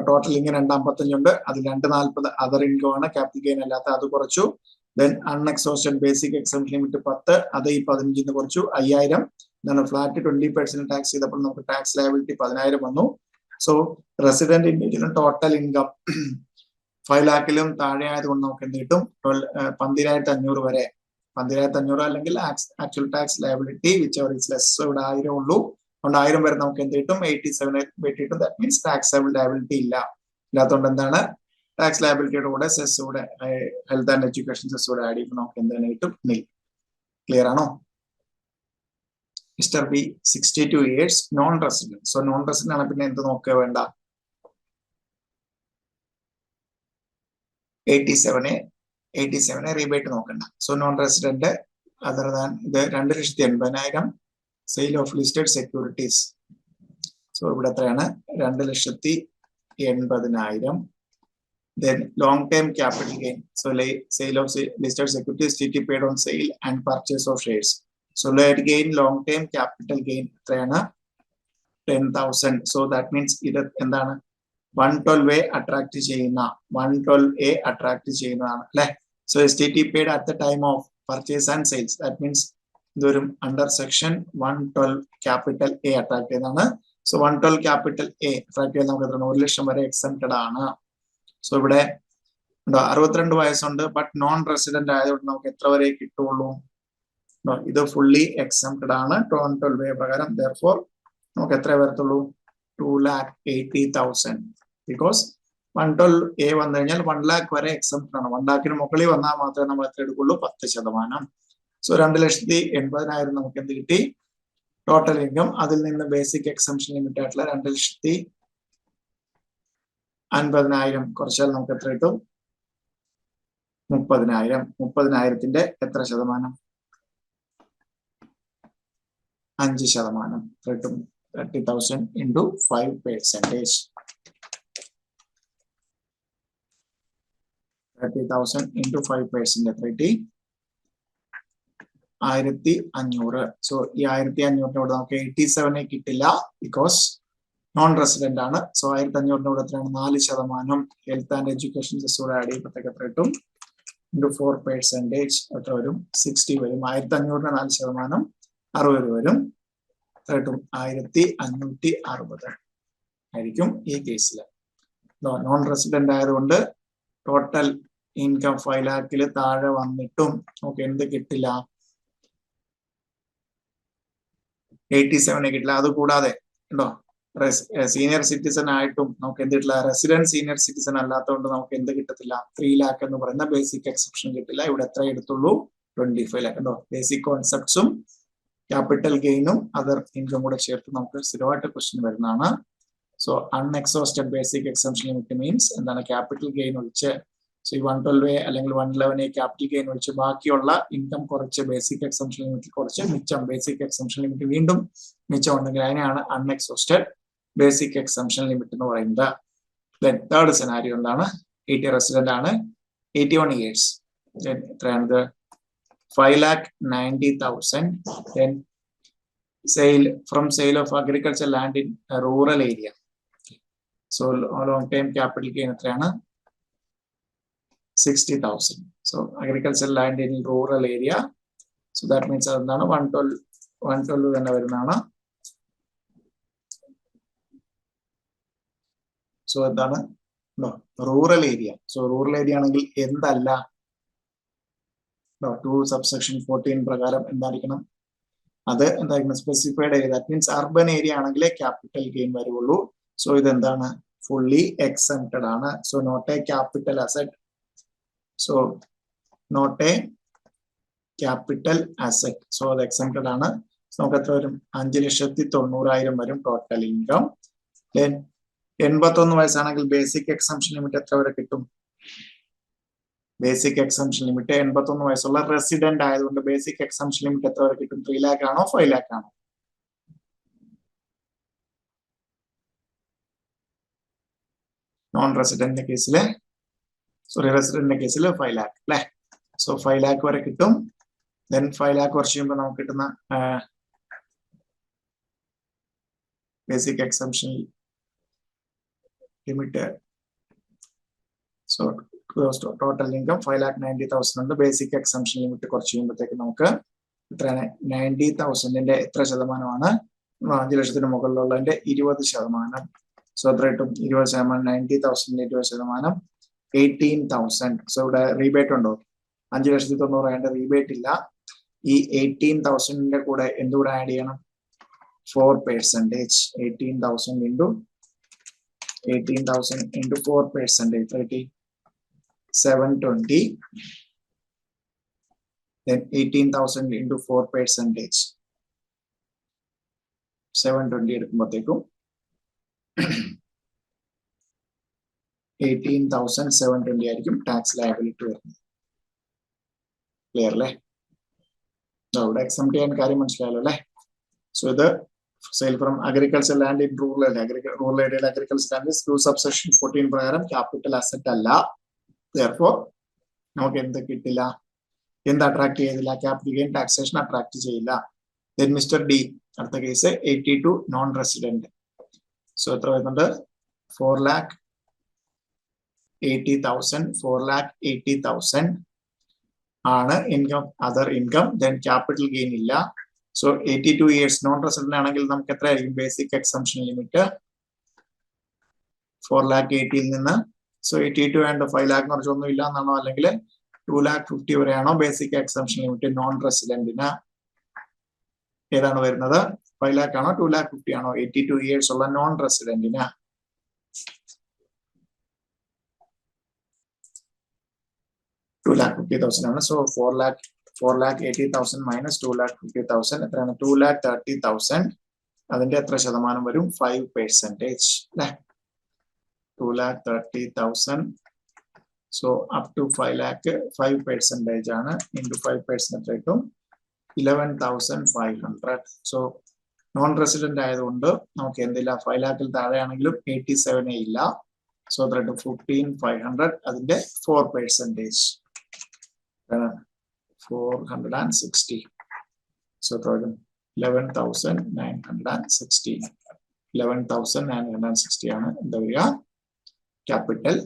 ടോട്ടൽ ഇങ്ങനെ 255 ഉണ്ട്. അതിൽ 240 അതർ ഇൻകം ആണ്, ക്യാപിറ്റൽ ഗെയിൻ അല്ലാത്ത, അത് കുറച്ചു. ദെൻ അൺഎക്സോസ്റ്റഡ് ബേസിക് എക്സംഷൻ ലിമിറ്റ് 10, അത് ഈ 15 കുറച്ചു. 5,000 എന്താണ്? ഫ്ലാറ്റ് 20% ടാക്സ് ചെയ്തപ്പോൾ നമുക്ക് ടാക്സ് ലയബിലിറ്റി 10,000 വന്നു. So resident individual total income 5 lakhലും താഴെ ആയതുകൊണ്ട് നമുക്ക് എന്ത് കിട്ടും? 12,500 വരെ. 12,500 അല്ലെങ്കിൽ actual tax liability which ever is less. So ഇവിടെ 1,000 ഉള്ളൂ. അതുകൊണ്ട് 1,000 വരെ നമുക്ക് എന്ത് കിട്ടും? 87 കിട്ടും. ദാറ്റ് മീൻസ് ടാക്സബിൾ ലയബിലിറ്റി ഇല്ലാത്തതുകൊണ്ട് എന്താണ്? ടാക്സ് ലയബിലിറ്റിയുടെ കൂടെ സെസ് കൂടെ ഹെൽത്ത് ആൻഡ് എഡ്യൂക്കേഷൻ സെസ് കൂടെ ആഡ് ചെയ്യുമ്പോൾ നമുക്ക് എന്താണ് കിട്ടും? നിൽ. ക്ലിയർ ആണോ? Mister B 62 years non resident. So non resident ആണ്, പിന്നെ എന്ത് നോക്കുക വേണ്ട? 87 റീബേറ്റ് നോക്കണ്ട. So non resident other than ഇത് 2,80,000 sale of listed securities. So ഇവിടെ എത്രയാണ്? 2,80,000. Then long term capital gain. So sale of listed securities TT paid on sale and purchase of shares. So let gain long term capital gain 10,000. So that means ഇത് എന്താണ്? 112A attract ചെയ്യുന്ന 112A attract ചെയ്യുന്നതാണ് അല്ലെ. So STT paid at the time of purchase and sales. That means ഇതൊരു under section 112 capital A attract ചെയ്യുന്നതാണ്. So 112 capital A attract ചെയ്താൽ നമുക്ക് എത്ര? 1 ലക്ഷം വരെ exempted ആണ്. സോ ഇവിടെ 62 വയസ്സുണ്ട്, ബട്ട് നോൺ റെസിഡന്റ് ആയതുകൊണ്ട് നമുക്ക് എത്ര വരെ കിട്ടുള്ളൂ? ഇത് ഫുള്ളി എക്സംപ്റ്റഡ് ആണ് 112A പ്രകാരം. Therefore നമുക്ക് എത്ര വരത്തുള്ളൂ? 2,80,000. ബിക്കോസ് 112A വന്നു കഴിഞ്ഞാൽ 1 lakh വരെ എക്സംപ്റ്റഡ് ആണ്. 1 lakhന് മുകളിൽ വന്നാൽ മാത്രമേ നമ്മൾ എത്ര എടുക്കുള്ളൂ? 10%. സോ 2,80,000 നമുക്ക് എന്ത് കിട്ടി? Total income. അതിൽ നിന്ന് ബേസിക് എക്സംഷൻ ലിമിറ്റ് ആയിട്ടുള്ള 2,50,000 കുറച്ചാൽ നമുക്ക് എത്ര കിട്ടും? 30,000. 30,000ന്റെ എത്ര ശതമാനം? 5% കിട്ടും. 30,000 into 5%. 30,000 into 5% എത്ര കിട്ടി? 1,500. സോ ഈ 1,500 നമുക്ക് 87 കിട്ടില്ല, ബിക്കോസ് നോൺ റെസിഡന്റ് ആണ്. സോ 1,500 എത്രയാണ്? 4%. ഹെൽത്ത് ആൻഡ് എഡ്യൂക്കേഷൻ കൂടെ ആഡ് ചെയ്യുമ്പോഴത്തേക്ക് എത്ര കിട്ടും? into 4% എത്ര വരും? 60 വരും. 1,500 4%, 60 വരും. എത്ര കിട്ടും? 1,560 ആയിരിക്കും ഈ കേസിൽ. നോൺ റെസിഡന്റ് ആയതുകൊണ്ട് ടോട്ടൽ ഇൻകം 5 lakhൽ താഴെ വന്നിട്ടും നമുക്ക് എന്ത് കിട്ടില്ല? 87 കിട്ടില്ല. അതുകൂടാതെ ഉണ്ടോ സീനിയർ സിറ്റിസൺ ആയിട്ടും നമുക്ക് എന്ത് കിട്ടില്ല? റെസിഡന്റ് സീനിയർ സിറ്റിസൺ അല്ലാത്തതുകൊണ്ട് നമുക്ക് എന്ത് കിട്ടത്തില്ല? 3 lakh എന്ന് പറയുന്ന ബേസിക് എക്സെപ്ഷൻ കിട്ടില്ല. ഇവിടെ എത്ര എടുത്തുള്ളൂ? 25 lakh. ഉണ്ടോ ബേസിക് കോൺസെപ്റ്റ്സും ക്യാപിറ്റൽ ഗെയിനും അതർ ഇൻകം കൂടെ ചേർത്ത് നമുക്ക് സ്ഥിരമായിട്ട് ക്വസ്റ്റ്യൻ വരുന്നതാണ്. So unexhausted basic exception limit means എന്താണ്? ക്യാപിറ്റൽ ഗെയിൻ ഒഴിച്ച്, സോ ഈ 112A അല്ലെങ്കിൽ 111A ക്യാപിറ്റൽ ഗെയിൻ ഒഴിച്ച് ബാക്കിയുള്ള ഇൻകം കുറച്ച് ബേസിക് എക്സെപ്ഷൻ ലിമിറ്റ് കുറച്ച് മിച്ചം ബേസിക് എക്സെപ്ഷൻ ലിമിറ്റ് വീണ്ടും മിച്ചം ഉണ്ടെങ്കിൽ അതിനെയാണ് അൺഎക്സോസ്റ്റഡ് ബേസിക് എക്സംഷൻ ലിമിറ്റ് എന്ന് പറയുന്നത്. തേർഡ് സെനാരിയോ എന്താണ്? 80 റെസിഡന്റ് ആണ്, 81 years. എത്രയാണിത്? 5,90,000. Then from sale of agricultural land in a rural area. So long term capital gain എത്രയാണ്? 60,000. So agricultural land in rural area. So that means എന്താണ്? 112 തന്നെ വരുന്നതാണ്. So എന്താണ്? Rural area. So rural area ആണെങ്കിൽ എന്തല്ല? 2 subsection 14 പ്രകാരം എന്തായിരിക്കണം? അത് എന്തായിരിക്കണം? Specified area. That means urban area ആണെങ്കിലേ ക്യാപിറ്റൽ ഗെയിൻ വരുള്ളൂ. സോ ഇതെന്താണ്? ഫുള്ളി എക്സംപ്റ്റഡ് ആണ്. So not a capital asset. So not a capital asset. So അത് എക്സംപ്റ്റഡ് ആണ്. നമുക്ക് എത്ര വരും? 5,90,000 വരും ടോട്ടൽ ഇൻകം. 81 വയസ്സാണെങ്കിൽ ബേസിക് എക്സംഷൻ ലിമിറ്റ് എത്ര വരെ കിട്ടും? ബേസിക് എക്സംഷൻ ലിമിറ്റ് 81 വയസ്സുള്ള റെസിഡന്റ് ആയതുകൊണ്ട് ബേസിക് എക്സംഷൻ ലിമിറ്റ് എത്ര വരെ കിട്ടും? 3 lakh ആണോ 5 lakh ആണോ? നോൺ റെസിഡന്റിന്റെ കേസില് റെസിഡന്റിന്റെ കേസിൽ 5 lakh അല്ലെ. സോ 5 lakh വരെ കിട്ടും. ദെൻ 5 lakh കുറച്ച് കഴിയുമ്പോൾ നമുക്ക് കിട്ടുന്ന basic exemption limit. So total income 5,90,000 ഉണ്ട്. ബേസിക് എക്സംഷൻ ലിമിറ്റ് കുറച്ച് കഴിയുമ്പോഴത്തേക്ക് നമുക്ക് എത്രയാണ്? 90,000ന്റെ എത്ര ശതമാനമാണ്? 5,00,000 മുകളിലുള്ളതിന്റെ 20%. സോ എത്ര കിട്ടും? 20%. 90,000ന്റെ 20%, 18,000. സോ ഇവിടെ റീബേറ്റ് ഉണ്ടോ? 5,90,000 റീബേറ്റ് ഇല്ല. ഈ 18,000ന്റെ കൂടെ എന്തുകൂടെ ആഡ് ചെയ്യണം? 4%. 18,000 into 4%. 720. Then 18,000 into 4%. 720 എടുക്കുമ്പോഴത്തേക്കും 18,720 ആയിരിക്കും ടാക്സ് ലയബിലിറ്റി വരുന്നത്. ക്ലിയർ അല്ലേ? ഇവിടെ എക്സാം ചെയ്യാൻ കാര്യം മനസ്സിലായല്ലോ അല്ലേ? സോ ഇത് sale from agriculture land in rural ഏരിയയിൽ അഗ്രികൾച്ചർ ലാൻഡ് ത്രൂ സബ്സെക്ഷൻ 14 പ്രകാരം ക്യാപിറ്റൽ അസറ്റ് അല്ല. Therefore നമുക്ക് എന്ത് കിട്ടില്ല, എന്ത് അട്രാക്ട് ചെയ്തില്ല, ക്യാപിറ്റൽ ഗെയിൻ ടാക്സേഷൻ അട്രാക്ട് ചെയ്യില്ല. ദെൻ മിസ്റ്റർ ഡി, അടുത്ത കേസ് 82 നോൺ റെസിഡന്റ്. സോ എത്ര വരുന്നുണ്ട്? 4,80,000 ആണ് income, other income. Then capital gain ഇല്ല. സോ 82 ഇയേഴ്സ് നോൺ റെസിഡന്റ് ആണെങ്കിൽ നമുക്ക് എത്രയായിരിക്കും ബേസിക് എക്സംഷൻ ലിമിറ്റ്? 4,80,000 നിന്ന്. സോ 82 ആൻഡ് 5 lakh എന്ന് പറഞ്ഞൊന്നും ഇല്ല എന്നാണോ, അല്ലെങ്കിൽ 2,50,000 വരെയാണോ ബേസിക് എക്സംഷൻ ലിമിറ്റ് നോൺ റെസിഡന്റിന്? ഏതാണ് വരുന്നത്? 5 lakh ആണോ 2,50,000 ആണോ 82 ഇയേഴ്സ് ഉള്ള നോൺ റെസിഡന്റിന്? 2,50,000 ആണ്. സോ 4,80,000 മൈനസ് 2,50,000 എത്രയാണ്? 2,30,000. അതിന്റെ എത്ര ശതമാനം വരും? 5% അല്ലെ? 2,30,000. സോ അപ് ടു 5 lakh 5% ആണ്. ഇൻറ്റു 5% എത്രയായിട്ടും 11,500. സോ നോൺ റെസിഡന്റ് ആയതുകൊണ്ട് നമുക്ക് എന്തില്ല, 5 lakh താഴെയാണെങ്കിലും 87 ഇല്ല. സോ അത്രയായിട്ട് 15,500. അതിന്റെ 4% 460. സോ 11,960. 11,960 ആണ് എന്താ വരിക? ക്യാപിറ്റൽ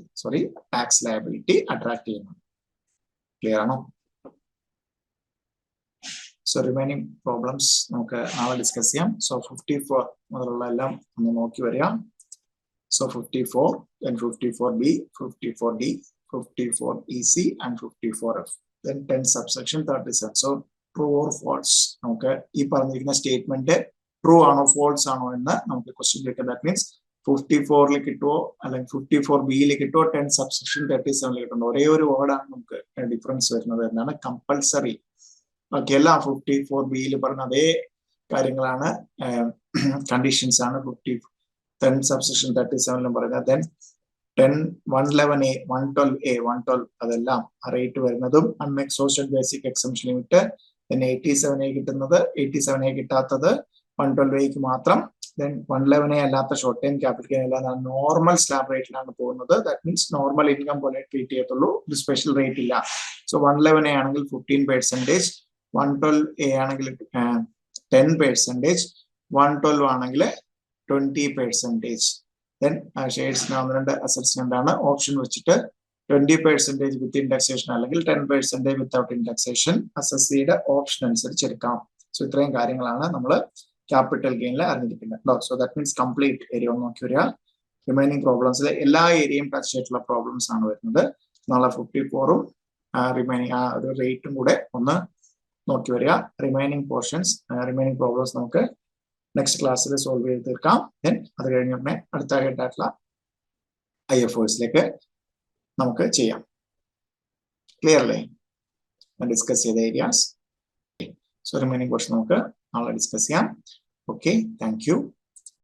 ടാക്സ് ലയബിലിറ്റി അട്രാക്ട് ചെയ്യുന്നത്. ക്ലിയർ ആണോ? സോ റിമൈനിങ് പ്രോബ്ലംസ് നമുക്ക് നാളെ ഡിസ്കസ് ചെയ്യാം. സോ 54 മുതലുള്ള എല്ലാം ഒന്ന് നോക്കി വരിക. So 54, then 54B, 54D, 54EC and 54F. Then 10 subsection 37. So true or false? നമുക്ക് ഈ പറഞ്ഞിരിക്കുന്ന സ്റ്റേറ്റ്മെന്റ് ട്രൂ ആണോ ഫോൾസ് ആണോ എന്ന് നമുക്ക് ക്വസ്റ്റ്യൻ കിട്ടും. ദാറ്റ് മീൻസ് 54 കിട്ടുമോ അല്ലെങ്കിൽ 54B കിട്ടുമോ 10 subsection 37 കിട്ടുമോ? ഒരേ ഒരു വേർഡാണ് നമുക്ക് ഡിഫറൻസ് വരുന്നത് എന്നാണ്. കമ്പൽസറി ബാക്കി എല്ലാ 54B പറഞ്ഞ അതേ കാര്യങ്ങളാണ്, കണ്ടീഷൻസ് ആണ് 10 subsection 37 പറയുന്നത്. ദെൻ 111A, 112A, 112 അതെല്ലാം റേറ്റ് വരുന്നതും unexhausted basic exemption limit. Then 87A കിട്ടുന്നത്, 87A കിട്ടാത്തത് 112A മാത്രം. ദെൻ 111A അല്ലാത്ത ഷോർട്ട് ടൈം ക്യാപിറ്റൽ ഗെയിൻ എല്ലാം നോർമൽ സ്ലാബ് റേറ്റിലാണ് പോകുന്നത്. ദാറ്റ് മീൻസ് നോർമൽ ഇൻകം പോലെ ട്രീറ്റ് ചെയ്യത്തുള്ളൂ, ഒരു സ്പെഷ്യൽ റേറ്റ് ഇല്ല. സോ 111A ആണെങ്കിൽ 15%, 112A ആണെങ്കിൽ 10%, 112 ആണെങ്കിൽ 20%. ദെൻ ഷെയർസിന് 1-2 അസറ്റ്സ് എന്താണ് ഓപ്ഷൻ വെച്ചിട്ട് 20% വിത്ത് ഇൻഡെക്സേഷൻ അല്ലെങ്കിൽ 10% വിത്തൗട്ട് ഇൻഡെക്സേഷൻ അസസിയുടെ ഓപ്ഷൻ അനുസരിച്ച് എടുക്കാം. സോ ഇത്രയും കാര്യങ്ങളാണ് നമ്മൾ ക്യാപിറ്റൽ ഗെയിനിൽ അറിഞ്ഞിരിക്കുന്നത്. So that means complete area ഒന്ന് നോക്കി വരിക. റിമൈനിങ് പ്രോബ്ലംസിൽ എല്ലാ ഏരിയയും ടച്ച് ചെയ്തിട്ടുള്ള പ്രോബ്ലംസ് ആണ് വരുന്നത്. നാളെ 54ഉം റിമൈനിങ് ആ ഒരു റേറ്റും കൂടെ ഒന്ന് നോക്കി വരിക. റിമൈനിങ് പോർഷൻസ്, റിമൈനിങ് പ്രോബ്ലംസ് നമുക്ക് നെക്സ്റ്റ് ക്ലാസ്സിൽ സോൾവ് ചെയ്ത് തീർക്കാം. ദെൻ അത് കഴിഞ്ഞ ഉടനെ അടുത്ത ആയിട്ടുള്ള IFOസിലേക്ക് നമുക്ക് ചെയ്യാം. ക്ലിയർ അല്ലേ? ഡിസ്കസ് ചെയ്ത ഏരിയാസ്. സോ റിമൈനിങ് പോർഷൻ നമുക്ക് നാളെ ഡിസ്കസ് ചെയ്യാം. Okay, thank you.